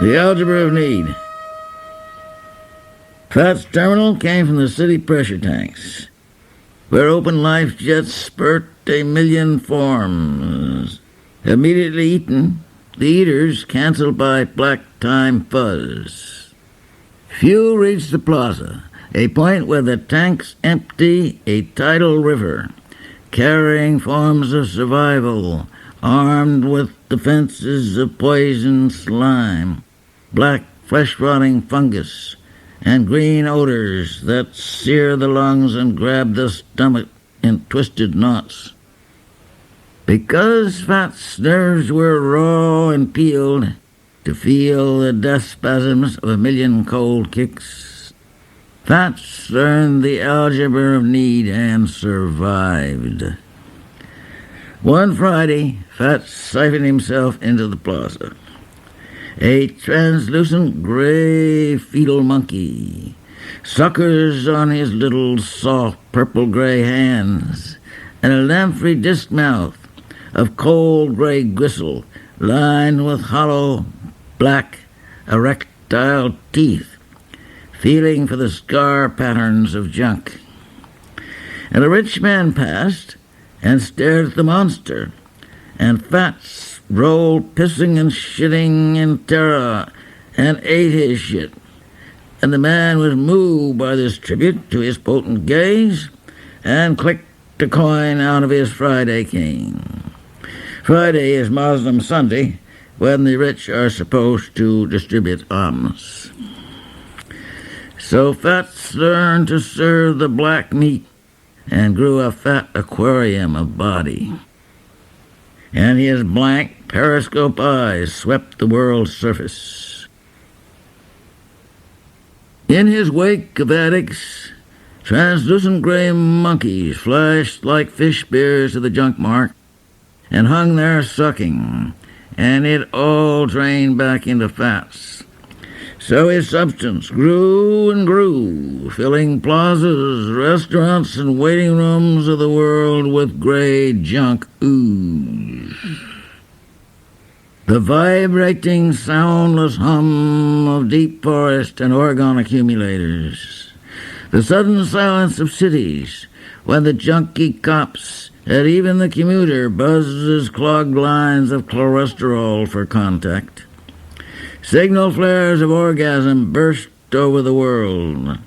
The Algebra of Need. Fat's terminal came from the city pressure tanks, where open life jets spurt a million forms. Immediately eaten, the eaters canceled by black time fuzz. Few reach the plaza, a point where the tanks empty a tidal river, carrying forms of survival, armed with defenses of poison slime, black flesh-rotting fungus, and green odors that sear the lungs and grab the stomach in twisted knots. Because Fat's nerves were raw and peeled to feel the death spasms of a million cold kicks, Fats learned the algebra of need and survived. One Friday, Fats siphoned himself into the plaza. A translucent gray fetal monkey, suckers on his little soft purple-gray hands, and a lamprey disc mouth of cold gray gristle lined with hollow, black, erectile teeth, feeling for the scar patterns of junk. And a rich man passed and stared at the monster, and Fats rolled pissing and shitting in terror and ate his shit. And the man was moved by this tribute to his potent gaze and clicked a coin out of his Friday cane. Friday is Muslim Sunday, when the rich are supposed to distribute alms. So Fats learned to serve the black meat and grew a fat aquarium of body. And his blank periscope eyes swept the world's surface. In his wake of addicts, translucent gray monkeys flashed like fish spears to the junk mart and hung there sucking, and it all drained back into fats. So his substance grew and grew, filling plazas, restaurants, and waiting rooms of the world with gray junk ooze. The vibrating, soundless hum of deep forest and organ accumulators. The sudden silence of cities, when the junkie cops and even the commuter buzzes clogged lines of cholesterol for contact. Signal flares of orgasm burst over the world.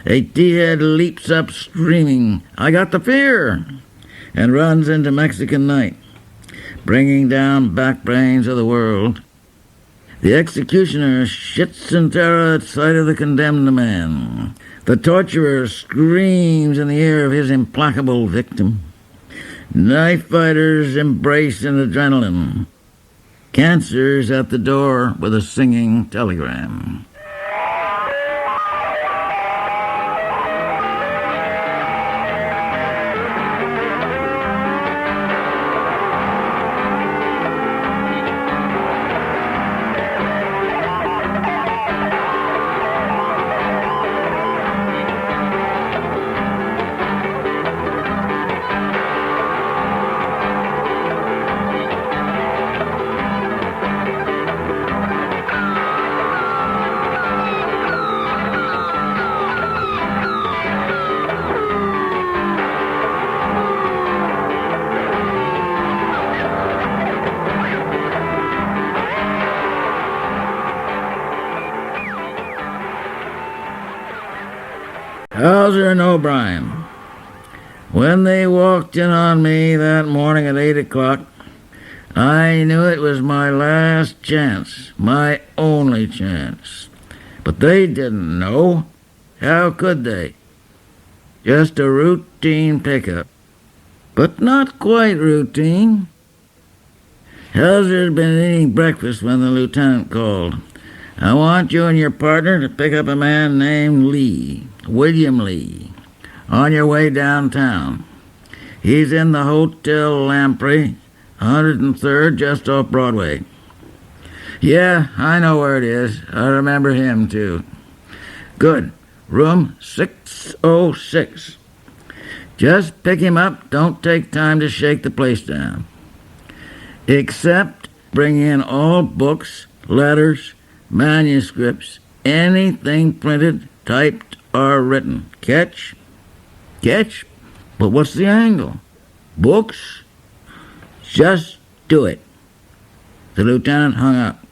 A T-head leaps up screaming, "I got the fear!" and runs into Mexican night, bringing down backbrains of the world. The executioner shits in terror at sight of the condemned man. The torturer screams in the ear of his implacable victim. Knife fighters embrace in adrenaline. Cancer's at the door with a singing telegram. Hauser and O'Brien. When they walked in on me that morning at 8 o'clock, I knew it was my last chance, my only chance. But they didn't know. How could they? Just a routine pickup. But not quite routine. Hauser had been eating breakfast when the lieutenant called. "I want you and your partner to pick up a man named Lee, William Lee, on your way downtown. He's in the Hotel Lamprey, 103rd, just off Broadway." "Yeah, I know where it is. I remember him, too." "Good. Room 606. Just pick him up. Don't take time to shake the place down. Except bring in all books, letters, manuscripts, anything printed, typed, or written. Catch? Catch? But what's the angle? Books? Just do it." The lieutenant hung up.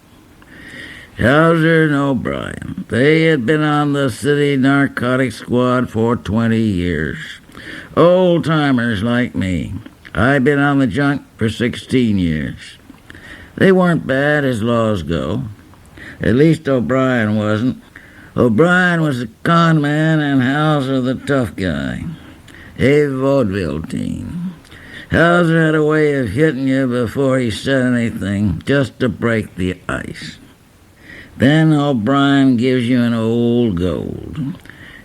Hauser and O'Brien. They had been on the city narcotics squad for 20 years. Old-timers like me. I'd been on the junk for 16 years. They weren't bad as laws go. At least O'Brien wasn't. O'Brien was the con man and Hauser the tough guy. A vaudeville team. Hauser had a way of hitting you before he said anything, just to break the ice. Then O'Brien gives you an old gold.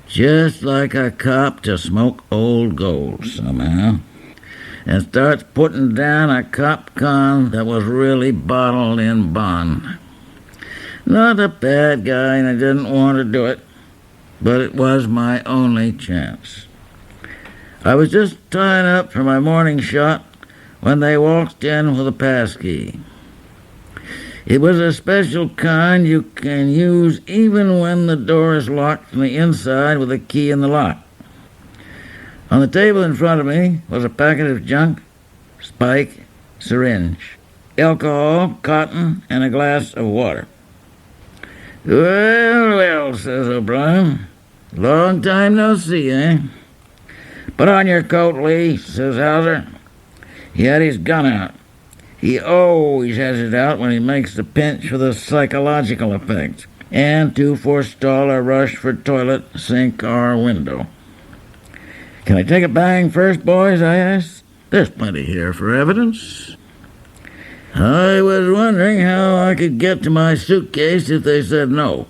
Just like a cop to smoke old gold somehow. And starts putting down a cop con that was really bottled in bond. Not a bad guy, and I didn't want to do it, but it was my only chance. I was just tying up for my morning shot when they walked in with a passkey. It was a special kind you can use even when the door is locked from the inside with a key in the lock. On the table in front of me was a packet of junk, spike, syringe, alcohol, cotton, and a glass of water. "Well, well," says O'Brien. "Long time no see, eh?" "Put on your coat, Lee," says Hauser. He had his gun out. He always has it out when he makes the pinch for the psychological effect, and to forestall a rush for toilet, sink, or window. "Can I take a bang first, boys?" I asked. "There's plenty here for evidence." I was wondering how I could get to my suitcase if they said no.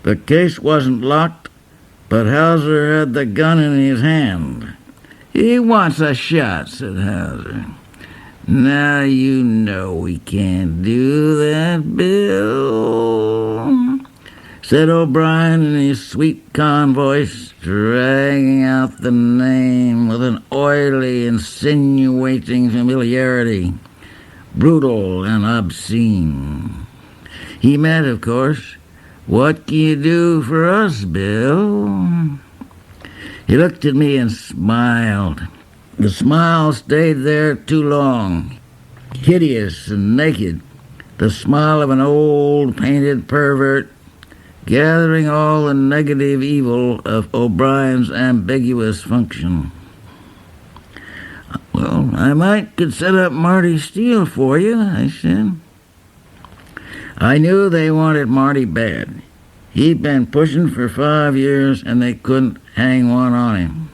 The case wasn't locked, but Hauser had the gun in his hand. "He wants a shot," said Hauser. "Now you know we can't do that, Bill," said O'Brien in his sweet, calm voice, dragging out the name with an oily, insinuating familiarity, brutal and obscene. He meant, of course, "What can you do for us, Bill?" He looked at me and smiled. The smile stayed there too long, hideous and naked, the smile of an old painted pervert, gathering all the negative evil of O'Brien's ambiguous function. "Well, I could set up Marty Steele for you," I said. I knew they wanted Marty bad. He'd been pushing for 5 years, and they couldn't hang one on him.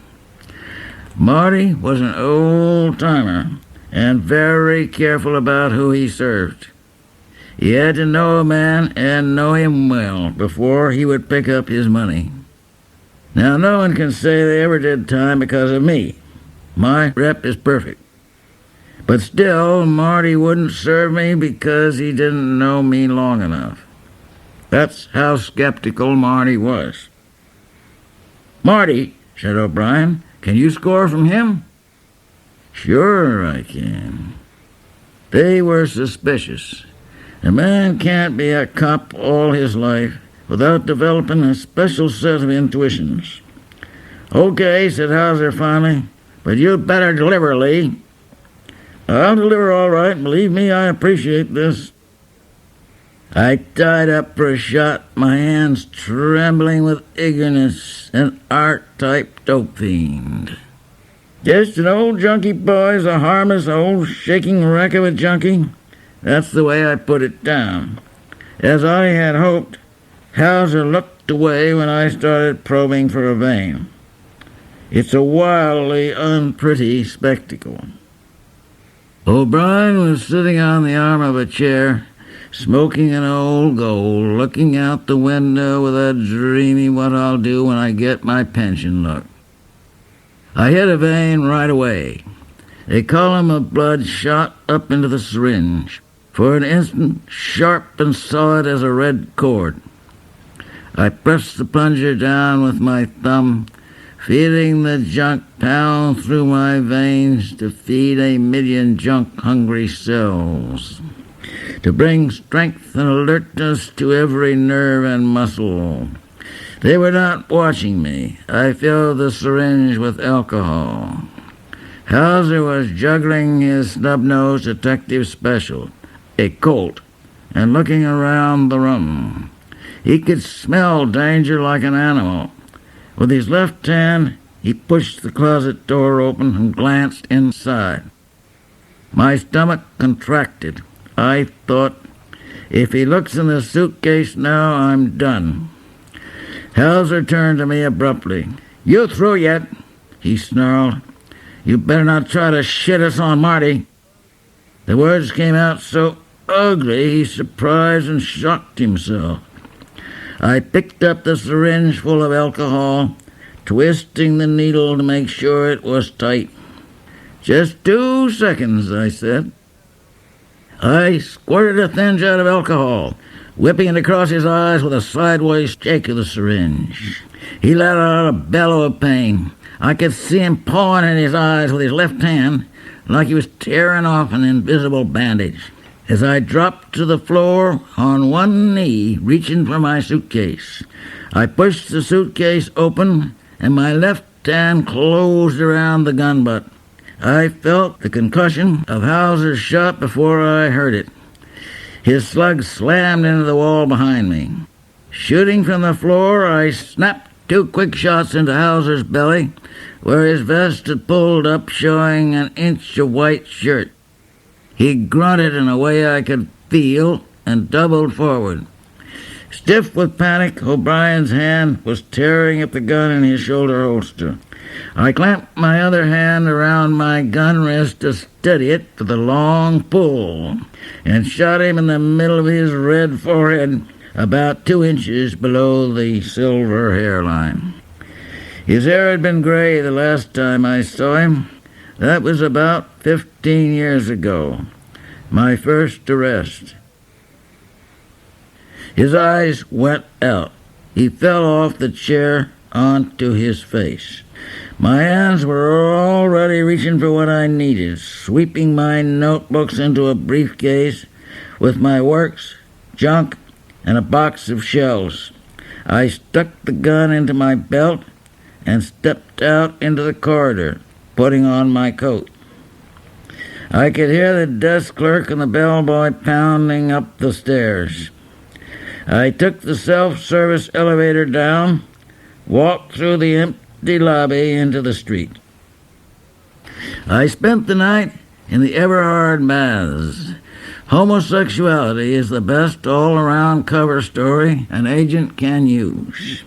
Marty was an old-timer and very careful about who he served. He had to know a man and know him well before he would pick up his money. Now, no one can say they ever did time because of me. My rep is perfect. But still, Marty wouldn't serve me because he didn't know me long enough. That's how skeptical Marty was. "Marty," said O'Brien, "can you score from him?" "Sure I can." They were suspicious. A man can't be a cop all his life without developing a special set of intuitions. "Okay," said Hauser finally, "but you'd better deliver, Lee." "I'll deliver all right. Believe me, I appreciate this." I tied up for a shot, my hands trembling with eagerness, an art-type dope fiend. "Just an old junkie, boys, a harmless old shaking wreck of a junkie." That's the way I put it down. As I had hoped, Hauser looked away when I started probing for a vein. It's a wildly unpretty spectacle. O'Brien was sitting on the arm of a chair, smoking an old gold, looking out the window with a dreamy what I'll do when I get my pension look. I hit a vein right away. A column of blood shot up into the syringe, for an instant sharp and solid as a red cord. I pressed the plunger down with my thumb, feeling the junk pound through my veins to feed 1,000,000 junk-hungry cells, to bring strength and alertness to every nerve and muscle. They were not watching me. I filled the syringe with alcohol. Hauser was juggling his snub-nosed detective special, a Colt, and looking around the room. He could smell danger like an animal. With his left hand, he pushed the closet door open and glanced inside. My stomach contracted. I thought, if he looks in the suitcase now, I'm done. Hauser turned to me abruptly. "You through yet?" he snarled. "You better not try to shit us on Marty." The words came out so ugly he surprised and shocked himself. I picked up the syringe full of alcohol, twisting the needle to make sure it was tight. "Just 2 seconds," I said. I squirted a thin jet of alcohol, whipping it across his eyes with a sideways shake of the syringe. He let out a bellow of pain. I could see him pawing at his eyes with his left hand, like he was tearing off an invisible bandage. As I dropped to the floor on one knee, reaching for my suitcase, I pushed the suitcase open, and my left hand closed around the gun butt. I felt the concussion of Hauser's shot before I heard it. His slug slammed into the wall behind me. Shooting from the floor, I snapped 2 quick shots into Hauser's belly, where his vest had pulled up, showing an inch of white shirt. He grunted in a way I could feel and doubled forward. Stiff with panic, O'Brien's hand was tearing at the gun in his shoulder holster. I clamped my other hand around my gun wrist to steady it for the long pull, and shot him in the middle of his red forehead, about 2 inches below the silver hairline. His hair had been gray the last time I saw him. That was about 15 years ago, my first arrest. His eyes went out. He fell off the chair onto his face. My hands were already reaching for what I needed, sweeping my notebooks into a briefcase with my works, junk, and a box of shells. I stuck the gun into my belt and stepped out into the corridor, putting on my coat. I could hear the desk clerk and the bellboy pounding up the stairs. I took the self-service elevator down, walked through the empty lobby into the street. I spent the night in the Everhard baths. Homosexuality is the best all-around cover story an agent can use,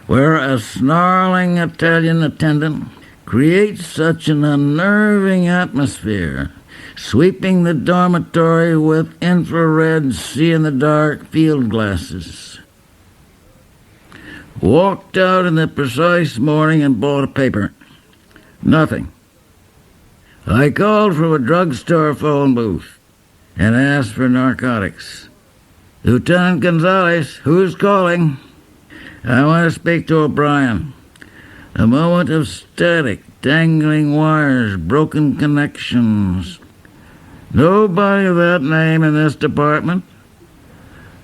where a snarling Italian attendant creates such an unnerving atmosphere, sweeping the dormitory with infrared see-in-the-dark field glasses. Walked out in the precise morning and bought a paper. Nothing. I called from a drugstore phone booth and asked for narcotics. Lieutenant Gonzalez, who's calling? I want to speak to O'Brien. A moment of static, dangling wires, broken connections. Nobody of that name in this department.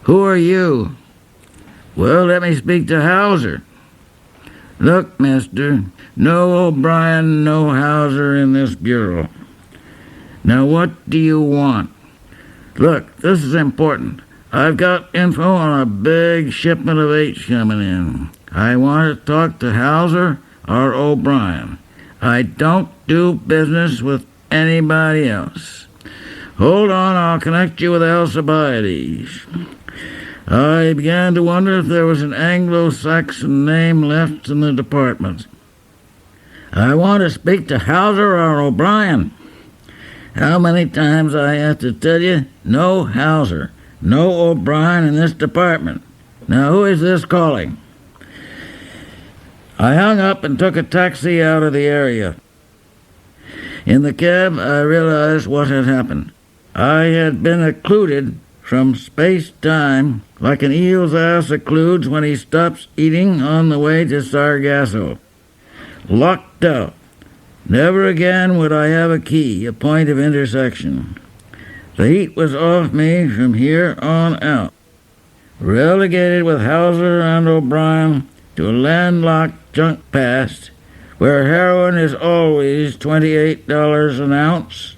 Who are you? Well, let me speak to Hauser. Look, mister, no O'Brien, no Hauser in this bureau. Now, what do you want? Look, this is important. I've got info on a big shipment of H coming in. I want to talk to Hauser or O'Brien. I don't do business with anybody else. Hold on, I'll connect you with Alcibiades. I began to wonder if there was an Anglo-Saxon name left in the department. I want to speak to Hauser or O'Brien. How many times I have to tell you, no Hauser, no O'Brien in this department. Now, who is this calling? I hung up and took a taxi out of the area. In the cab, I realized what had happened. I had been occluded from space-time like an eel's ass occludes when he stops eating on the way to Sargasso. Locked out. Never again would I have a key, a point of intersection. The heat was off me from here on out. Relegated with Hauser and O'Brien to a landlocked junk past where heroin is always $28 an ounce,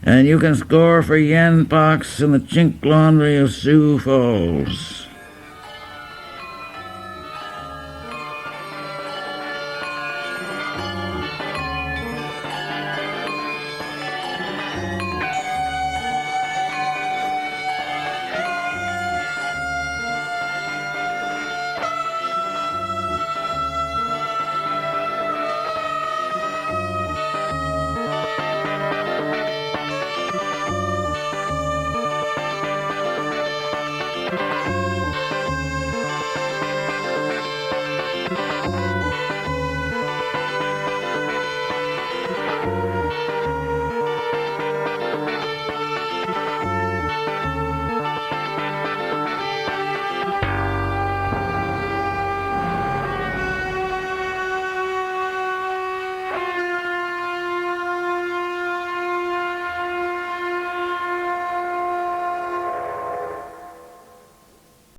and you can score for yen pox in the chink laundry of Sioux Falls.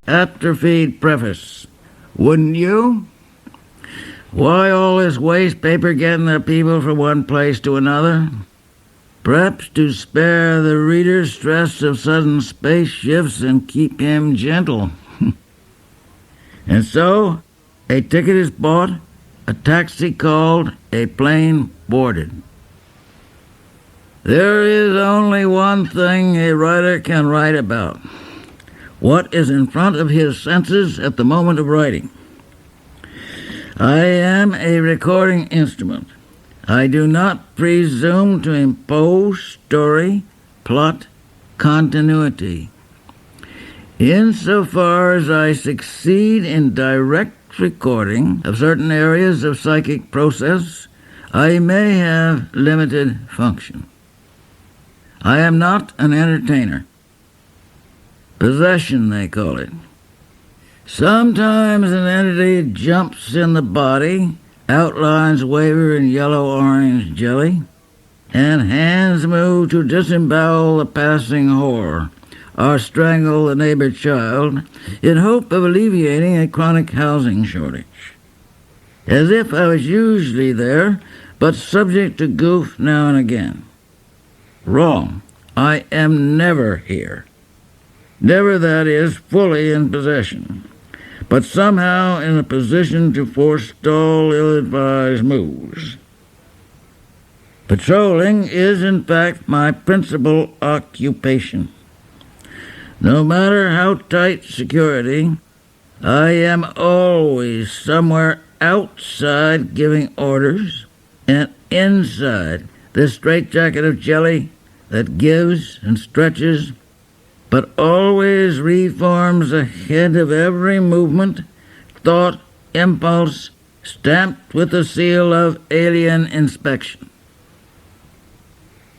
Atrophied preface. Wouldn't you? Why all this waste paper getting the people from one place to another? Perhaps to spare the reader stress of sudden space shifts and keep him gentle. And so, a ticket is bought, a taxi called, a plane boarded. There is only one thing a writer can write about: what is in front of his senses at the moment of writing. I am a recording instrument. I do not presume to impose story, plot, continuity. Insofar as I succeed in direct recording of certain areas of psychic process, I may have limited function. I am not an entertainer. Possession, they call it. Sometimes an entity jumps in the body, outlines waver in yellow-orange jelly, and hands move to disembowel the passing whore, or strangle the neighbor child, in hope of alleviating a chronic housing shortage. As if I was usually there, but subject to goof now and again. Wrong. I am never here. Never, that is, fully in possession, but somehow in a position to forestall ill-advised moves. Patrolling is, in fact, my principal occupation. No matter how tight security, I am always somewhere outside giving orders, and inside the straitjacket of jelly that gives and stretches, but always reforms ahead of every movement, thought, impulse, stamped with the seal of alien inspection.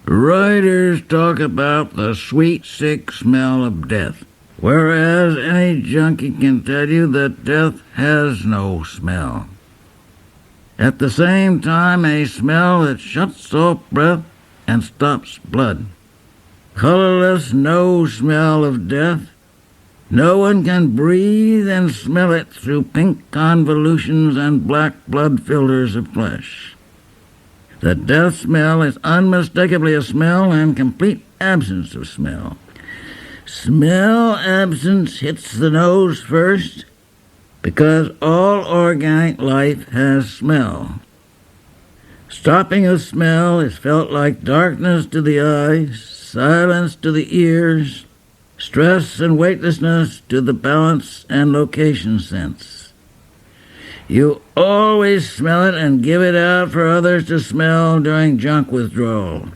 Writers talk about the sweet, sick smell of death, whereas any junkie can tell you that death has no smell. At the same time, a smell that shuts off breath and stops blood. Colorless, no smell of death. No one can breathe and smell it through pink convolutions and black blood filters of flesh. The death smell is unmistakably a smell and complete absence of smell. Smell absence hits the nose first because all organic life has smell. Stopping a smell is felt like darkness to the eyes, silence to the ears, stress and weightlessness to the balance and location sense. You always smell it and give it out for others to smell during junk withdrawal.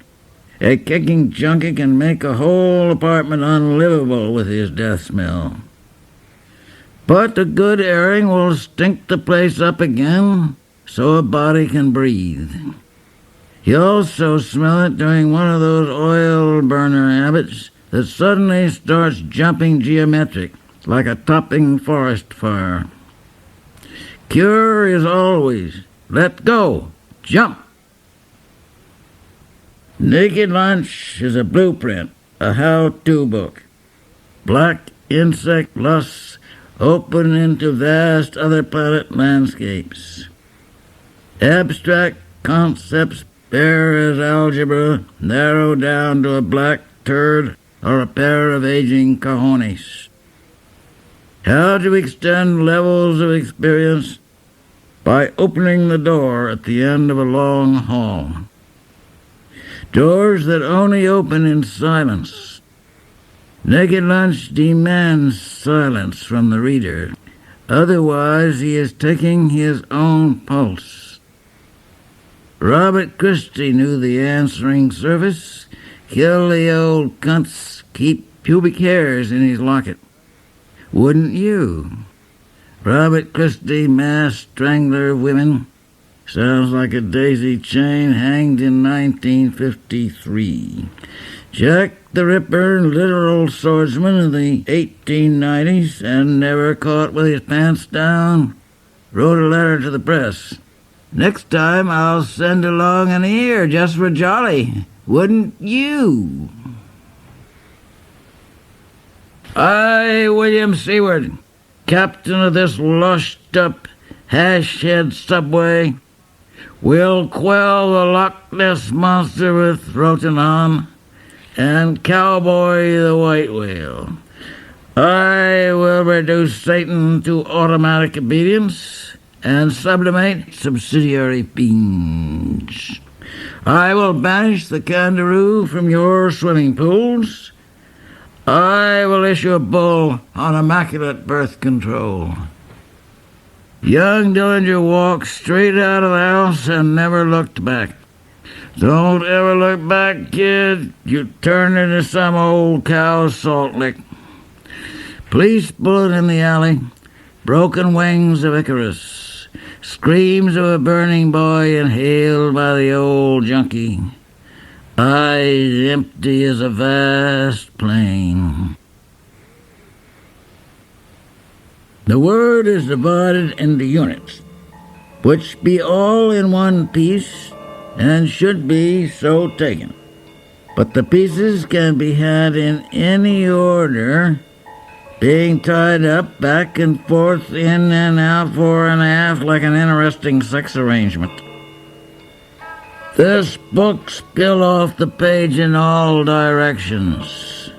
A kicking junkie can make a whole apartment unlivable with his death smell. But a good airing will stink the place up again so a body can breathe. You also smell it during one of those oil burner habits that suddenly starts jumping geometric like a topping forest fire. Cure is always, let go, jump. Naked Lunch is a blueprint, a how-to book. Black insect lusts open into vast other planet landscapes. Abstract concepts bare as algebra narrow down to a black turd or a pair of aging cojones. How to extend levels of experience? By opening the door at the end of a long hall. Doors that only open in silence. Naked Lunch demands silence from the reader. Otherwise, he is taking his own pulse. Robert Christie knew the answering service. Kill the old cunts, keep pubic hairs in his locket. Wouldn't you? Robert Christie, mass strangler of women. Sounds like a daisy chain hanged in 1953. Jack the Ripper, literal swordsman of the 1890s and never caught with his pants down, wrote a letter to the press. Next time I'll send along an ear just for jolly. Wouldn't you? I, William Seward, captain of this lushed-up, hash-head subway, will quell the Loch Ness Monster with Rotenham and Cowboy the White Whale. I will reduce Satan to automatic obedience and sublimate subsidiary fiends. I will banish the kangaroo from your swimming pools. I will issue a bull on immaculate birth control. Young Dillinger walked straight out of the house and never looked back. Don't ever look back, kid. You turn into some old cow salt lick. Police bullet in the alley, broken wings of Icarus, screams of a burning boy inhaled by the old junkie, eyes empty as a vast plain. The word is divided into units, which be all in one piece, and should be so taken. But the pieces can be had in any order, being tied up back and forth, in and out, fore and aft, like an interesting sex arrangement. This book spill off the page in all directions.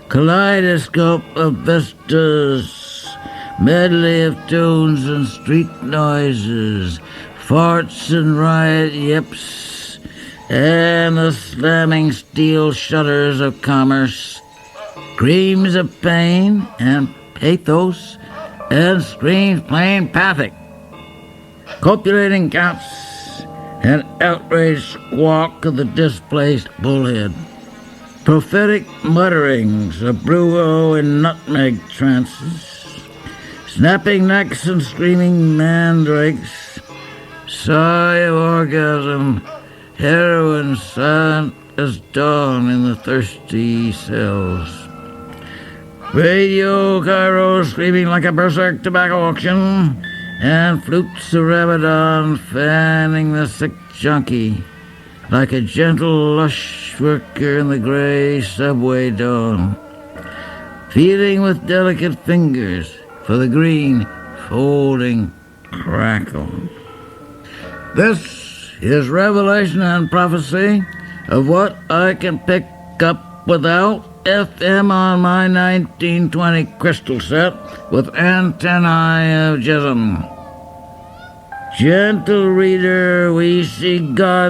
Kaleidoscope of vistas, medley of tunes and street noises, farts and riot yips, and the slamming steel shutters of commerce, screams of pain and pathos, and screams plain pathic, copulating counts, and outraged squawk of the displaced bullhead, prophetic mutterings of Burroughs in nutmeg trances, snapping necks and screaming mandrakes, sigh of orgasm, heroin silent as dawn in the thirsty cells. Radio Cairo screaming like a berserk tobacco auction, and flutes of Ramadan fanning the sick junkie like a gentle lush worker in the gray subway dawn, feeling with delicate fingers for the green folding crackle. This is revelation and prophecy of what I can pick up without FM on my 1920 crystal set with antennae of jism. Gentle reader, we see God